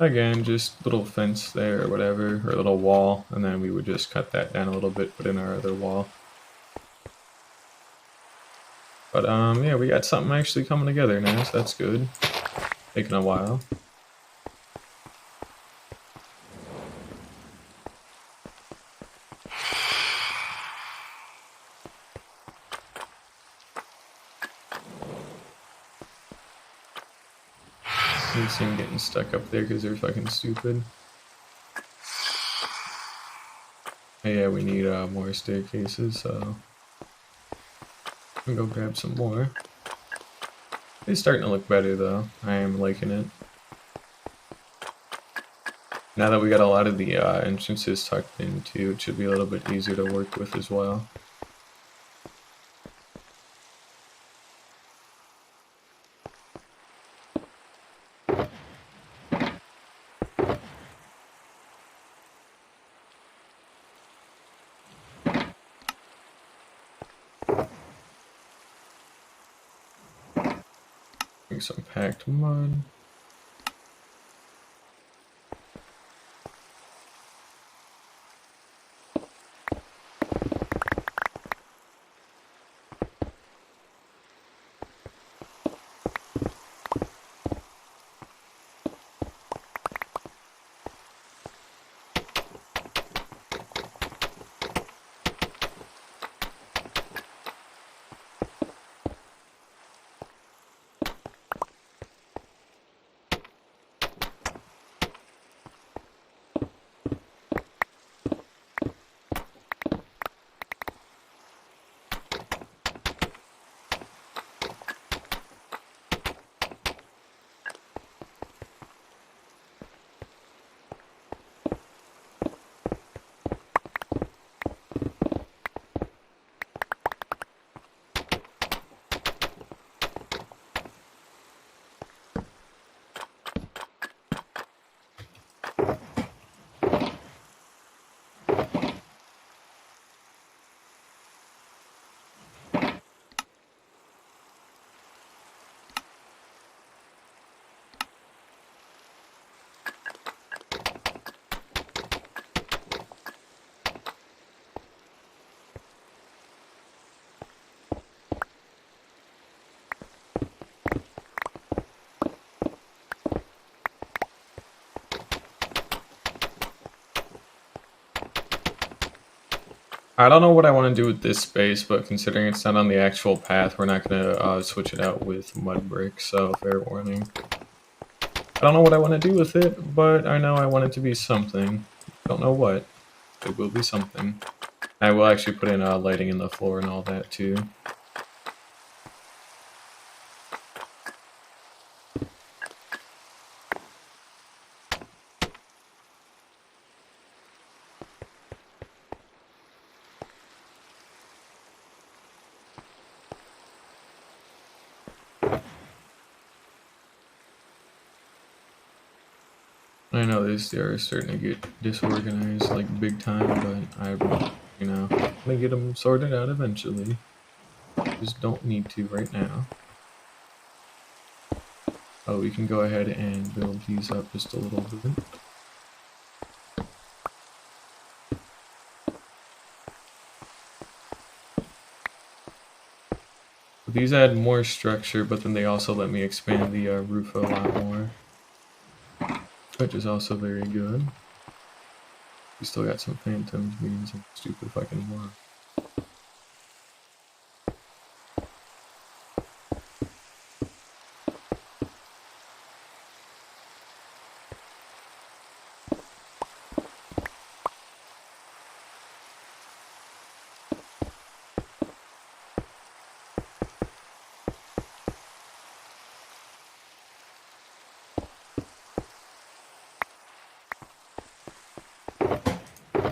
Again, just little fence there or whatever, or a little wall, and then we would just cut that down a little bit, put in our other wall. But yeah, we got something actually coming together now, so that's good. Taking a while. You see them getting stuck up there because they're fucking stupid. Yeah, we need more staircases, so I'm gonna go grab some more. It's starting to look better though. I am liking it. Now that we got a lot of the entrances tucked in too, it should be a little bit easier to work with as well. Make some packed mud. I don't know what I want to do with this space, but considering it's not on the actual path, we're not going to switch it out with mud bricks, so fair warning. I don't know what I want to do with it, but I know I want it to be something. Don't know what. It will be something. I will actually put in lighting in the floor and all that too. I know they are starting to get disorganized, like big time, but I'm, you know, gonna get them sorted out eventually. Just don't need to right now. Oh, we can go ahead and build these up just a little bit. These add more structure, but then they also let me expand the roof a lot more, which is also very good. We still got some phantoms being some stupid fucking moron.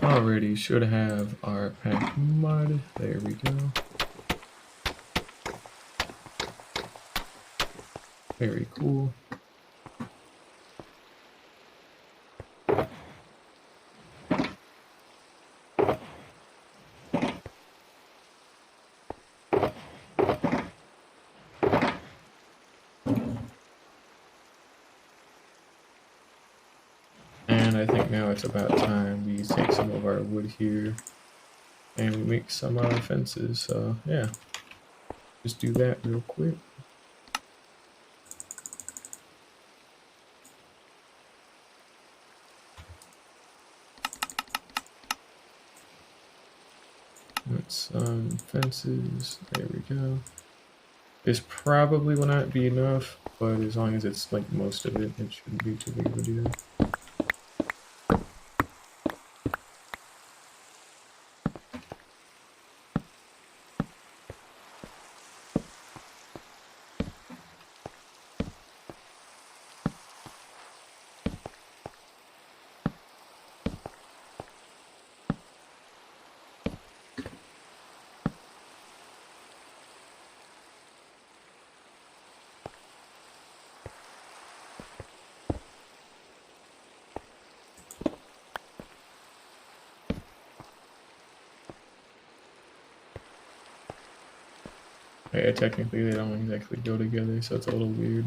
Already should have our packed mud. There we go. Very cool. And I think now it's about time we take some of our wood here and we make some fences. So yeah, just do that real quick. That's fences. There we go. This probably will not be enough, but as long as it's like most of it, it shouldn't be too big of a deal. Yeah, technically they don't exactly go together, so it's a little weird.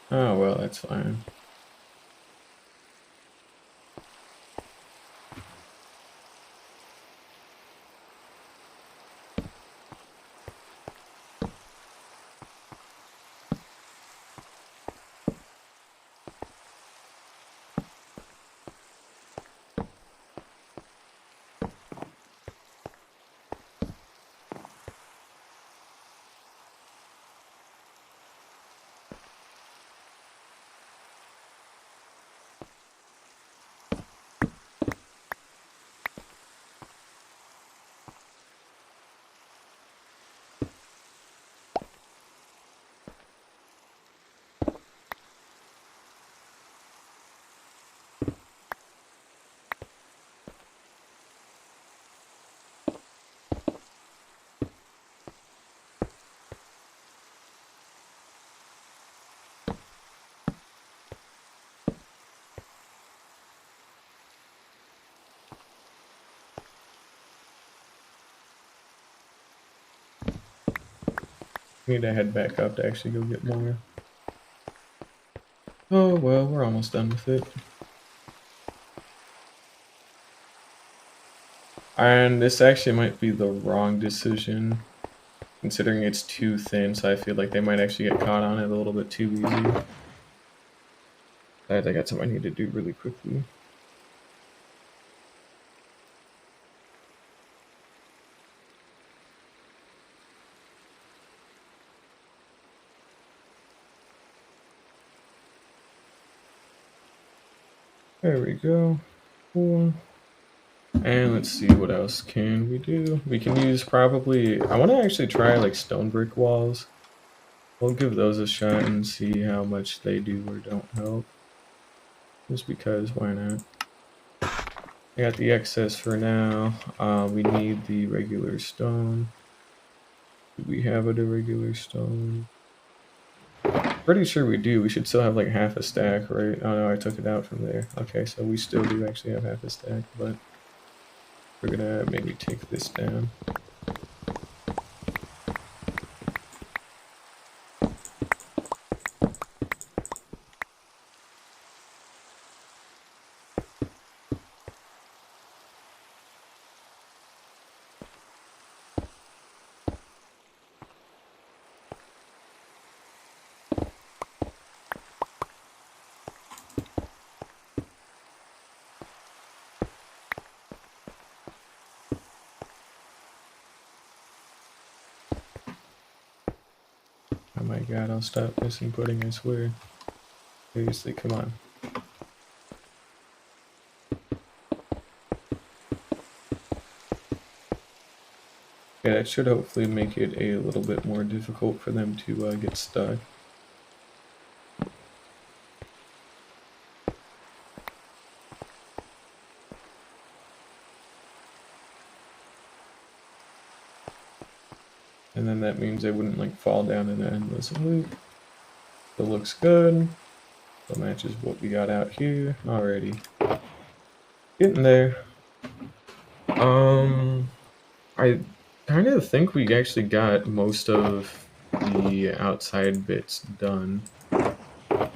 Oh well, that's fine. Need to head back up to actually go get more. Oh well, we're almost done with it. And this actually might be the wrong decision, considering it's too thin, so I feel like they might actually get caught on it a little bit too easy. I got something I need to do really quickly. There we go. Cool. And let's see, what else can we do? We can use probably, I want to actually try like stone brick walls. We'll give those a shot and see how much they do or don't help. Just because, why not? I got the excess for now. We need the regular stone. Do we have a regular stone? Pretty sure we do. We should still have like half a stack, right? Oh no, I took it out from there. Okay, so we still do actually have half a stack, but we're gonna maybe take this down. Oh my god, I'll stop missing pudding, I swear. Seriously, come on. Yeah, that should hopefully make it a little bit more difficult for them to get stuck. And then that means they wouldn't like fall down in an endless loop. It looks good. It matches what we got out here already. Getting there. I kind of think we actually got most of the outside bits done.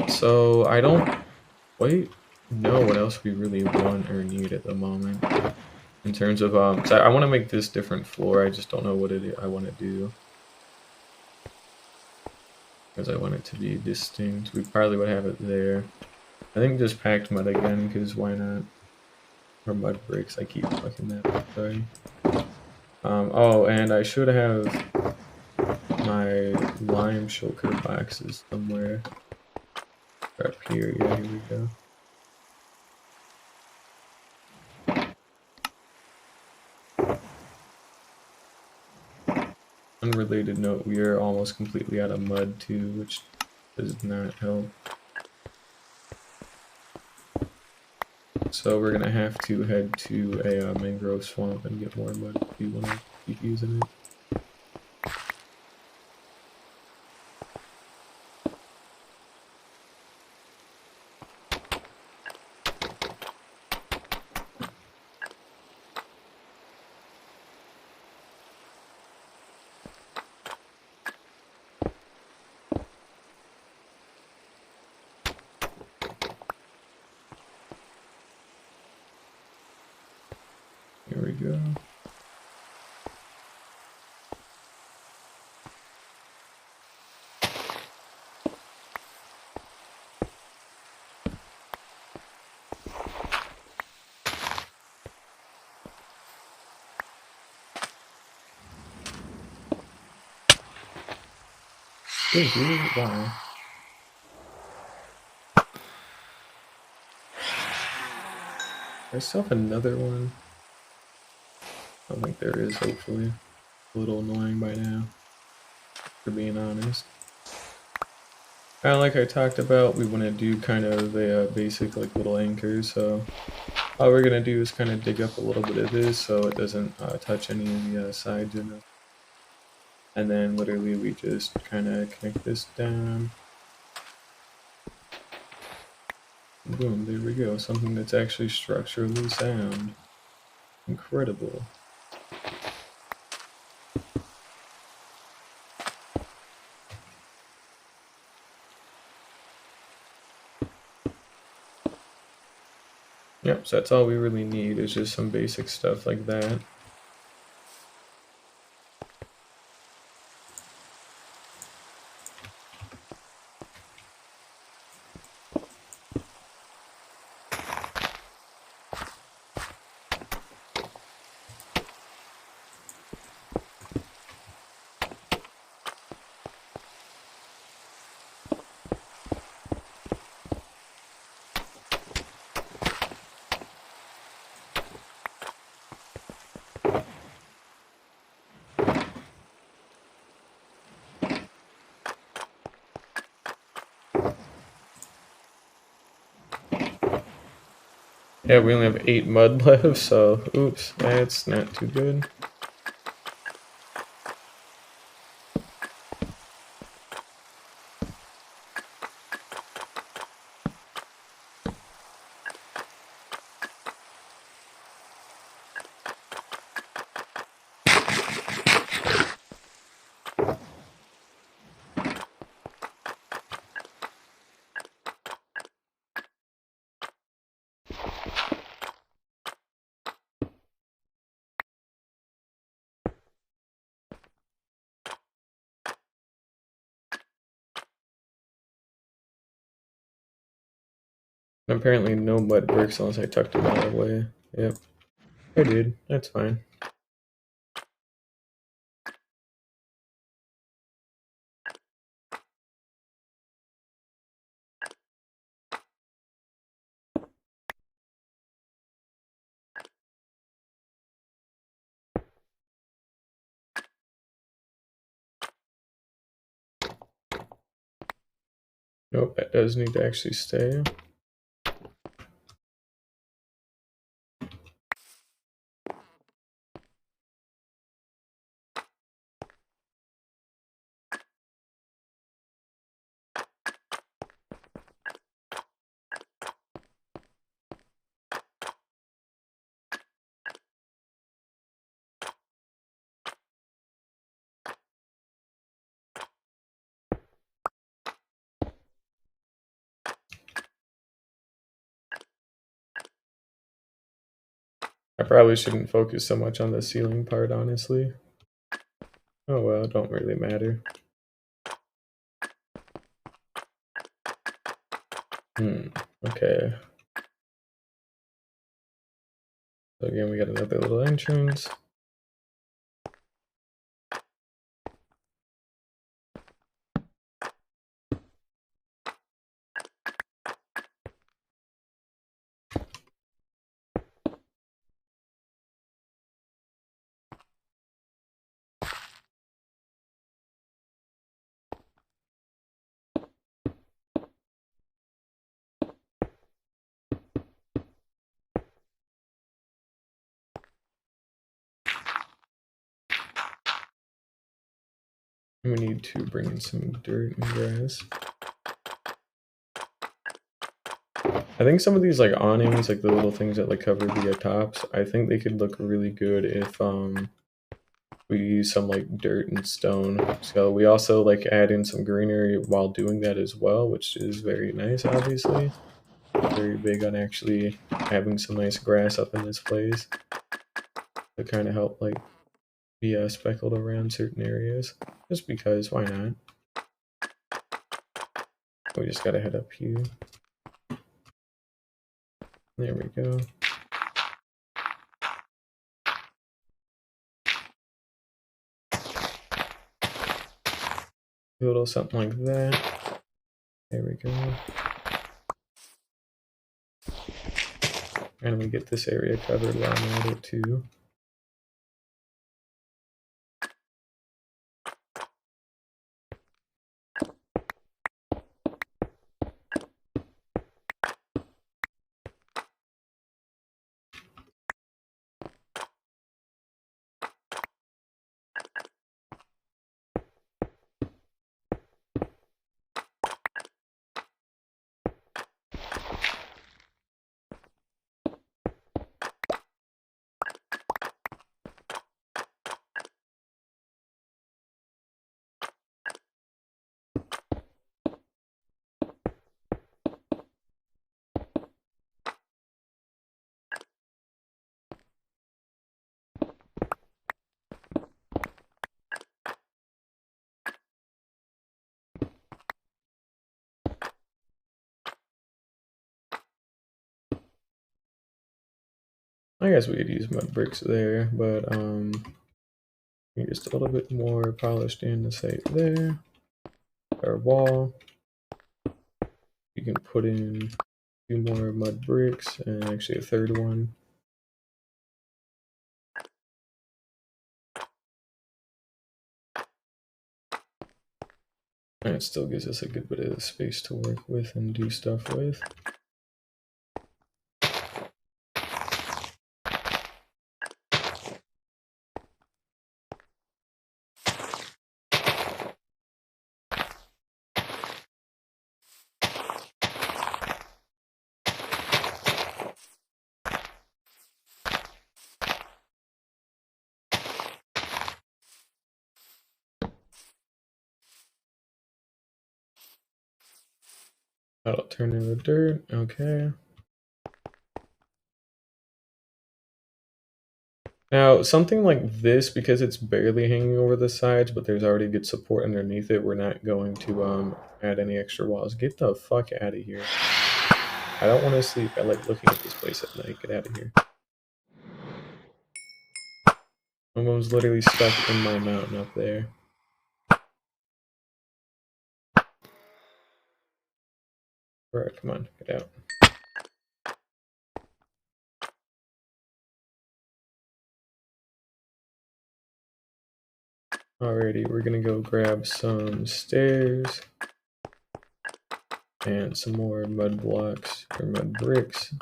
So I don't quite know what else we really want or need at the moment. In terms of, so I want to make this different floor. I just don't know what I want to do. Because I want it to be distinct. We probably would have it there. I think just packed mud again, because why not? Or mud bricks. I keep fucking that up, sorry. Oh, and I should have my lime shulker boxes somewhere. Up here, yeah, here we go. Unrelated note, we are almost completely out of mud too, which does not help. So we're gonna have to head to a mangrove swamp and get more mud if we want to keep using it. Here we go. Thank you. Why? I still have another one. I don't think there is, hopefully. A little annoying by now, for being honest. Kind of like I talked about, we want to do kind of a basic like little anchor, so all we're going to do is kind of dig up a little bit of this so it doesn't touch any of the sides in it. And then literally we just kind of connect this down. Boom, there we go. Something that's actually structurally sound. Incredible. Yep, so that's all we really need is just some basic stuff like that. Yeah, we only have 8 mud left, so oops, that's not too good. And apparently no mud bricks unless I tucked them all away. Yep, I did. That's fine. Nope, that does need to actually stay. I probably shouldn't focus so much on the ceiling part, honestly. Oh well, it don't really matter. Okay. So again, we got another little entrance. We need to bring in some dirt and grass. I think some of these like awnings, like the little things that like cover the tops, I think they could look really good if we use some like dirt and stone. So we also like add in some greenery while doing that as well, which is very nice, obviously. Very big on actually having some nice grass up in this place to kind of help like be speckled around certain areas. Just because, why not? We just gotta head up here. There we go. A little something like that. There we go. And we get this area covered while I'm at it too. I guess we could use mud bricks there, but just a little bit more polished andesite there. Our wall. You can put in 2 more mud bricks and actually a third one. And it still gives us a good bit of space to work with and do stuff with. That'll turn into dirt, okay. Now, something like this, because it's barely hanging over the sides, but there's already good support underneath it, we're not going to add any extra walls. Get the fuck out of here. I don't want to sleep. I like looking at this place at night. Get out of here. Someone's literally stuck in my mountain up there. Alright, come on, get out. Alrighty, we're gonna go grab some stairs and some more mud blocks or mud bricks,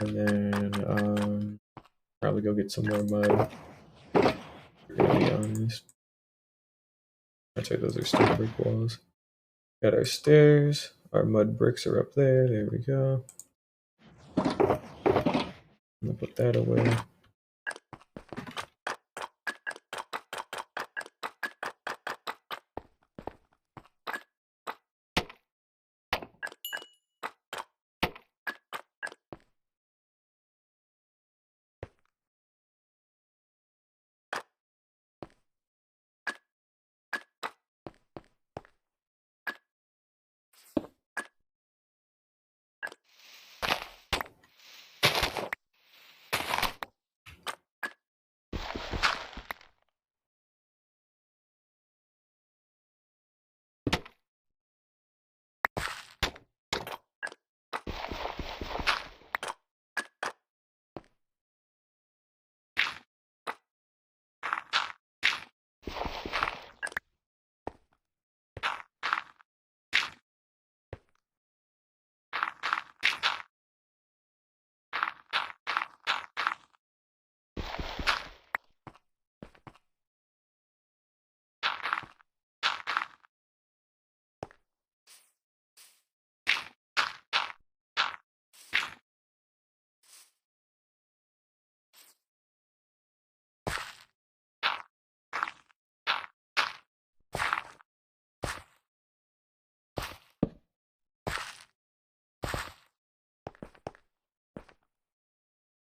and then probably go get some more mud. To be honest, that's right. Those are stone brick walls. Got our stairs. Our mud bricks are up there. There we go. I'm gonna put that away.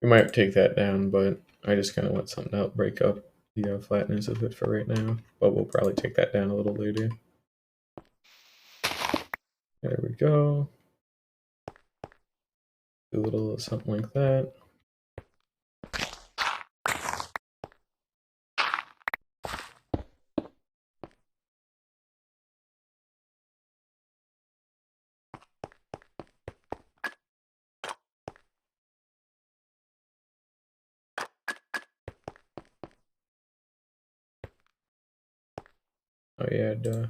We might take that down, but I just kind of want something to help break up the flatness of it for right now. But we'll probably take that down a little later. There we go. Do a little something like that. Oh yeah, duh.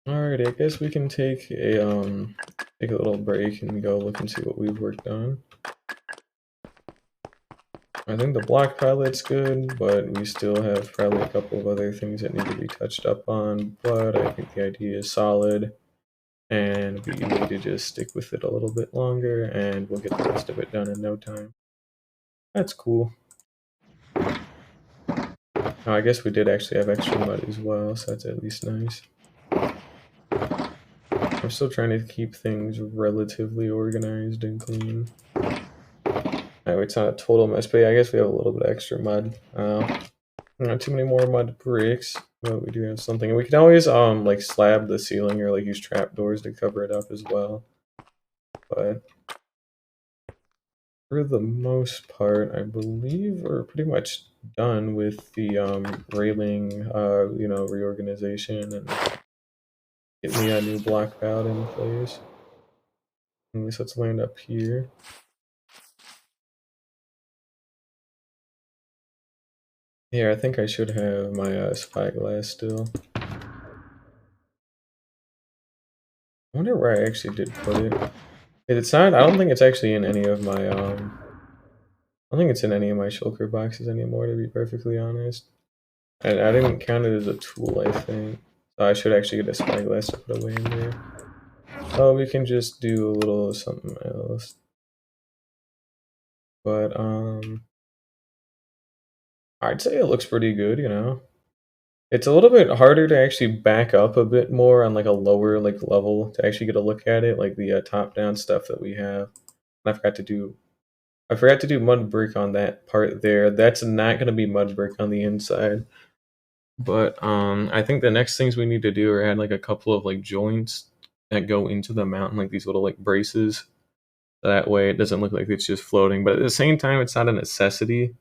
Alrighty, I guess we can take a little break and go look and see what we've worked on. I think the block palette's good, but we still have probably a couple of other things that need to be touched up on, but I think the idea is solid, and we need to just stick with it a little bit longer, and we'll get the rest of it done in no time. That's cool. Oh, I guess we did actually have extra mud as well, so that's at least nice. I'm still trying to keep things relatively organized and clean. It's not a total mess, but yeah, I guess we have a little bit of extra mud. Not too many more mud bricks, but we do have something. And we can always like slab the ceiling or like use trapdoors to cover it up as well. But for the most part, I believe we're pretty much done with the railing reorganization and getting the new block out in place. At least let's land up here. Yeah, I think I should have my spyglass still. I wonder where I actually did put it. It's not. I don't think it's actually in any of my I don't think it's in any of my shulker boxes anymore, to be perfectly honest. I didn't count it as a tool, I think. So I should actually get a spyglass to put away in there. Oh, we can just do a little something else. But I'd say it looks pretty good, you know. It's a little bit harder to actually back up a bit more on like a lower like level to actually get a look at it, like the top-down stuff that we have. And I forgot to do mud brick on that part there. That's not going to be mud brick on the inside. But I think the next things we need to do are add like a couple of like joints that go into the mountain, like these little like braces. That way it doesn't look like it's just floating. But at the same time, it's not a necessity.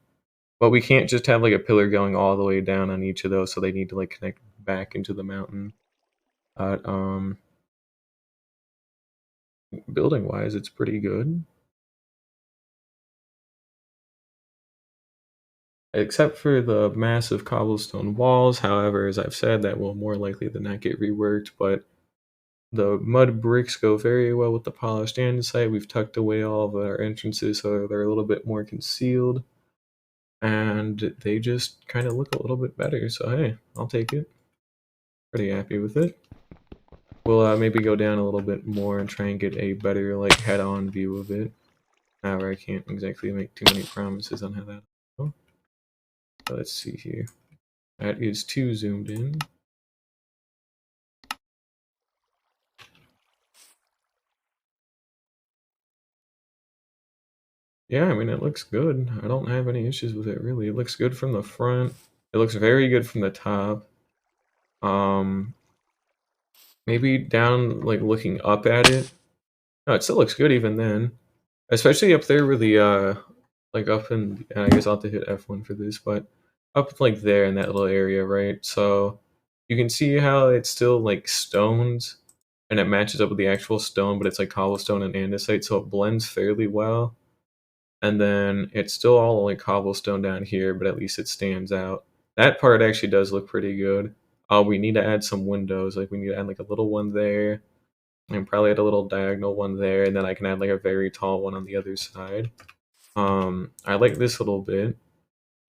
But we can't just have like a pillar going all the way down on each of those, so they need to like connect back into the mountain. But building wise, it's pretty good. Except for the massive cobblestone walls, however, as I've said, that will more likely than not get reworked, but the mud bricks go very well with the polished andesite. We've tucked away all of our entrances so they're a little bit more concealed, and they just kind of look a little bit better, so hey, I'll take it. Pretty happy with it. We'll maybe go down a little bit more and try and get a better like head-on view of it. However, I can't exactly make too many promises on how that will go. Let's see here. That is too zoomed in. Yeah, I mean, it looks good. I don't have any issues with it, really. It looks good from the front. It looks very good from the top. Um, maybe down, like, looking up at it. No, it still looks good even then. Especially up there where the, like, up in, I guess I'll have to hit F1 for this, but up, like, there in that little area, right? So, you can see how it's still, like, stones, and it matches up with the actual stone, but it's, like, cobblestone and andesite, so it blends fairly well. And then it's still all like cobblestone down here, but at least it stands out. That part actually does look pretty good. We need to add some windows. Like we need to add like a little one there, and probably add a little diagonal one there, and then I can add like a very tall one on the other side. I like this little bit.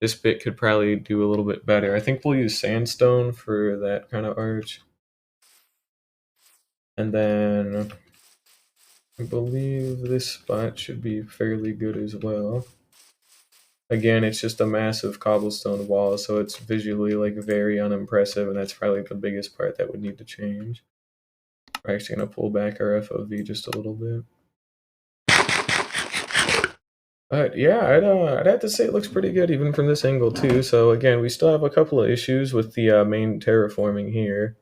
This bit could probably do a little bit better. I think we'll use sandstone for that kind of arch. And then I believe this spot should be fairly good as well. Again, it's just a massive cobblestone wall, so it's visually like very unimpressive, and that's probably the biggest part that would need to change. We're actually gonna pull back our FOV just a little bit. But yeah, I'd have to say it looks pretty good even from this angle too. So again, we still have a couple of issues with the main terraforming here.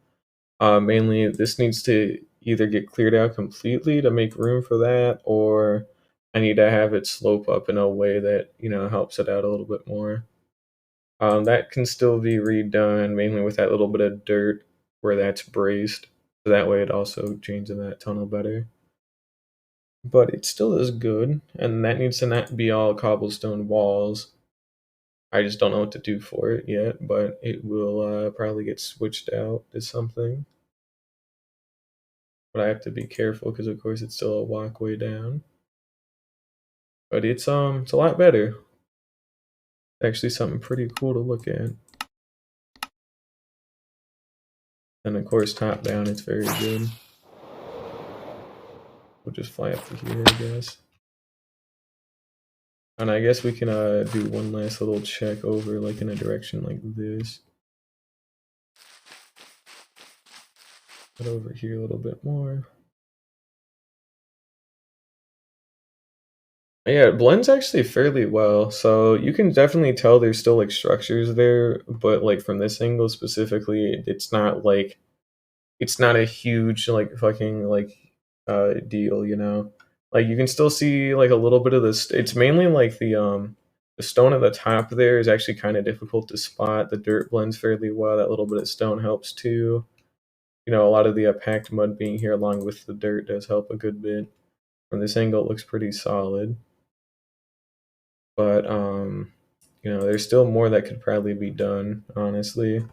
Mainly, this needs to either get cleared out completely to make room for that, or I need to have it slope up in a way that, you know, helps it out a little bit more. That can still be redone, mainly with that little bit of dirt where that's braced. So that way it also drains in that tunnel better. But it still is good, and that needs to not be all cobblestone walls. I just don't know what to do for it yet, but it will probably get switched out to something. But I have to be careful because, of course, it's still a walkway down. But it's a lot better. Actually, something pretty cool to look at. And of course, top down, it's very good. We'll just fly up to here, I guess. And I guess we can do one last little check over, like in a direction like this. Put over here a little bit more. Yeah, it blends actually fairly well. So you can definitely tell there's still like structures there, but like from this angle specifically, it's not like it's not a huge like fucking like deal, you know. Like you can still see like a little bit of this. It's mainly like the stone at the top there is actually kind of difficult to spot. The dirt blends fairly well. That little bit of stone helps too. You know, a lot of the packed mud being here along with the dirt does help a good bit. From this angle, it looks pretty solid. But you know, there's still more that could probably be done, honestly.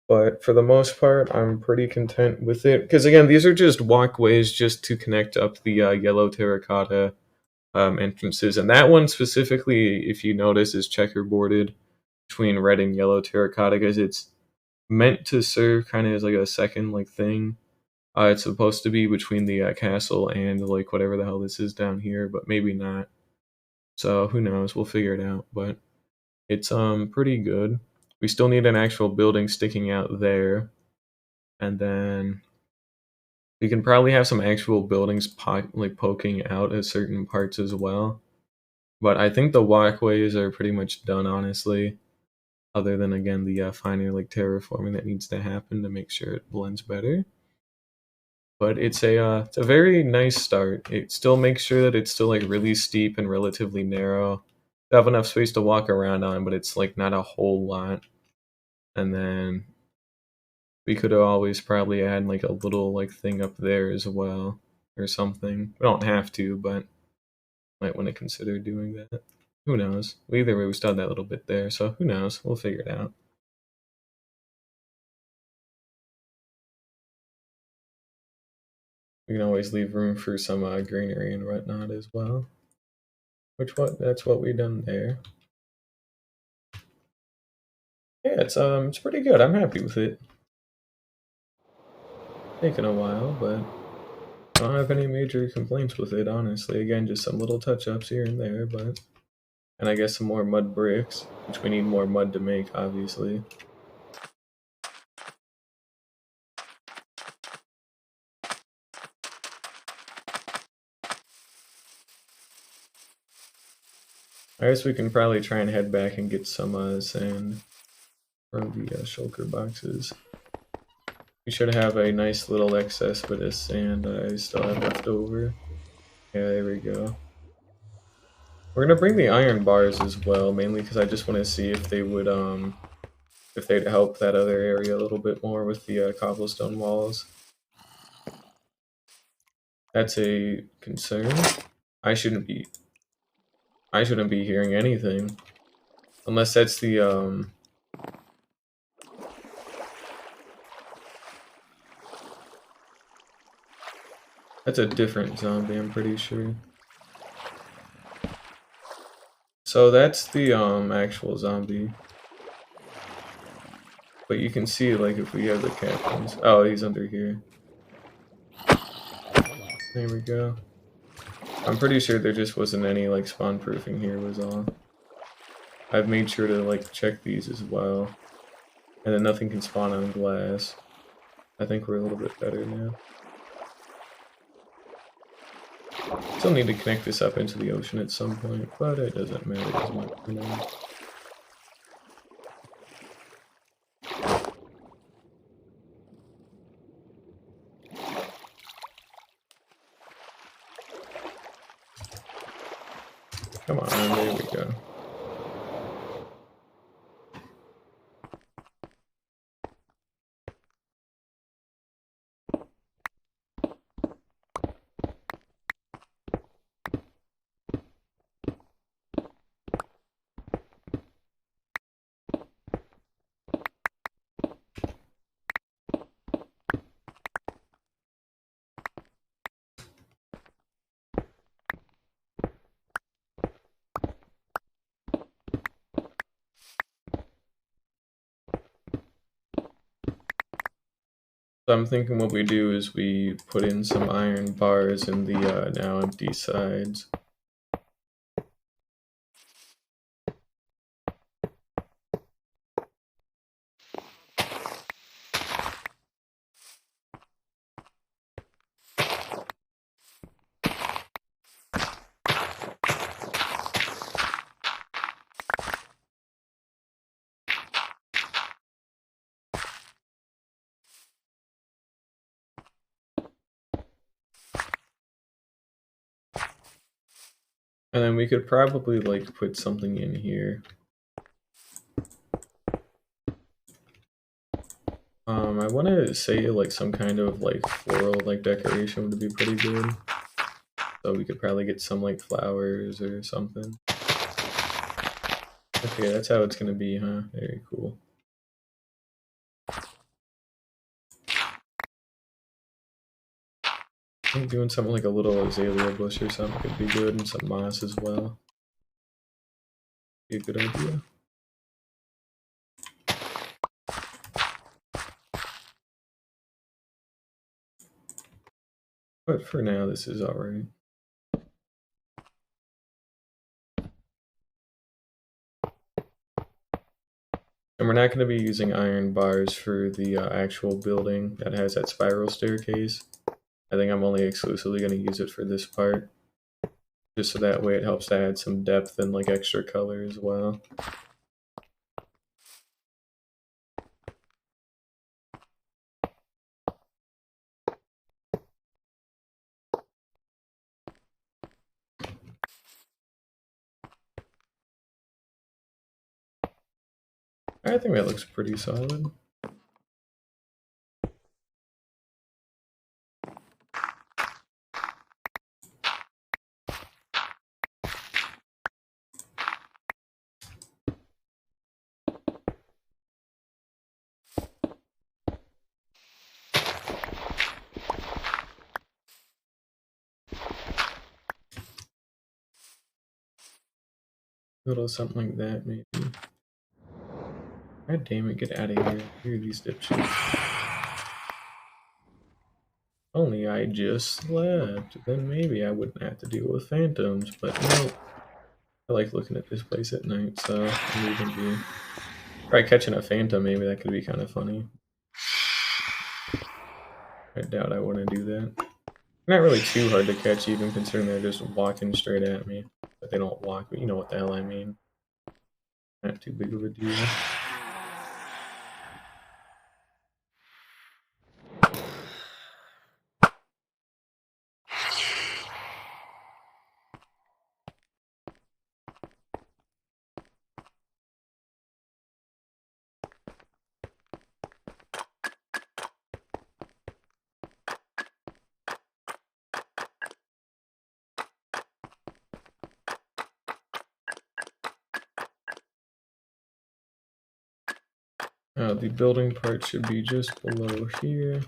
But for the most part, I'm pretty content with it. Because again, these are just walkways just to connect up the yellow terracotta entrances. And that one specifically, if you notice, is checkerboarded between red and yellow terracotta because it's meant to serve kind of as like a second like thing. It's supposed to be between the castle and like whatever the hell this is down here, but maybe not. So who knows? We'll figure it out. But it's pretty good. We still need an actual building sticking out there, and then we can probably have some actual buildings like poking out at certain parts as well. But I think the walkways are pretty much done, honestly. Other than again the finer like terraforming that needs to happen to make sure it blends better. But it's a very nice start. It still makes sure that it's still like really steep and relatively narrow. They have enough space to walk around on, but it's like not a whole lot. And then we could have always probably add like a little like thing up there as well or something. We don't have to, but might want to consider doing that. Who knows? Either way, we still have that little bit there, so who knows? We'll figure it out. We can always leave room for some greenery and whatnot as well. That's what we done there. Yeah, it's pretty good. I'm happy with it. Taking a while, but I don't have any major complaints with it, honestly. Again, just some little touch-ups here and there, but and I guess some more mud bricks, which we need more mud to make, obviously. I guess we can probably try and head back and get some sand from the shulker boxes. We should have a nice little excess bit of sand I still have left over. Yeah, there we go. We're gonna bring the iron bars as well, mainly because I just want to see if they would if they'd help that other area a little bit more with the cobblestone walls. That's a concern. I shouldn't be hearing anything. Unless that's the that's a different zombie, I'm pretty sure. So that's the actual zombie. But you can see like if we have the captains. Oh, he's under here. There we go. I'm pretty sure there just wasn't any like spawn proofing here was all. I've made sure to like check these as well. And then nothing can spawn on glass. I think we're a little bit better now. Still need to connect this up into the ocean at some point, but it doesn't matter as much for now. Come on, there we go. So I'm thinking what we do is we put in some iron bars in the now empty sides. And then we could probably like put something in here. I want to say like some kind of like floral like decoration would be pretty good. So we could probably get some like flowers or something. Okay, that's how it's gonna be, huh? Very cool. I think doing something like a little azalea bush or something could be good, and some moss as well. Be a good idea. But for now, this is alright. And we're not going to be using iron bars for the actual building that has that spiral staircase. I think I'm only exclusively going to use it for this part. Just so that way it helps to add some depth and like extra color as well. I think that looks pretty solid. A little something like that, maybe. God damn it, get out of here. Here are these dipshits. Only I just slept. Then maybe I wouldn't have to deal with phantoms, but no. I like looking at this place at night, so I'm leaving here. Try catching a phantom, maybe that could be kind of funny. I doubt I want to do that. They're not really too hard to catch, even considering they're just walking straight at me. But they don't walk, but you know what the hell I mean. Not too big of a deal. The building part should be just below here.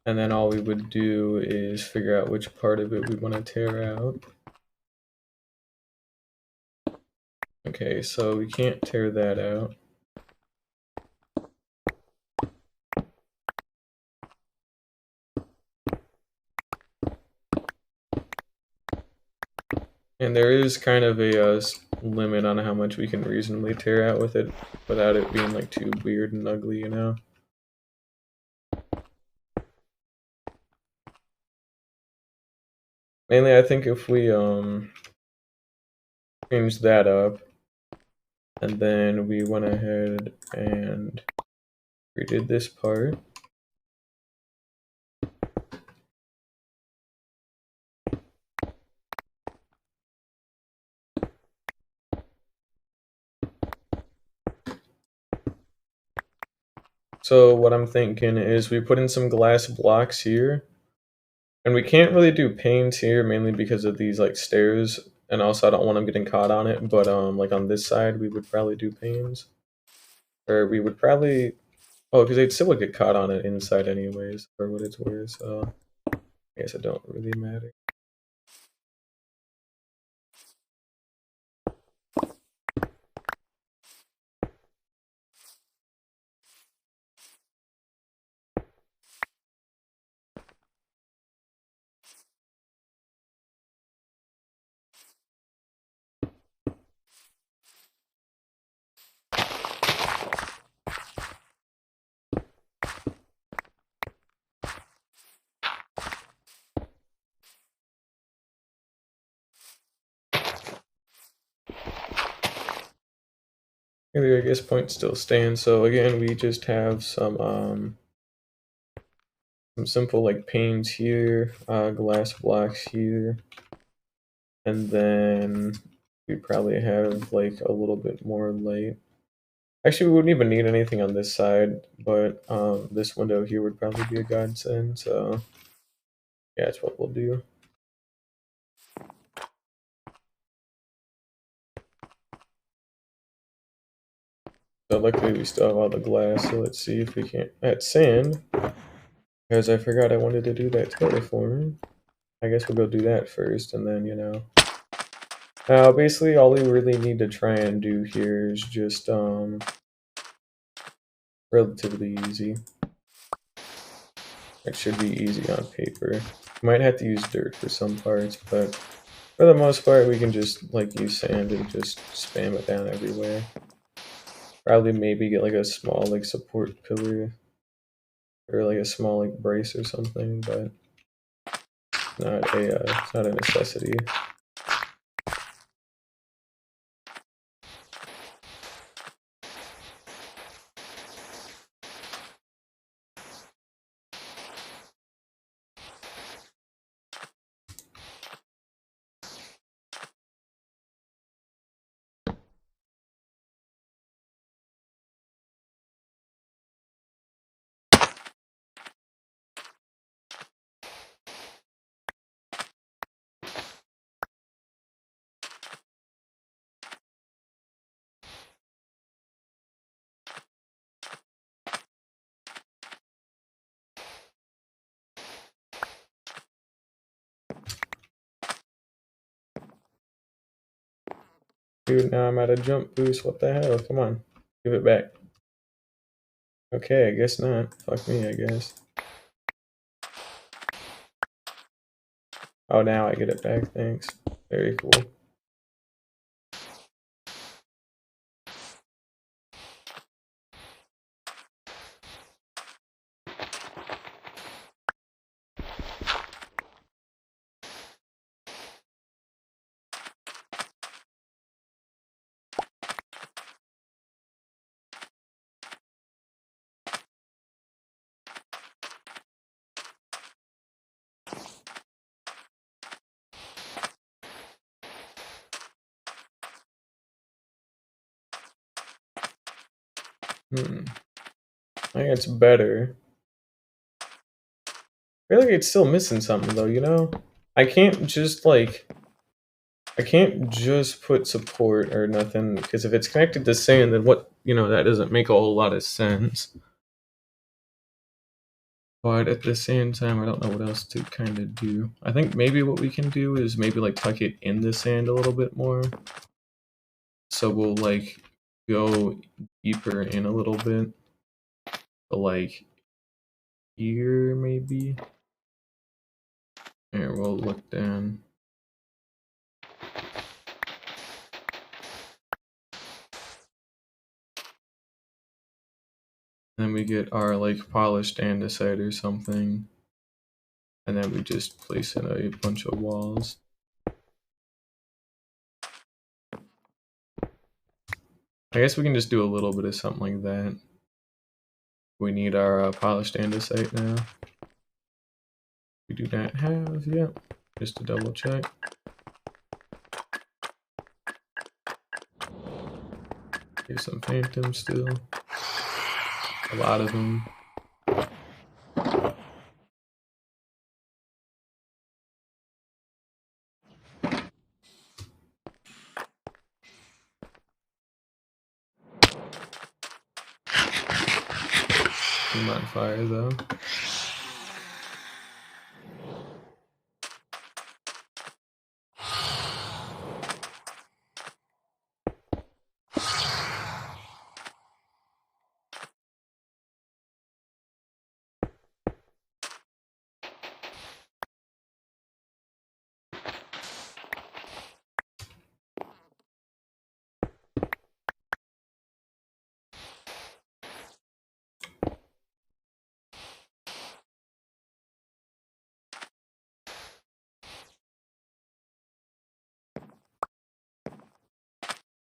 And then all we would do is figure out which part of it we want to tear out. Okay, so we can't tear that out. And there is kind of a limit on how much we can reasonably tear out with it without it being like too weird and ugly, you know? Mainly, I think if we change that up, and then we went ahead and redid this part. So what I'm thinking is we put in some glass blocks here, and we can't really do panes here mainly because of these like stairs, and also I don't want them getting caught on it, but like on this side we would probably do panes. Or we would probably, oh, because they'd still get caught on it inside anyways, for what it's worth, so I guess it don't really matter. Maybe I guess point still stands. So again, we just have some simple like panes here, glass blocks here, and then we probably have like a little bit more light. Actually, we wouldn't even need anything on this side, but this window here would probably be a godsend. So yeah, that's what we'll do. So luckily we still have all the glass, so let's see if we can add sand. Because I forgot I wanted to do that terraform. I guess we'll go do that first, and then, you know. Now, basically, all we really need to try and do here is just, relatively easy. It should be easy on paper. Might have to use dirt for some parts, but for the most part, we can just, like, use sand and just spam it down everywhere. Probably maybe get, like, a small, like, support pillar. Or, like, a small, like, brace or something, but it's not a necessity. Dude, now I'm at a jump boost. What the hell? Come on. Give it back. Okay, I guess not. Fuck me, I guess. Oh, now I get it back. Thanks. Very cool. I think it's better. I feel like it's still missing something though, you know? I can't just put support or nothing, because if it's connected to sand, then what, you know, that doesn't make a whole lot of sense. But at the same time, I don't know what else to kind of do. I think maybe what we can do is maybe like tuck it in the sand a little bit more. So we'll like go deeper in a little bit. Like here maybe. Here, we'll look down. then we get our like polished andesite or something, and then we just place in a bunch of walls. I guess we can just do a little bit of something like that. We need our polished andesite now. We do not have yet, just to double check. Here's some phantoms still. A lot of them. I'm on fire though.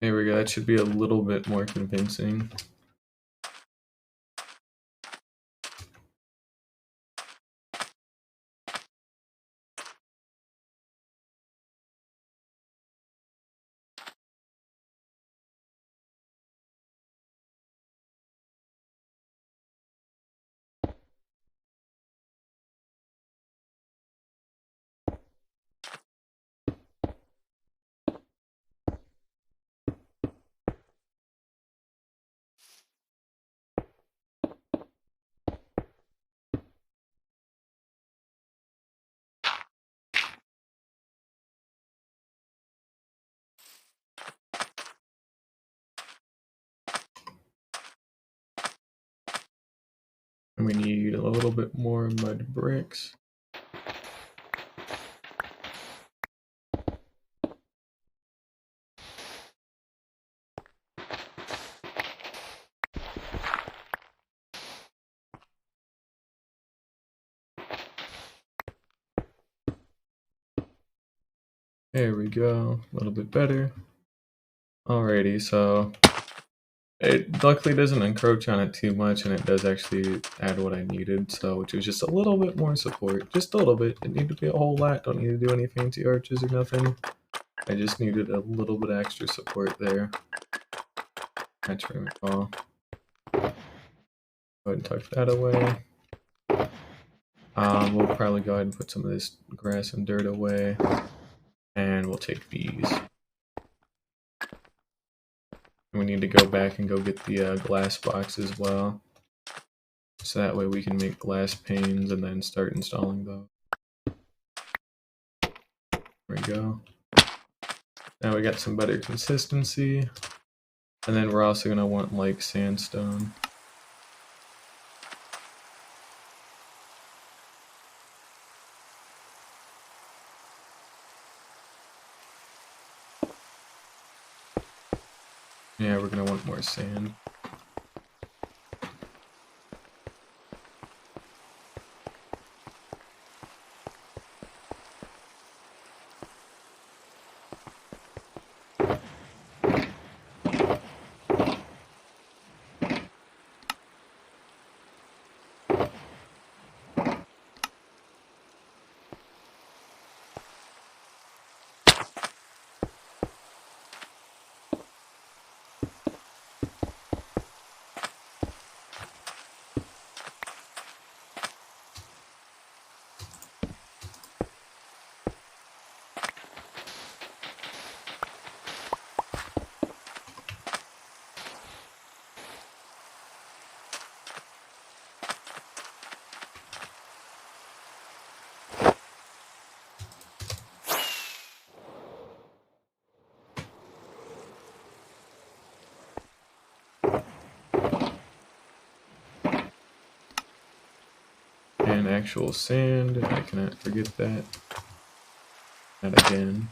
There we go, that should be a little bit more convincing. And we need a little bit more mud bricks. There we go, a little bit better. Alrighty, so it luckily doesn't encroach on it too much, and it does actually add what I needed, so which was just a little bit more support. Just a little bit. It needed to be a whole lot. Don't need to do any fancy arches or nothing. I just needed a little bit extra support there. That's very all. Go ahead and tuck that away. We'll probably go ahead and put some of this grass and dirt away, and we'll take these. We need to go back and go get the glass box as well, so that way we can make glass panes and then start installing those. There we go. Now we got some better consistency, and then we're also going to want like sandstone. Yeah, we're going to want more sand. And actual sand, I cannot forget that. Not again.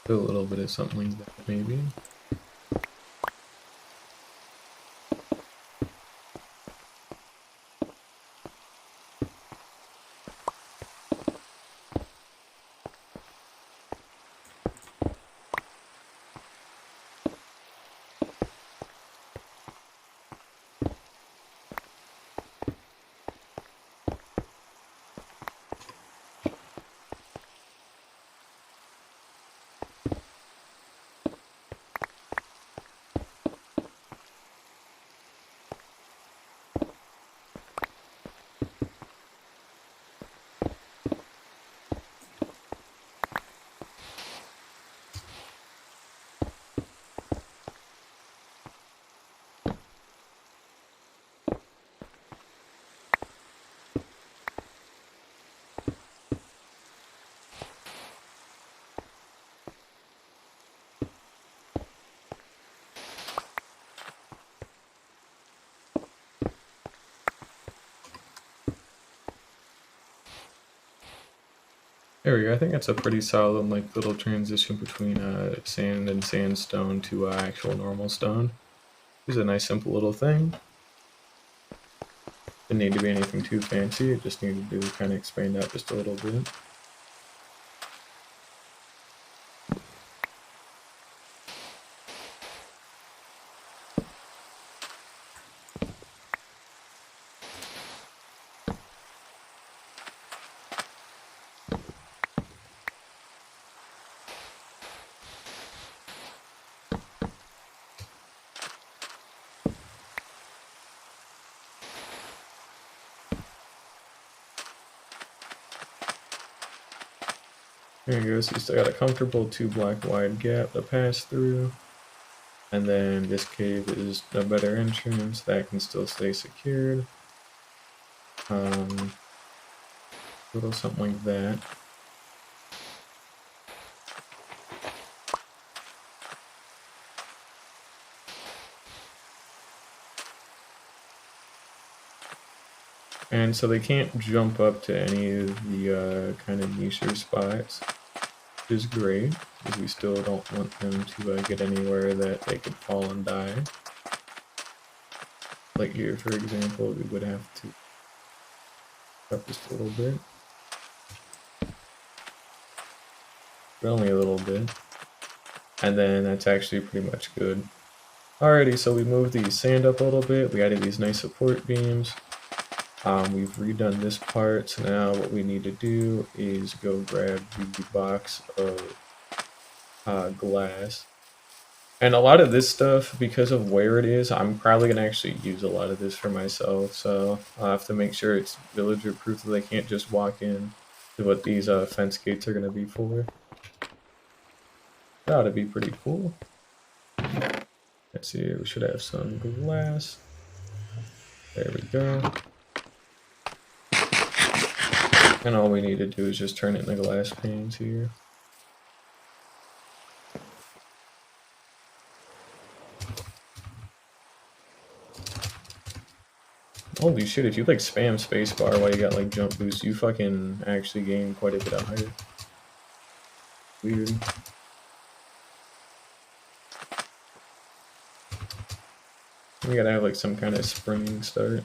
Do a little bit of something like that, maybe. There we go. I think that's a pretty solid, like, little transition between sand and sandstone to actual normal stone. It's a nice, simple little thing. Didn't need to be anything too fancy. It just needed to kind of expand out just a little bit. There you go, so you still got a comfortable 2 block wide gap to pass through. And then this cave is a better entrance that can still stay secured. Little something like that. And so they can't jump up to any of the kind of nicher spots, which is great, because we still don't want them to get anywhere that they could fall and die. Like here, for example, we would have to up just a little bit. But only a little bit. And then that's actually pretty much good. Alrighty, so we moved the sand up a little bit. We added these nice support beams. We've redone this part, so now what we need to do is go grab the box of glass. And a lot of this stuff, because of where it is, I'm probably going to actually use a lot of this for myself, so I'll have to make sure it's villager proof that they can't just walk in to what these fence gates are going to be for. That ought to be pretty cool. Let's see, we should have some glass. There we go. And all we need to do is just turn it into glass panes here. Holy shit, if you like spam spacebar while you got like jump boost, you fucking actually gain quite a bit of height. Weird. We gotta have like some kind of springing start.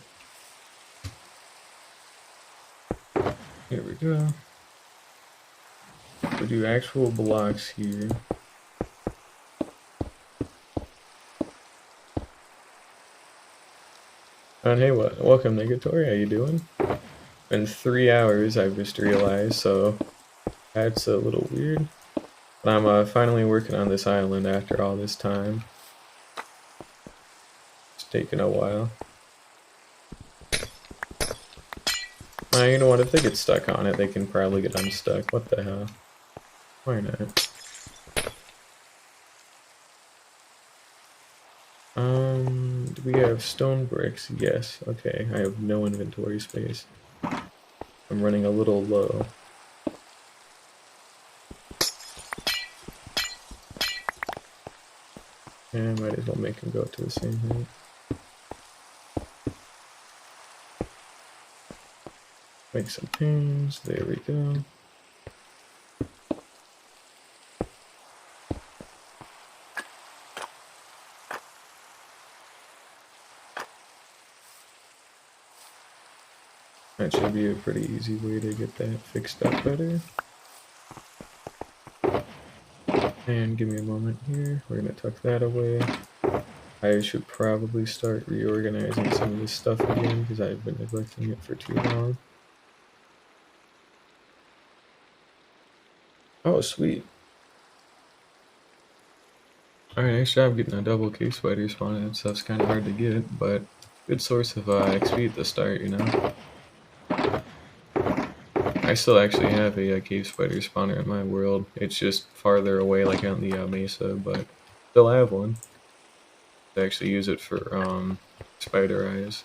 Here we go. We do actual blocks here. And hey, welcome Negatory, how you doing? Been 3 hours, I've just realized, so that's a little weird. But I'm finally working on this island after all this time. It's taken a while. You know what, if they get stuck on it, they can probably get unstuck. What the hell? Why not? Do we have stone bricks? Yes. Okay, I have no inventory space. I'm running a little low. And might as well make them go to the same height. Make some pins. There we go. That should be a pretty easy way to get that fixed up better. And give me a moment here. We're gonna tuck that away. I should probably start reorganizing some of this stuff again because I've been neglecting it for too long. Oh, sweet. Alright, nice job getting a double cave spider spawn. That stuff's kind of hard to get, but good source of XP at the start, you know? I still actually have a cave spider spawner in my world. It's just farther away, like out in the mesa, but still have one. I actually use it for spider eyes.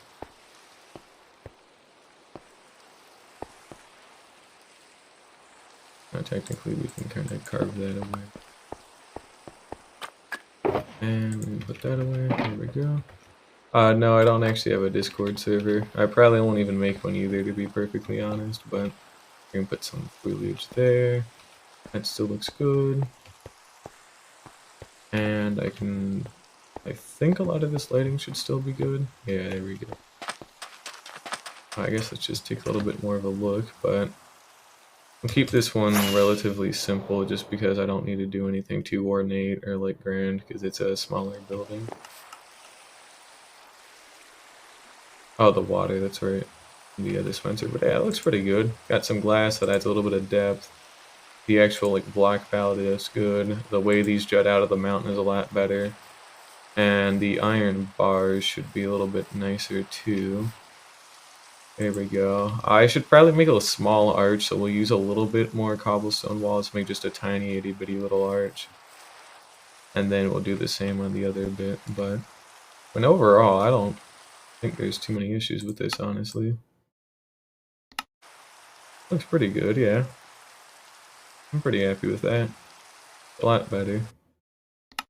Now, technically, we can kind of carve that away. And put that away. There we go. No, I don't actually have a Discord server. I probably won't even make one either, to be perfectly honest, but I can put some foliage there. That still looks good. And I think a lot of this lighting should still be good. Yeah, there we go. I guess let's just take a little bit more of a look, but I'll keep this one relatively simple just because I don't need to do anything too ornate or like grand because it's a smaller building. Oh, the water, that's right. The dispenser, but yeah, it looks pretty good. Got some glass that adds a little bit of depth. The actual like block palette is good. The way these jut out of the mountain is a lot better. And the iron bars should be a little bit nicer too. There we go. I should probably make a small arch, so we'll use a little bit more cobblestone walls to make just a tiny itty bitty little arch. And then we'll do the same on the other bit, but overall, I don't think there's too many issues with this, honestly. Looks pretty good, yeah. I'm pretty happy with that. A lot better.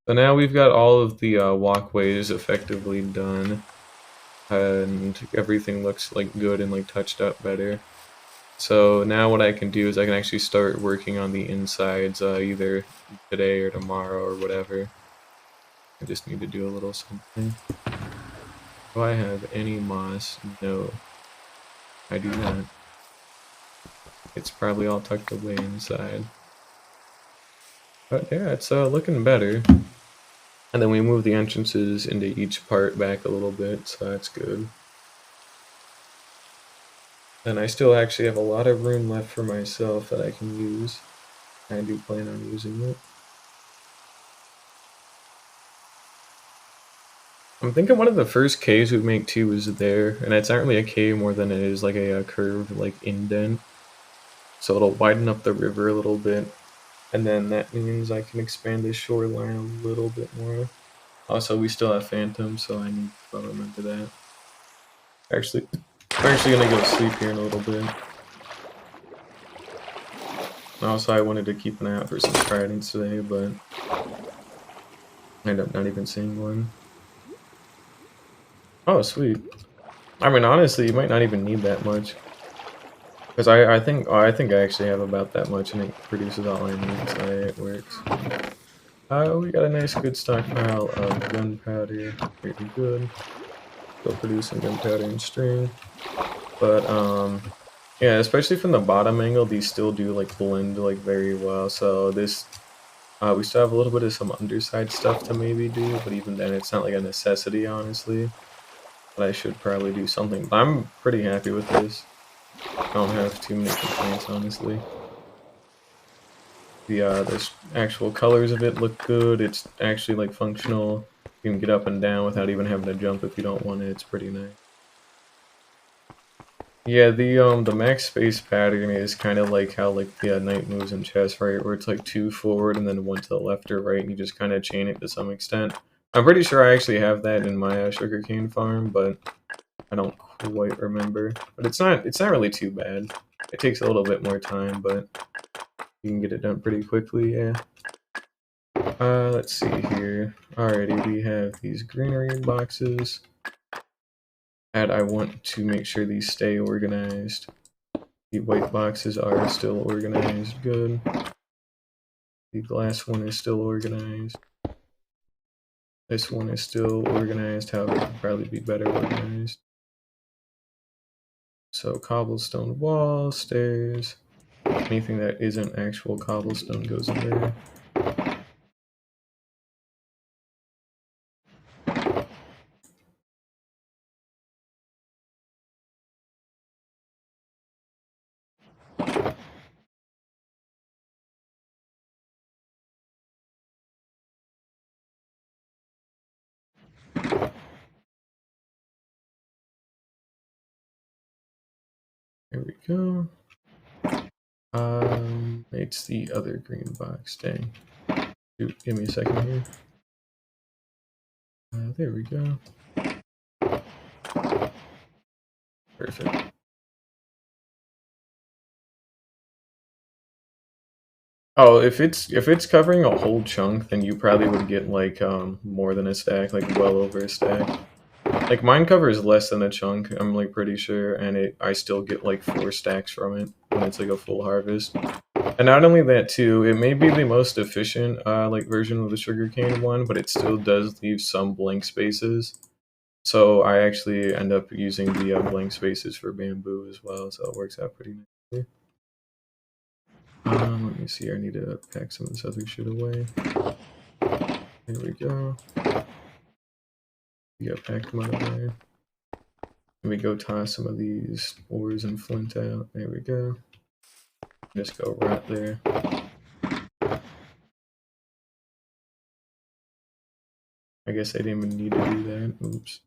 So now we've got all of the walkways effectively done. And everything looks like good and like touched up better. So now what I can do is I can actually start working on the insides either today or tomorrow or whatever. I just need to do a little something. Do I have any moss? No. I do not. It's probably all tucked away inside. But yeah, it's looking better. And then we move the entrances into each part back a little bit, so that's good. And I still actually have a lot of room left for myself that I can use. I do plan on using it. I'm thinking one of the first caves we make too is there, and it's not really a cave more than it is like a curved like indent. So it'll widen up the river a little bit, and then that means I can expand the shoreline a little bit more. Also, we still have phantoms, so I need to remember that. Actually, I'm actually gonna go sleep here in a little bit. Also, I wanted to keep an eye out for some tridents today, but I ended up not even seeing one. Oh, sweet. I mean, honestly, you might not even need that much. Because I think I actually have about that much, and it produces all I need, so it works. We got a nice good stockpile of gunpowder. Pretty good. Still producing gunpowder and string. But yeah, especially from the bottom angle, these still do like blend like very well. So this we still have a little bit of some underside stuff to maybe do, but even then it's not like a necessity, honestly. But I should probably do something. I'm pretty happy with this. I don't have too many complaints, honestly. The actual colors of it look good. It's actually like functional. You can get up and down without even having to jump if you don't want it. It's pretty nice. Yeah, the max space pattern is kind of like how like the knight moves in chess, right? Where it's like 2 forward and then 1 to the left or right, and you just kind of chain it to some extent. I'm pretty sure I actually have that in my sugarcane farm, but I don't quite remember. But it's not really too bad. It takes a little bit more time, but you can get it done pretty quickly, yeah. Let's see here. Alrighty, we have these greenery boxes. And I want to make sure these stay organized. The white boxes are still organized, good. The glass one is still organized. This one is still organized, however, it could probably be better organized. So cobblestone wall, stairs, anything that isn't actual cobblestone goes in there. There we go. It's the other green box. Dang. Dude, give me a second here. There we go. Perfect. Oh, if it's covering a whole chunk, then you probably would get like more than a stack, like well over a stack. Like mine covers less than a chunk, I'm like pretty sure, and I still get like 4 stacks from it when it's like a full harvest. And not only that too, it may be the most efficient like version of the sugarcane one, but it still does leave some blank spaces. So I actually end up using the blank spaces for bamboo as well, so it works out pretty nicely. Let me see, I need to pack some of this other shit away. There we go. We got packed them away. Let me go toss some of these ores and flint out. There we go. Just go right there. I guess I didn't even need to do that. Oops.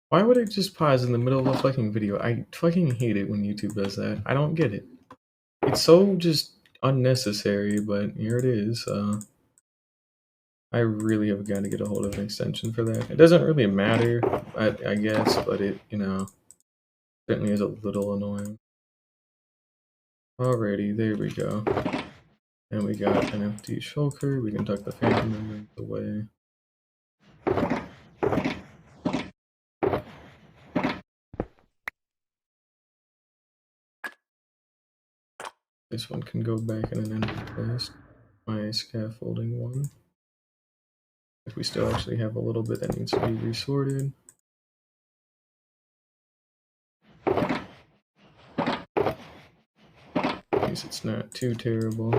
Why would it just pause in the middle of a fucking video? I fucking hate it when YouTube does that. I don't get it. It's so just unnecessary, but here it is. I really have got to get a hold of an extension for that. It doesn't really matter, I guess, but it, you know, certainly is a little annoying. Alrighty, there we go. And we got an empty shulker. We can tuck the phantom membranes away. This one can go back in an empty place. My scaffolding one. If we still actually have a little bit that needs to be resorted. At least it's not too terrible.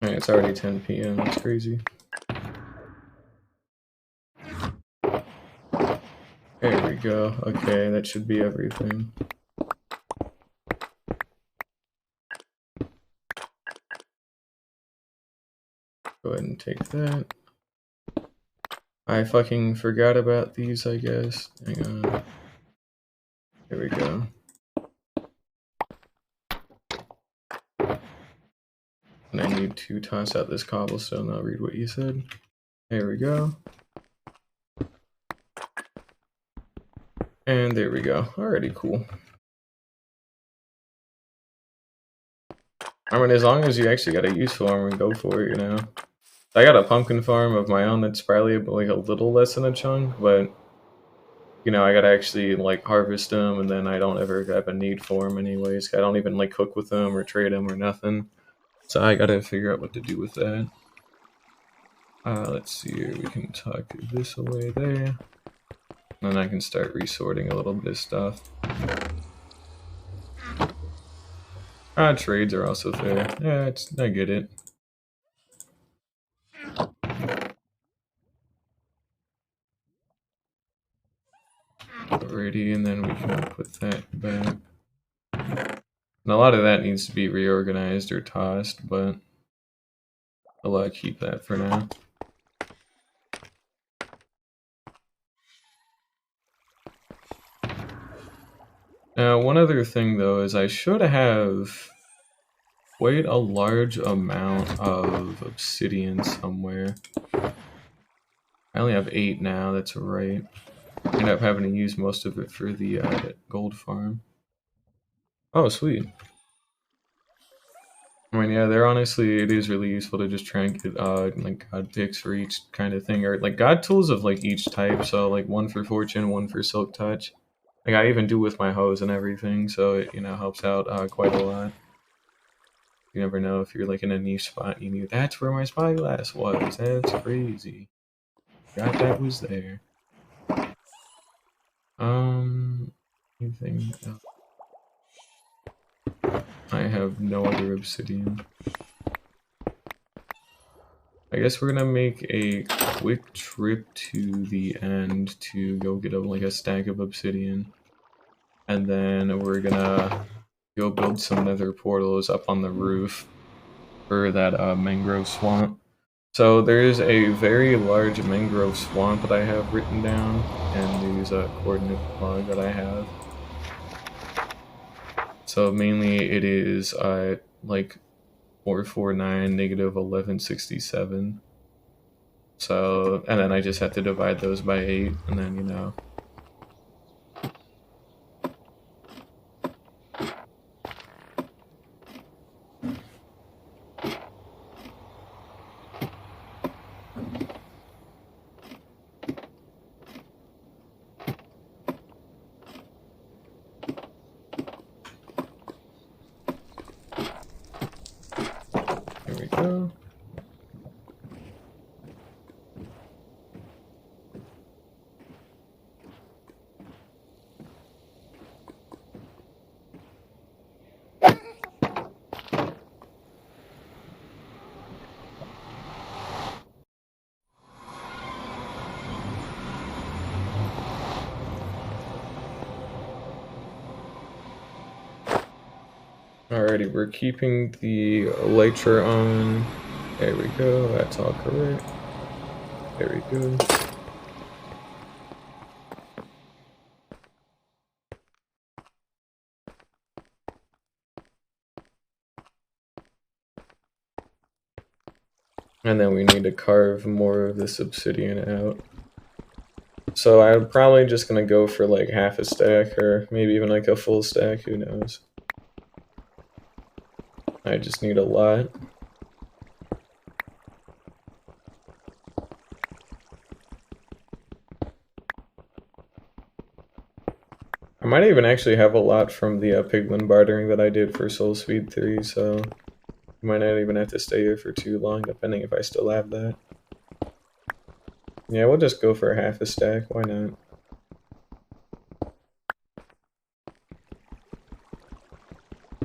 Alright, it's already 10 p.m. That's crazy. There we go. Okay, that should be everything. Go ahead and take that. I fucking forgot about these, I guess. Hang on. There we go. And I need to toss out this cobblestone. I'll read what you said. There we go. And there we go. Alrighty, cool. I mean, as long as you actually got a use for them, go for it, you know? I got a pumpkin farm of my own that's probably like a little less than a chunk, but you know, I gotta actually like harvest them, and then I don't ever have a need for them anyways. I don't even like cook with them or trade them or nothing. So I gotta figure out what to do with that. Let's see here. We can tuck this away there. And then I can start resorting a little bit of stuff. Trades are also fair. Yeah, I get it. Alrighty, and then we can put that back. And a lot of that needs to be reorganized or tossed, but I'll keep that for now. Now, one other thing though is I should have quite a large amount of obsidian somewhere. I only have 8 now, that's right. I end up having to use most of it for the gold farm. Oh, sweet. I mean, yeah, they're honestly, it is really useful to just try and get like god picks for each kind of thing, or like god tools of like each type. So like one for fortune, one for silk touch. Like I even do with my hose and everything, so it helps out quite a lot. You never know if you're like in a niche spot. You knew that's where my spyglass was. That's crazy. Forgot that was there. Anything else? I have no other obsidian. I guess we're gonna make a quick trip to the end to go get like a stack of obsidian. And then we're gonna go build some nether portals up on the roof for that mangrove swamp. So there's a very large mangrove swamp that I have written down, and there's a coordinate log that I have. So mainly it is like 449 negative 1167. So, and then I just have to divide those by 8, and then, here we go. Alrighty, we're keeping the elytra on. There we go, that's all correct. Very good. And then we need to carve more of this obsidian out. So I'm probably just gonna go for like half a stack, or maybe even like a full stack, who knows. I just need a lot. I might even actually have a lot from the piglin bartering that I did for Soul Speed 3, so I might not even have to stay here for too long, depending if I still have that. Yeah, we'll just go for half a stack, why not?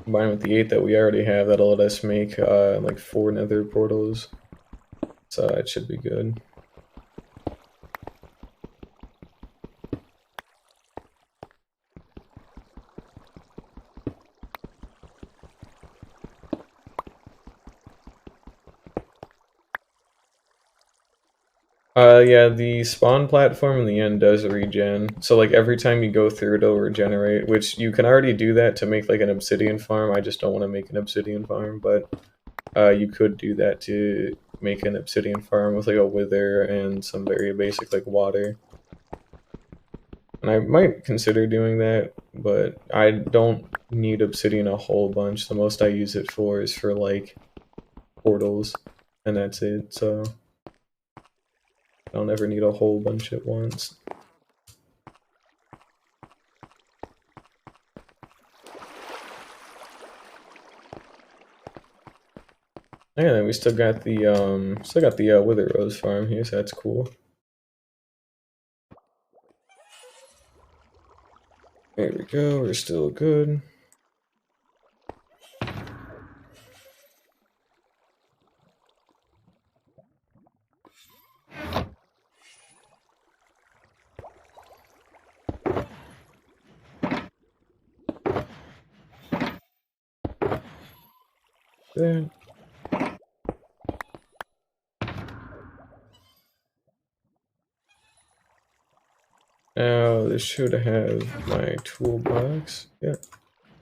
Combined with the 8 that we already have, that'll let us make like 4 nether portals, so it should be good. Yeah, the spawn platform in the end does regen. So like every time you go through it'll regenerate, which you can already do that to make like an obsidian farm. I just don't want to make an obsidian farm, but you could do that to make an obsidian farm with like a wither and some very basic like water. And I might consider doing that, but I don't need obsidian a whole bunch. The most I use it for is for like portals, and that's it, so I'll never need a whole bunch at once. Yeah, then we still got the Wither Rose farm here, so that's cool. There we go, we're still good. that. Now this should have my toolbox. Yep.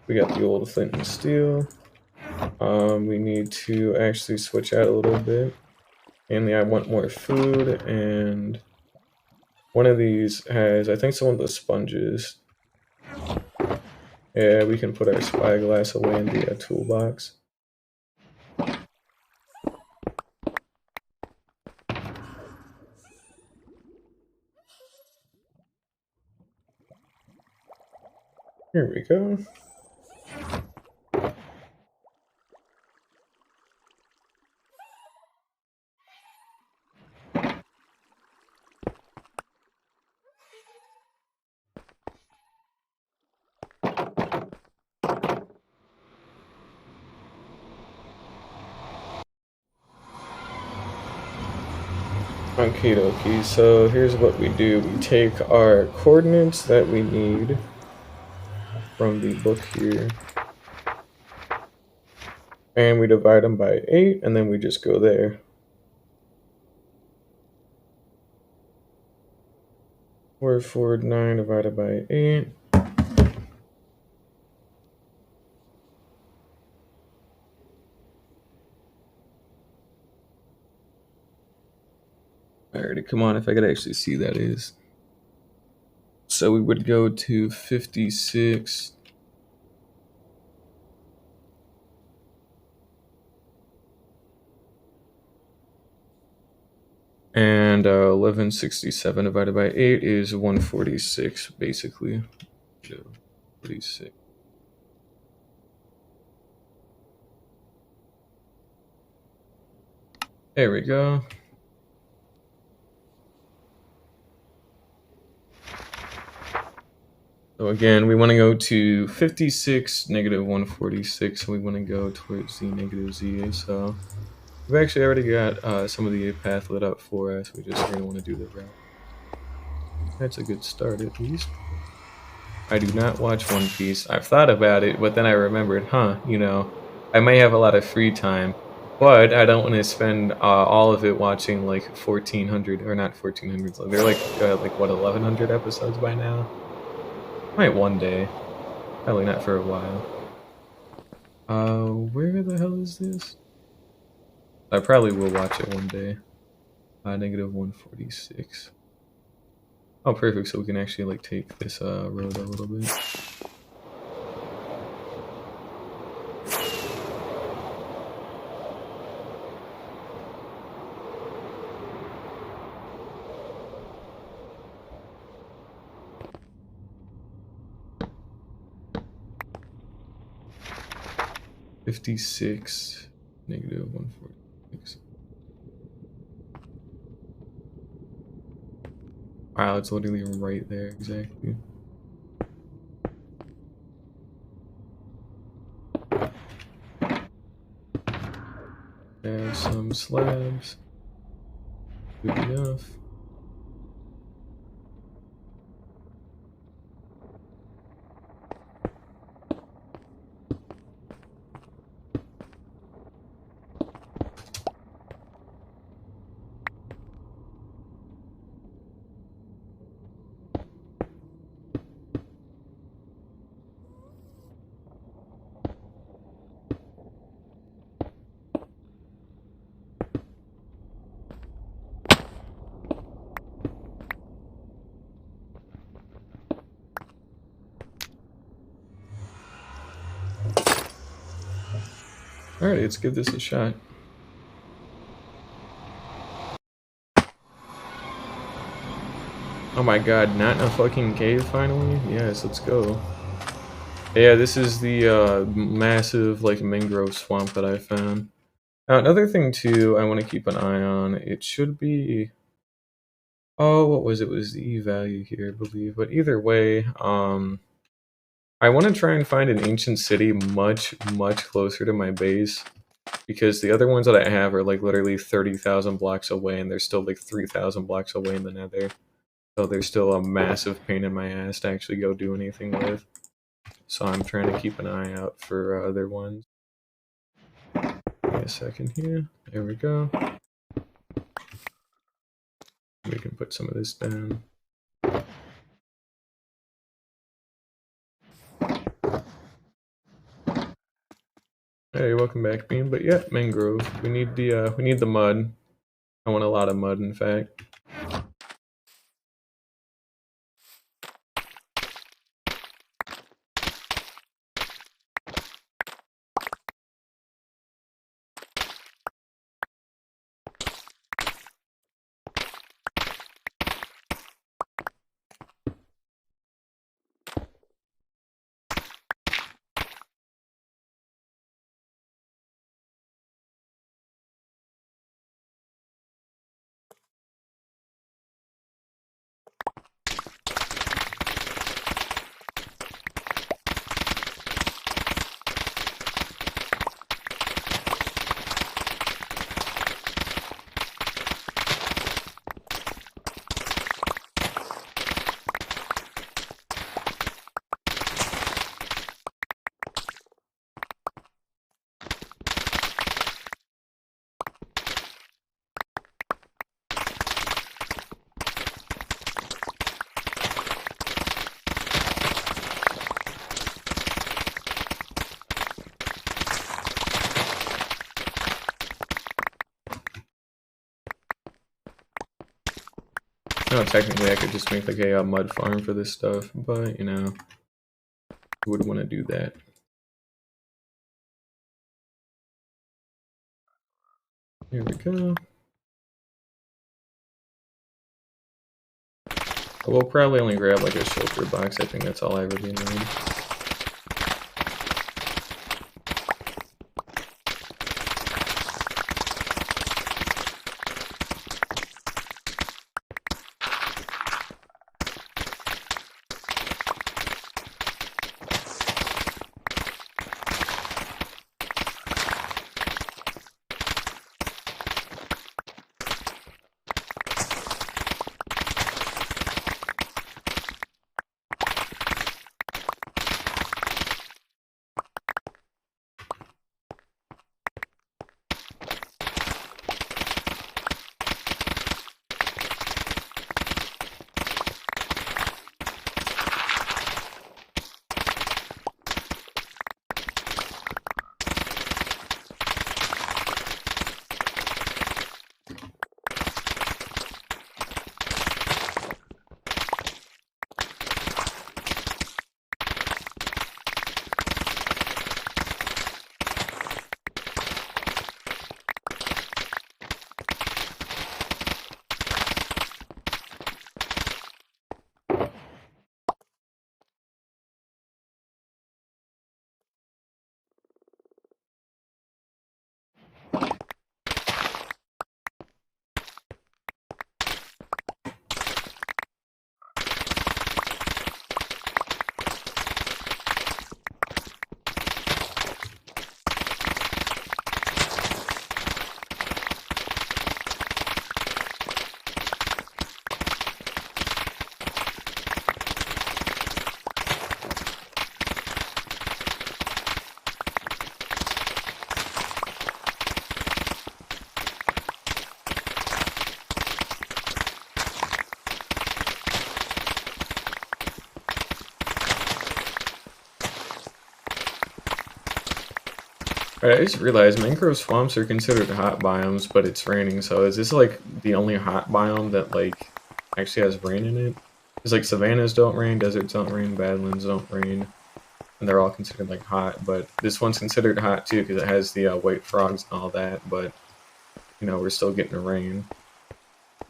We got the old flint and steel. We need to actually switch out a little bit. Mainly I want more food, and one of these has, I think, some of the sponges. Yeah, we can put our spyglass away in the toolbox. Here we go. Okie dokie, so here's what we do. We take our coordinates that we need from the book here, and we divide them by 8, and then we just go there. 449 divided by 8. Alrighty, come on, if I could actually see that is. So we would go to 56. And 1167 divided by 8 is 146, basically. 46. There we go. So again, we want to go to 56, negative 146, so we want to go towards the negative z. So we've actually already got some of the path lit up for us. We just going to want to do the route. That's a good start, at least. I do not watch One Piece. I've thought about it, but then I remembered, you know, I may have a lot of free time, but I don't want to spend all of it watching like 1400, or not 1400, they're like what, 1100 episodes by now? Might one day. Probably not for a while. Where the hell is this? I probably will watch it one day. Negative 146. Oh, perfect. So we can actually like take this road a little bit. -56, negative 146. Wow, it's literally right there, exactly. Have some slabs. Good enough. Alright, let's give this a shot. Oh my god, not in a fucking cave finally? Yes, let's go. Yeah, this is the massive like mangrove swamp that I found. Now, another thing too I want to keep an eye on, it should be... Oh, what was it? It was the E value here, I believe. But either way, I want to try and find an ancient city much, much closer to my base, because the other ones that I have are like literally 30,000 blocks away, and they're still like 3,000 blocks away in the nether. So they're still a massive pain in my ass to actually go do anything with. So I'm trying to keep an eye out for other ones. a second here. There we go. We can put some of this down. Hey, welcome back, Bean. But yeah, mangrove. We need the mud. I want a lot of mud, in fact. No, technically I could just make like a mud farm for this stuff, but you know, who would want to do that? Here we go. We'll probably only grab like a shelter box. I think that's all I really need. Alright, I just realized mangrove swamps are considered hot biomes, but it's raining, so is this like the only hot biome that like actually has rain in it? Because like savannas don't rain, deserts don't rain, badlands don't rain, and they're all considered like hot, but this one's considered hot too because it has the white frogs and all that, but you know, we're still getting the rain. I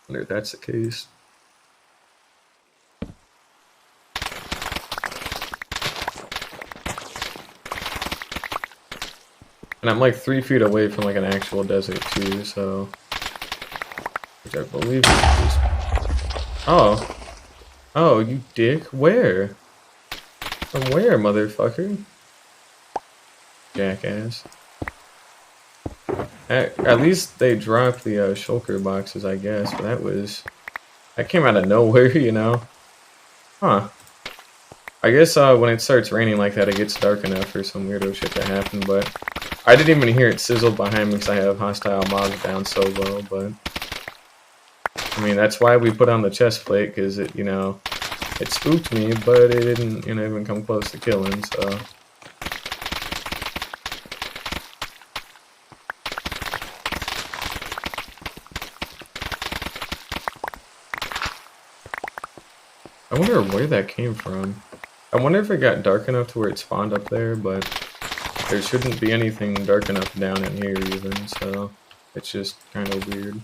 wonder if that's the case. And I'm like 3 feet away from like an actual desert too, so which I believe is just... Oh. Oh, you dick. Where? From where, motherfucker? Jackass. At least they dropped the shulker boxes, I guess, but that came out of nowhere, you know? Huh. I guess when it starts raining like that, it gets dark enough for some weirdo shit to happen, but I didn't even hear it sizzle behind me because I have hostile mobs down so low, but I mean, that's why we put on the chest plate, because it, you know, it spooked me, but it didn't, you know, even come close to killing, so. I wonder where that came from. I wonder if it got dark enough to where it spawned up there, but there shouldn't be anything dark enough down in here even, so it's just kind of weird.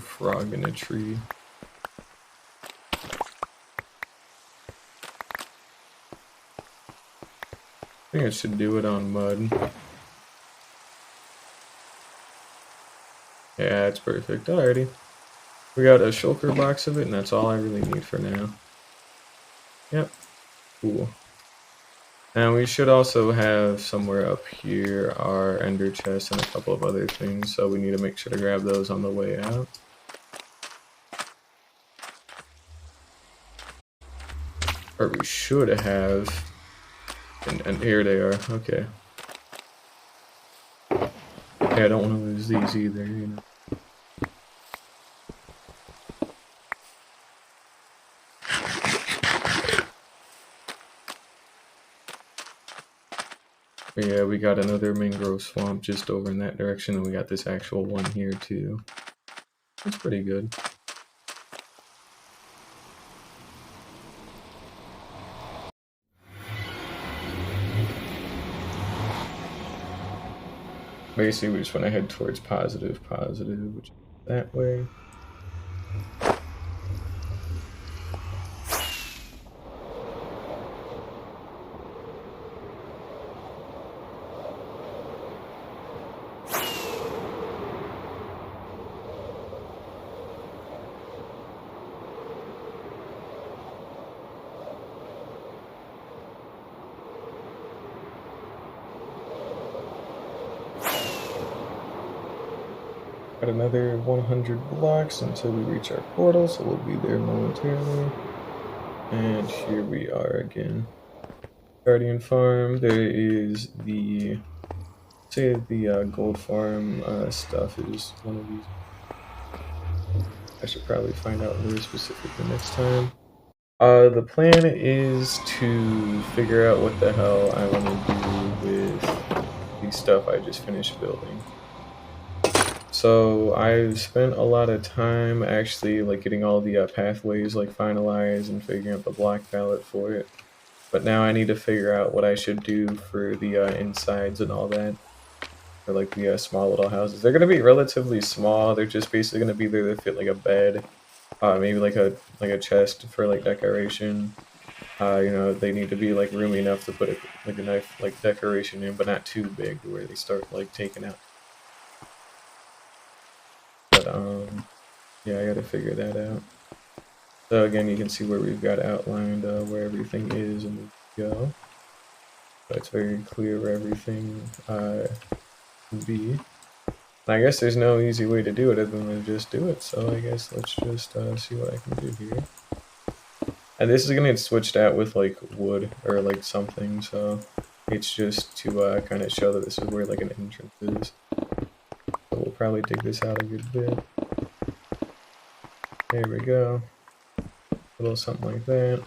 Frog in a tree. I think I should do it on mud. Yeah, it's perfect. Alrighty. We got a shulker box of it, and that's all I really need for now. Yep. Cool. And we should also have somewhere up here our ender chest and a couple of other things, so we need to make sure to grab those on the way out. Or we should have. And here they are. Okay. Yeah, I don't want to lose these either, you know. But yeah, we got another mangrove swamp just over in that direction, and we got this actual one here too. That's pretty good. Basically, we just want to head towards positive, which is that way. Got another 100 blocks until we reach our portal, so we'll be there momentarily. And here we are again. Guardian Farm, there is the, say the gold farm stuff is one of these. I should probably find out more specifically next time. The plan is to figure out what the hell I want to do with the stuff I just finished building. So I've spent a lot of time actually like getting all the pathways like finalized and figuring out the block palette for it. But now I need to figure out what I should do for the insides and all that. For like the small little houses. They're gonna be relatively small. They're just basically gonna be there to fit like a bed, maybe like a chest for like decoration. You know, they need to be like roomy enough to put like a nice like decoration in, but not too big to where they start like taking out. But yeah, I gotta figure that out. So again, you can see where we've got outlined where everything is and we go. So it's very clear where everything can be. And I guess there's no easy way to do it other than to just do it. So I guess let's just see what I can do here. And this is gonna get switched out with like wood or like something. So it's just to kind of show that this is where like an entrance is. So we'll probably dig this out a good bit. There we go. A little something like that.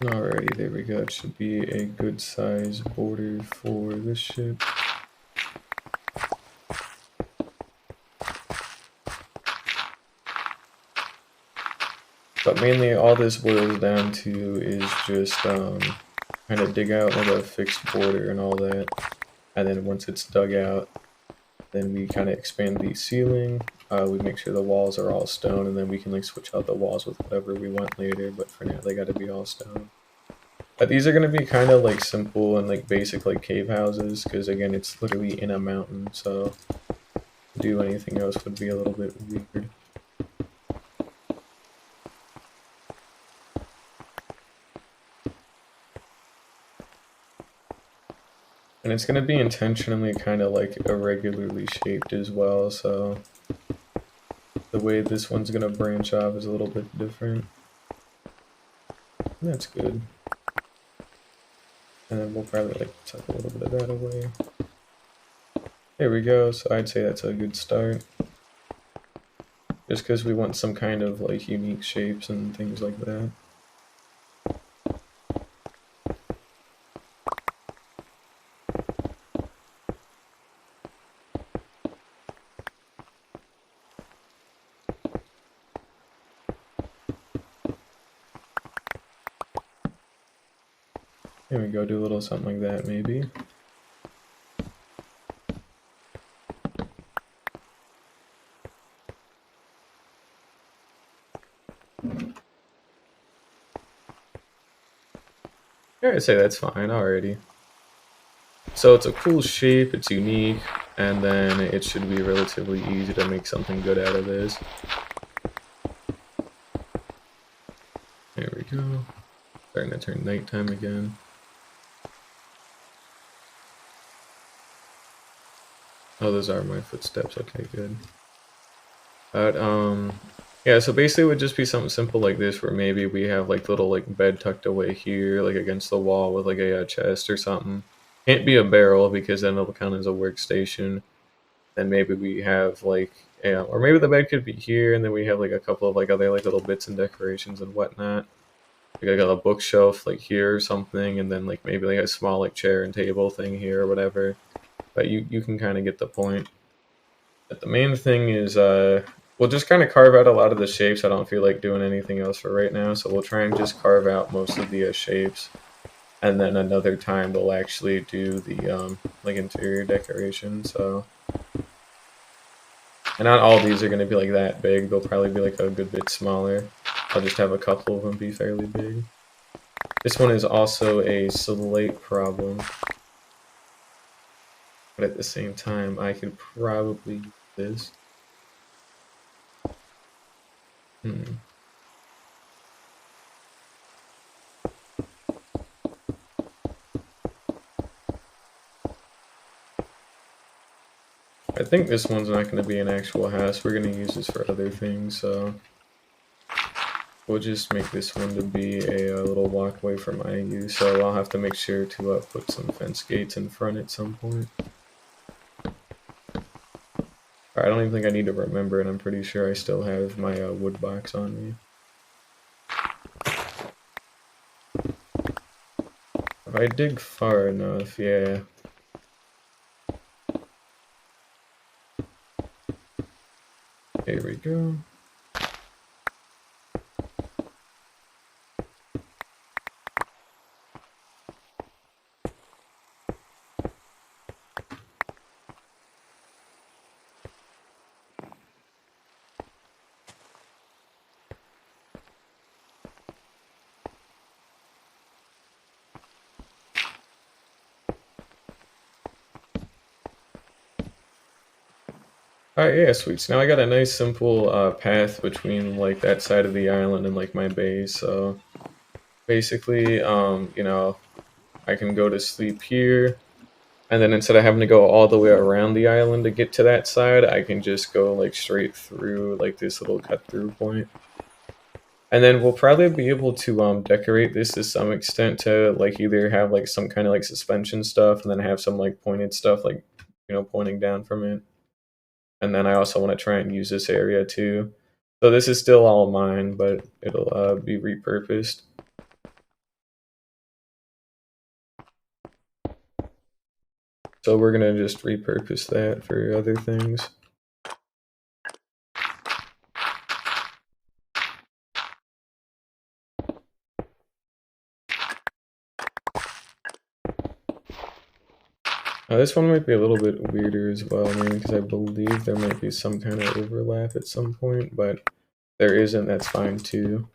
Alrighty, there we go. It should be a good size border for this ship. But mainly all this boils down to is just kind of dig out like a fixed border and all that. And then once it's dug out, then we kind of expand the ceiling. We make sure the walls are all stone, and then we can like switch out the walls with whatever we want later. But for now, they got to be all stone. But these are going to be kind of like simple and like basic like cave houses, because again, it's literally in a mountain, so to do anything else would be a little bit weird. And it's going to be intentionally kind of like irregularly shaped as well, so the way this one's going to branch off is a little bit different. That's good. And then we'll probably like tuck a little bit of that away. There we go, so I'd say that's a good start. Just because we want some kind of like unique shapes and things like that. There we go, do a little something like that maybe. I'd say that's fine already. So it's a cool shape, it's unique, and then it should be relatively easy to make something good out of this. There we go. Starting to turn nighttime again. Oh, those are my footsteps. Okay, good. But yeah. So basically, it would just be something simple like this, where maybe we have like little like bed tucked away here, like against the wall with like a chest or something. Can't be a barrel because then it'll count as a workstation. Then maybe we have like, yeah, or maybe the bed could be here, and then we have like a couple of like other like little bits and decorations and whatnot. Like I got a bookshelf like here or something, and then like maybe like a small like chair and table thing here or whatever. But you can kind of get the point. But the main thing is we'll just kind of carve out a lot of the shapes. I don't feel like doing anything else for right now, so we'll try and just carve out most of the shapes, and then another time we'll actually do the like interior decoration. So, and not all these are going to be like that big. They'll probably be like a good bit smaller. I'll just have a couple of them be fairly big. This one is also a slate problem, but at the same time, I could probably use this. I think this one's not going to be an actual house. We're going to use this for other things, so we'll just make this one to be a little walkway for my use. So I'll have to make sure to put some fence gates in front at some point. I don't even think I need to remember it. I'm pretty sure I still have my wood box on me. If I dig far enough, yeah. There we go. Alright, yeah, sweet. So now I got a nice simple path between like that side of the island and like my base. So basically, you know, I can go to sleep here, and then instead of having to go all the way around the island to get to that side, I can just go like straight through like this little cut through point. And then we'll probably be able to decorate this to some extent to like either have like some kind of like suspension stuff and then have some like pointed stuff like, you know, pointing down from it. And then I also want to try and use this area too. So this is still all mine, but it'll be repurposed. So we're gonna just repurpose that for other things. This one might be a little bit weirder as well, man, because I believe there might be some kind of overlap at some point, but there isn't, that's fine too.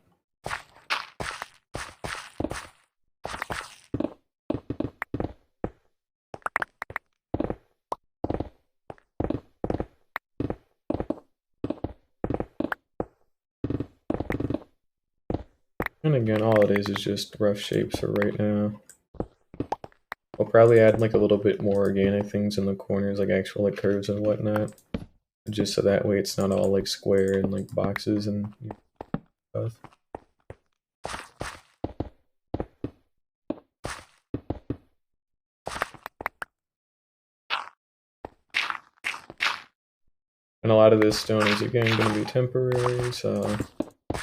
And again, all it is just rough shapes for right now. I'll probably add like a little bit more organic things in the corners, like actual like curves and whatnot. Just so that way it's not all like square and like boxes and stuff. And a lot of this stone is again going to be temporary, so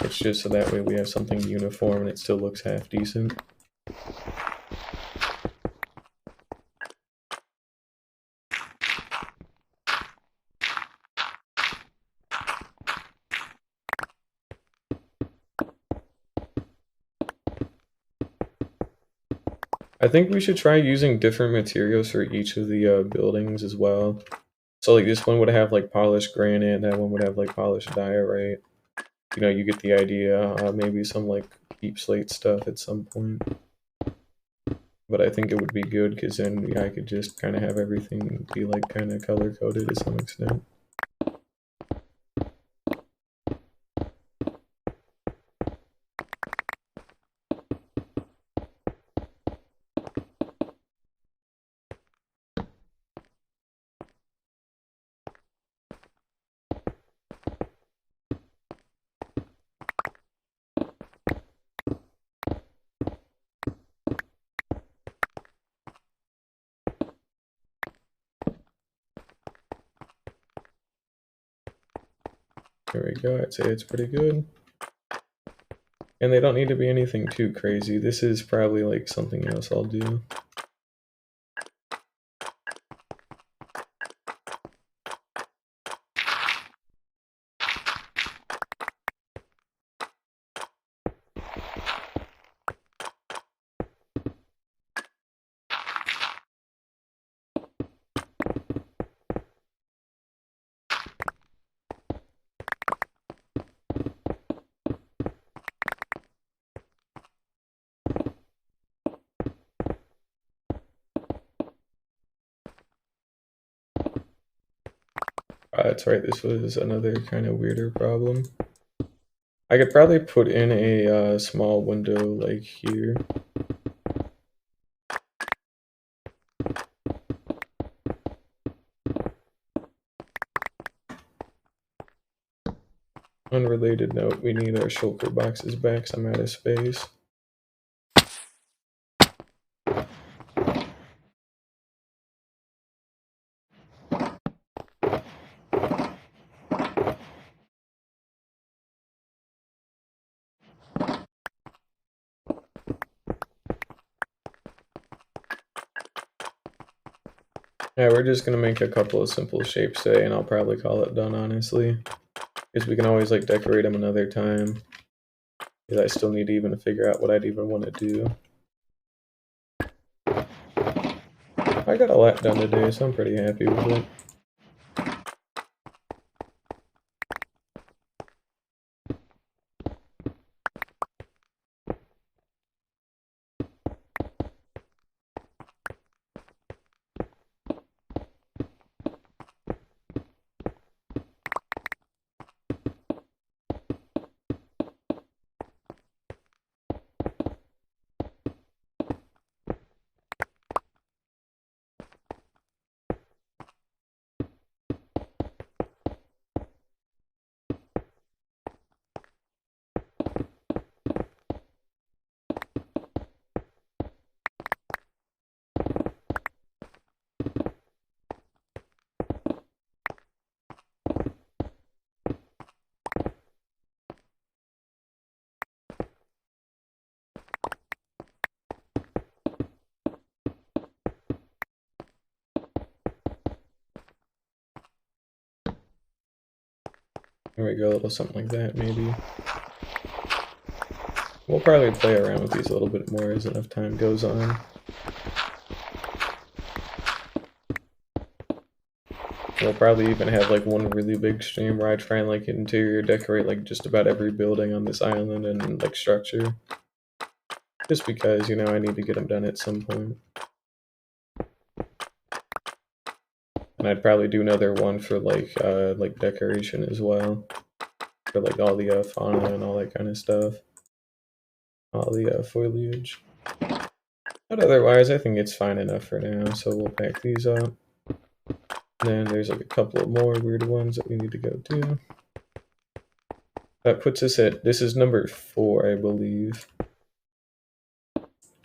it's just so that way we have something uniform and it still looks half decent. I think we should try using different materials for each of the buildings as well. So like this one would have like polished granite, that one would have like polished diorite. You know, you get the idea. Maybe some like deep slate stuff at some point. But I think it would be good because then I could just kind of have everything be like kind of color coded to some extent. There we go, I'd say it's pretty good. And they don't need to be anything too crazy. This is probably like something else I'll do. That's right, this was another kind of weirder problem. I could probably put in a small window like here. Unrelated note, we need our shulker boxes back, so I'm out of space. Yeah, we're just gonna make a couple of simple shapes today, and I'll probably call it done, honestly. Because we can always, like, decorate them another time. Because I still need to even figure out what I'd even want to do. I got a lot done today, so I'm pretty happy with it. There we go, a little something like that, maybe. We'll probably play around with these a little bit more as enough time goes on. We'll probably even have like one really big stream where I try and like interior decorate like just about every building on this island and like structure. Just because, you know, I need to get them done at some point. And I'd probably do another one for like decoration as well. For like all the fauna and all that kind of stuff. All the foliage. But otherwise, I think it's fine enough for now, so we'll pack these up. Then there's like a couple of more weird ones that we need to go do. That puts us at, this is number 4, I believe.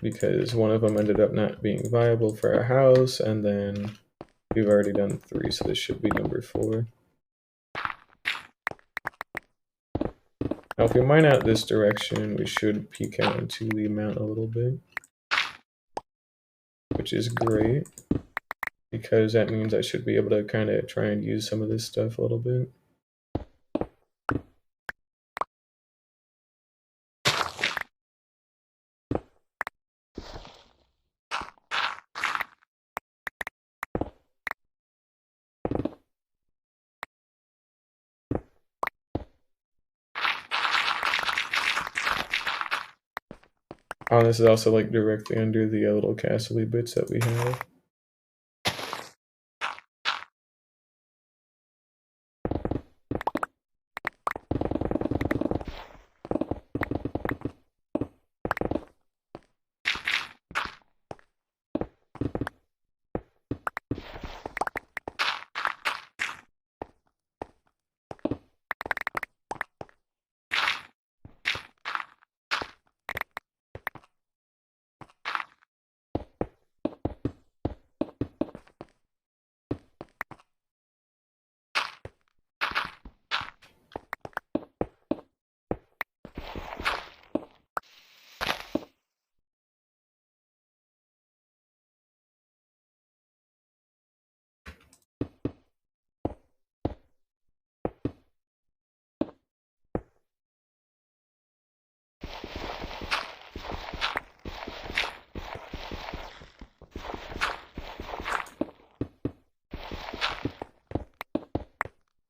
Because one of them ended up not being viable for our house, and then we've already done 3, so this should be number 4. Now if we mine out this direction, we should peek out into the mount a little bit. Which is great, because that means I should be able to kind of try and use some of this stuff a little bit. Oh, this is also like directly under the little castle-y bits that we have.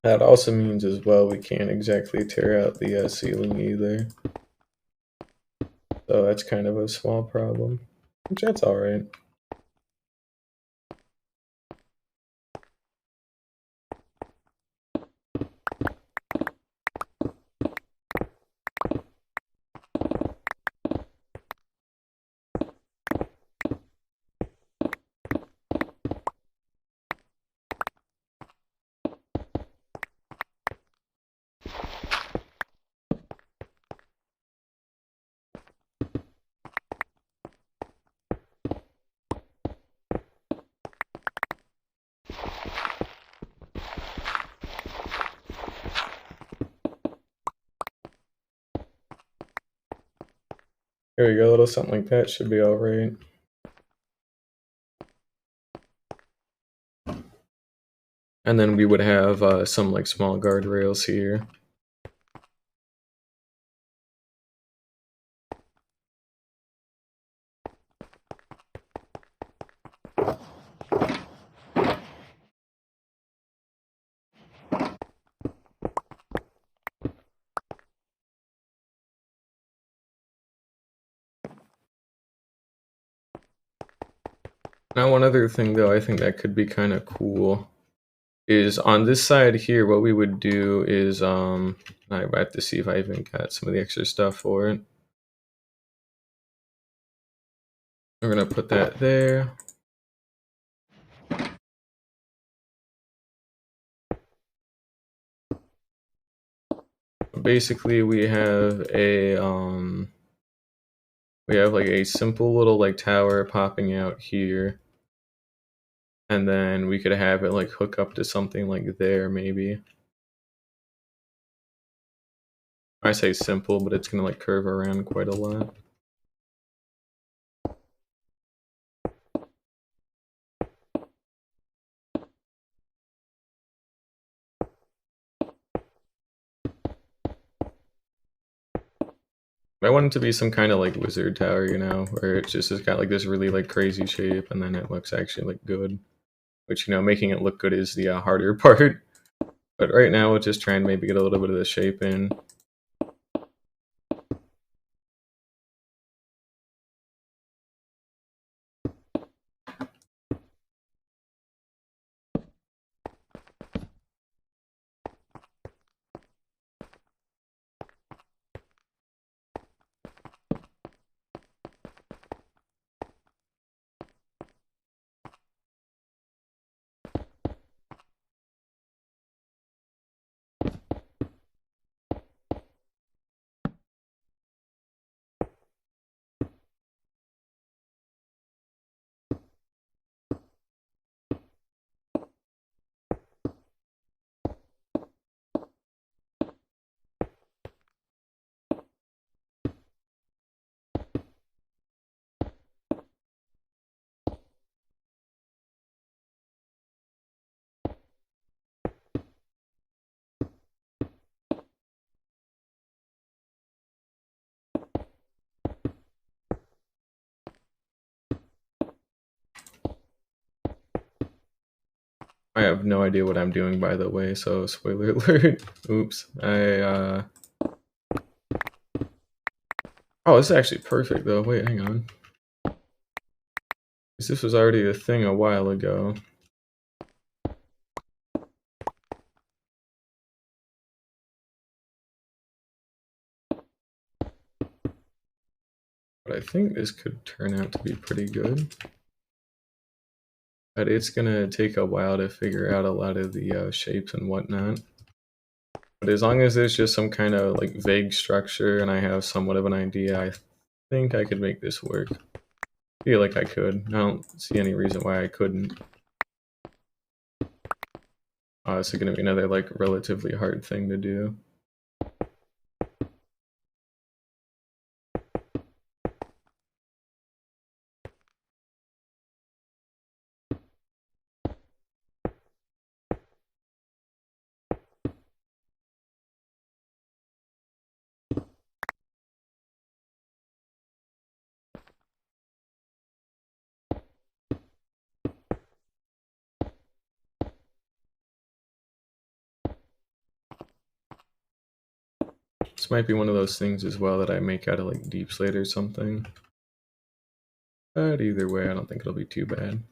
That also means as well we can't exactly tear out the ceiling either. So that's kind of a small problem, which that's alright. There we go, a little something like that should be alright. And then we would have some like small guardrails here. Now one other thing though, I think that could be kind of cool is on this side here, what we would do is, I have to see if I even got some of the extra stuff for it. We're gonna put that there. Basically, we have like a simple little like tower popping out here. And then we could have it like hook up to something like there maybe. I say simple, but it's gonna like curve around quite a lot. I want it to be some kind of like wizard tower, you know, where it's just has got like this really like crazy shape, and then it looks actually like good. Which, you know, making it look good is the harder part. But right now we'll just try and maybe get a little bit of the shape in. I have no idea what I'm doing, by the way, so spoiler alert. Oops. Oh, this is actually perfect, though. Wait, hang on. This was already a thing a while ago. But I think this could turn out to be pretty good. But it's gonna take a while to figure out a lot of the shapes and whatnot. But as long as there's just some kind of like vague structure and I have somewhat of an idea, I think I could make this work. I feel like I could. I don't see any reason why I couldn't. This is gonna be another like relatively hard thing to do. This might be one of those things as well that I make out of like deep slate or something. But either way, I don't think it'll be too bad.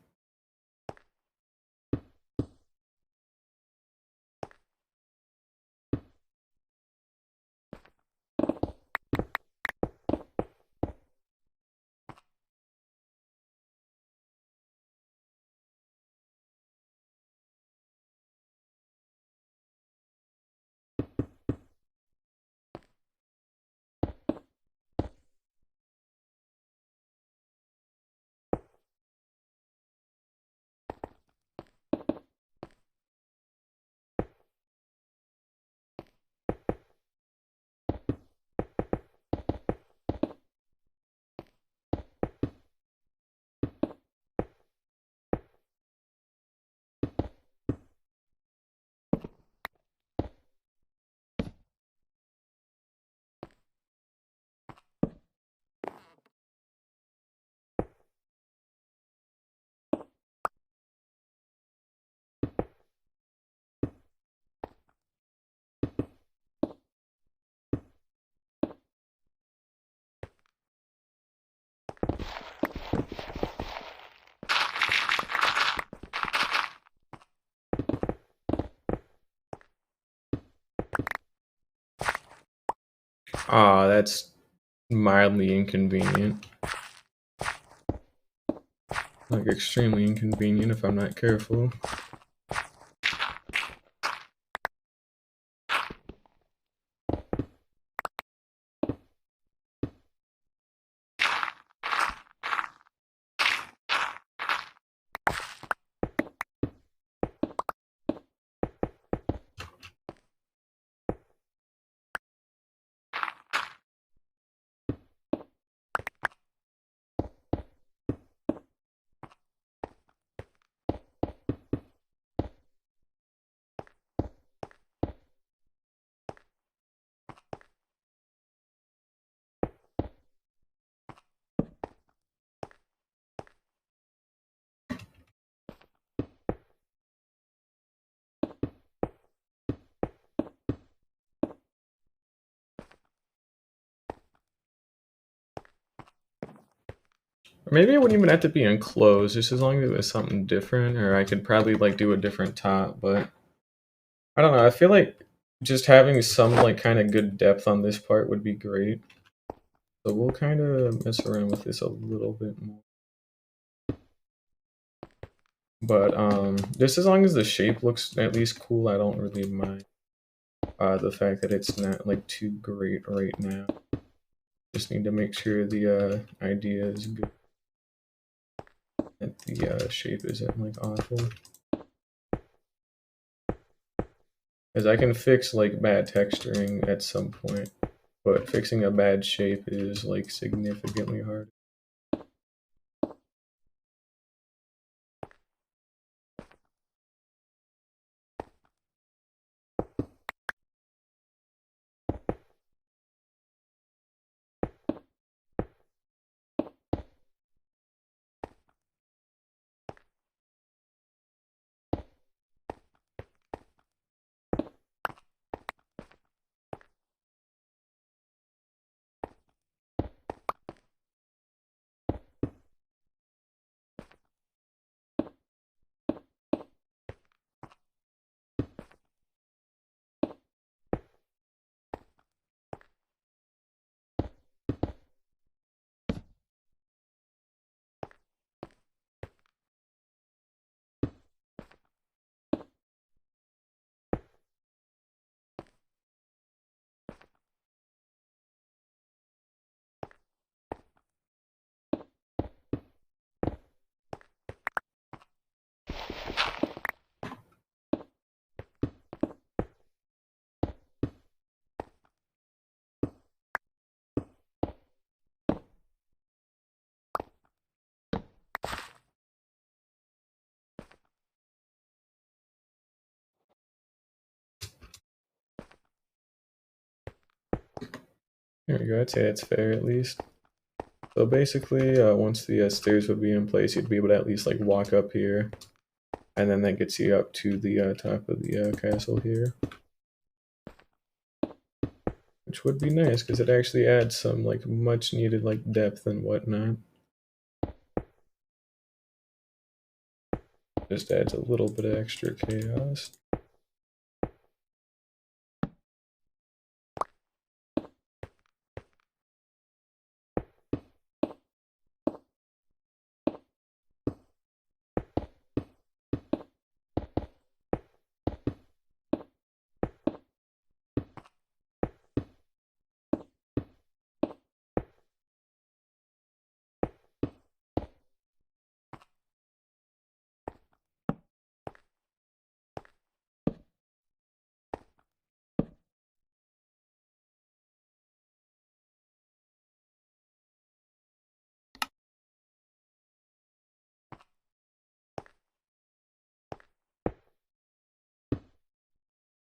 Ah, that's mildly inconvenient. Like extremely inconvenient if I'm not careful. Or maybe it wouldn't even have to be enclosed, just as long as it was something different, or I could probably like do a different top, but I don't know. I feel like just having some like kind of good depth on this part would be great. So we'll kind of mess around with this a little bit more. But just as long as the shape looks at least cool, I don't really mind the fact that it's not like too great right now. Just need to make sure the idea is good, that the shape isn't like awful. Because I can fix like bad texturing at some point, but fixing a bad shape is like significantly hard. There we go. I'd say that's fair at least. So basically, once the stairs would be in place, you'd be able to at least like walk up here, and then that gets you up to the top of the castle here, which would be nice because it actually adds some like much needed like depth and whatnot. Just adds a little bit of extra chaos.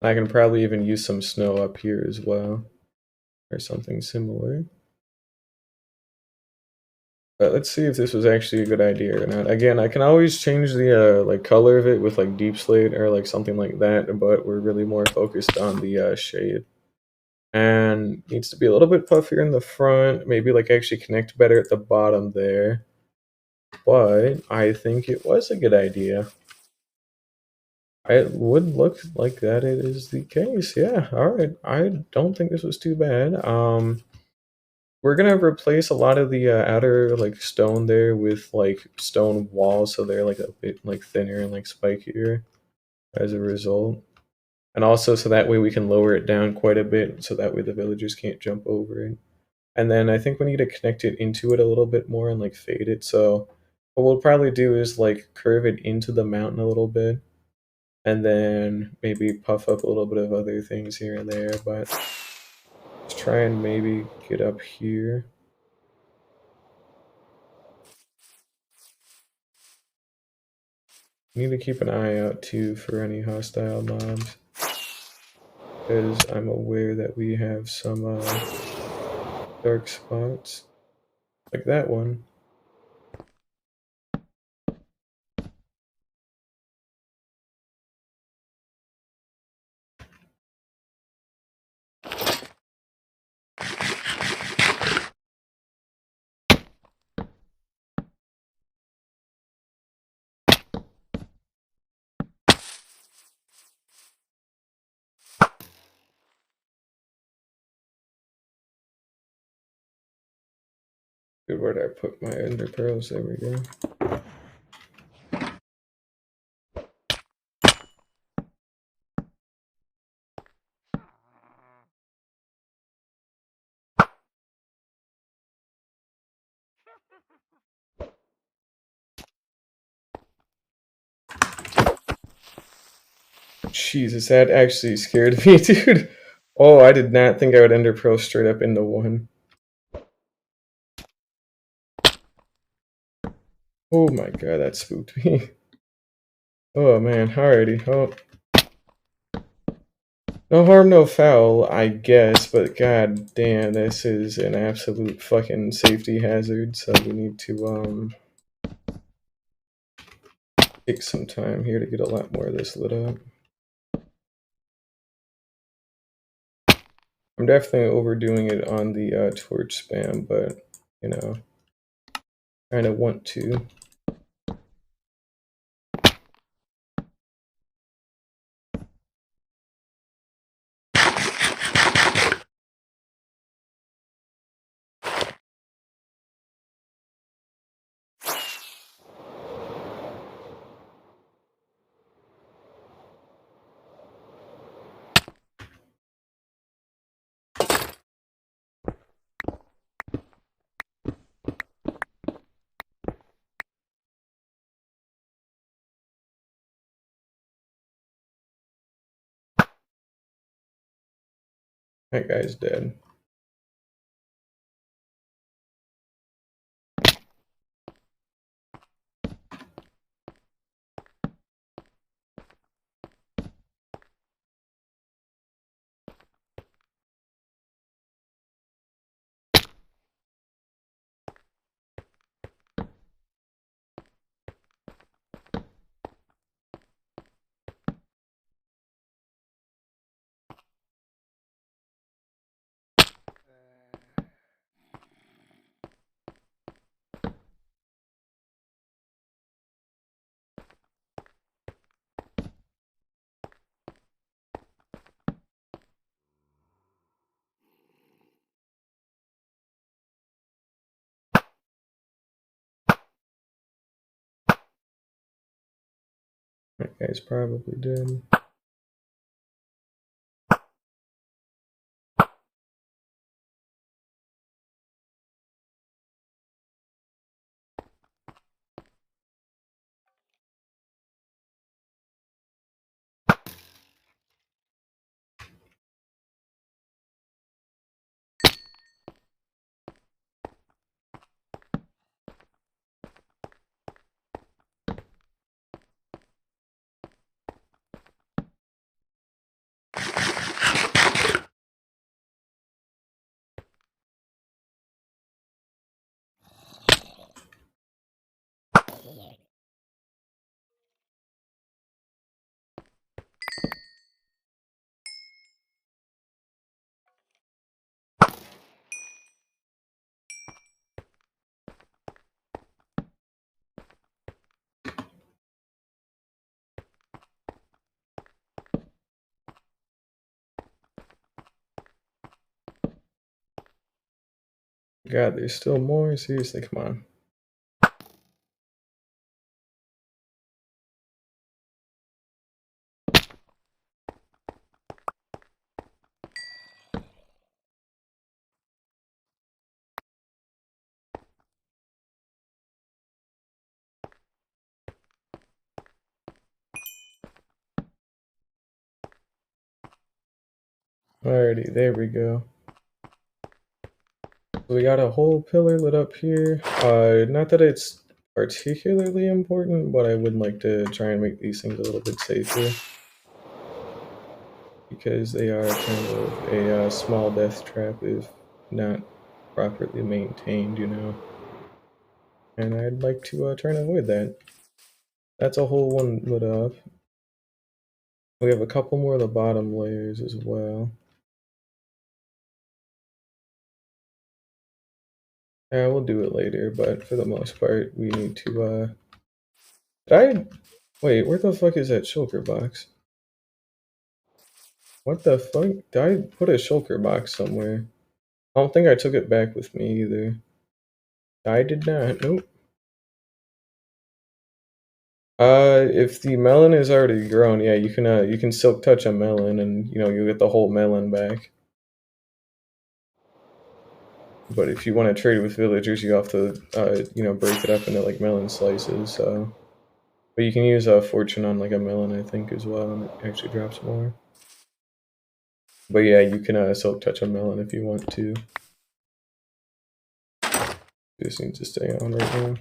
I can probably even use some snow up here as well, or something similar. But let's see if this was actually a good idea or not. Again, I can always change the like color of it with like deep slate or like something like that, but we're really more focused on the shade. And needs to be a little bit puffier in the front, maybe like actually connect better at the bottom there. But I think it was a good idea. It would look like that it is the case. Yeah, all right. I don't think this was too bad. We're gonna replace a lot of the outer like stone there with like stone walls, so they're like a bit like thinner and like spikier as a result. And also so that way we can lower it down quite a bit, so that way the villagers can't jump over it. And then I think we need to connect it into it a little bit more and like fade it. So what we'll probably do is like curve it into the mountain a little bit, and then maybe puff up a little bit of other things here and there. But let's try and maybe get up here. Need to keep an eye out too for any hostile mobs, because I'm aware that we have some dark spots, like that one. Good, where did I put my ender pearls? There we go. Jesus, that actually scared me, dude. Oh, I did not think I would ender pearl straight up into one. Oh my god, that spooked me. Oh man, alrighty. Oh. No harm, no foul, I guess, but god damn, this is an absolute fucking safety hazard, so we need to, take some time here to get a lot more of this lit up. I'm definitely overdoing it on the torch spam, but, you know, kind of want to. That guy's dead. That guy's probably dead. God, there's still more? Seriously, come on. Alrighty, there we go. So we got a whole pillar lit up here. Not that it's particularly important, but I would like to try and make these things a little bit safer, because they are kind of a small death trap if not properly maintained, you know. And I'd like to try and avoid that. That's a whole one lit up. We have a couple more of the bottom layers as well. Yeah, we'll do it later, but for the most part, we need to, wait, where the fuck is that shulker box? What the fuck? Did I put a shulker box somewhere? I don't think I took it back with me either. I did not. Nope. If the melon is already grown, yeah, you can silk touch a melon, and you get the whole melon back. But if you want to trade with villagers, you have to break it up into like melon slices. So, but you can use a fortune on like a melon, I think, as well, and it actually drops more. But yeah, you can silk touch a melon if you want to. This needs to stay on right now.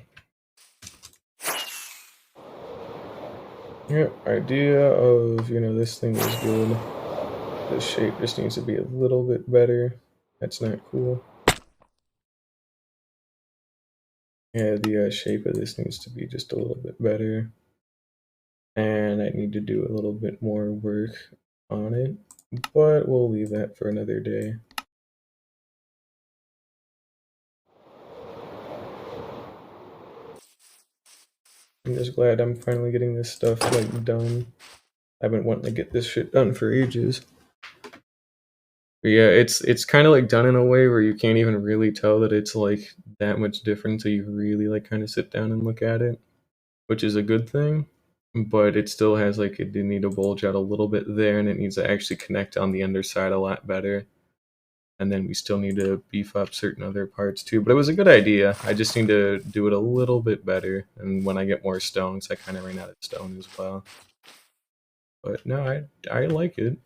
Yep, idea of this thing is good. The shape just needs to be a little bit better. That's not cool. Yeah, the shape of this needs to be just a little bit better. And I need to do a little bit more work on it, but we'll leave that for another day. I'm just glad I'm finally getting this stuff like done. I've been wanting to get this shit done for ages. But yeah, it's kind of like done in a way where you can't even really tell that it's like that much different until you really like kind of sit down and look at it, which is a good thing. But it still has like it did need to bulge out a little bit there, and it needs to actually connect on the underside a lot better. And then we still need to beef up certain other parts too. But it was a good idea. I just need to do it a little bit better. And when I get more stone, because I kind of ran out of stone as well. But no, I like it.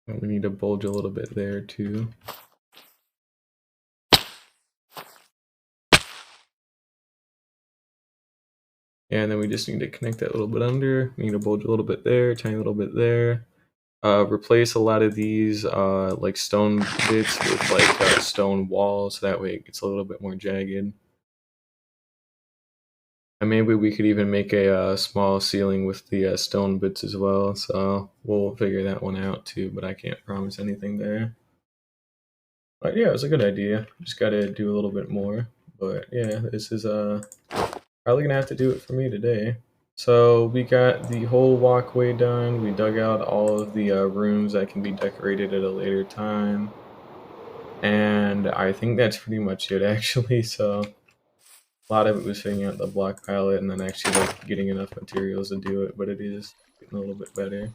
And we need to bulge a little bit there too. And then we just need to connect that a little bit under. We need to bulge a little bit there, tiny little bit there. Replace a lot of these like stone bits with like stone walls, so that way it gets a little bit more jagged. And maybe we could even make a small ceiling with the stone bits as well, so we'll figure that one out too, but I can't promise anything there. But yeah, it was a good idea. Just gotta do a little bit more. But yeah, this is probably gonna have to do it for me today. So we got the whole walkway done. We dug out all of the rooms that can be decorated at a later time. And I think that's pretty much it actually. So a lot of it was figuring out the block palette and then actually like getting enough materials to do it, but it is getting a little bit better. In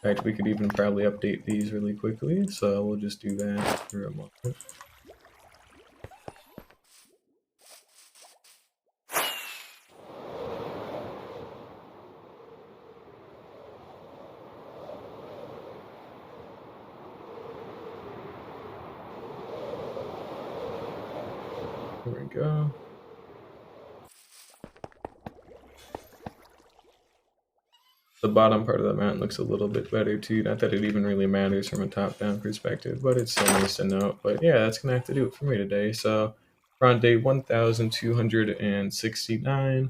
fact, we could even probably update these really quickly, so we'll just do that for a moment. There we go. The bottom part of the mountain looks a little bit better too. Not that it even really matters from a top-down perspective, but it's still nice to note. But yeah, that's gonna have to do it for me today. So we're on day 1269,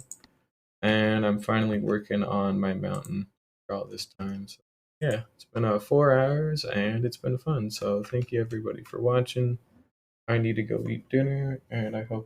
and I'm finally working on my mountain for all this time. So yeah, it's been 4 hours and it's been fun. So thank you everybody for watching. I need to go eat dinner, and I hope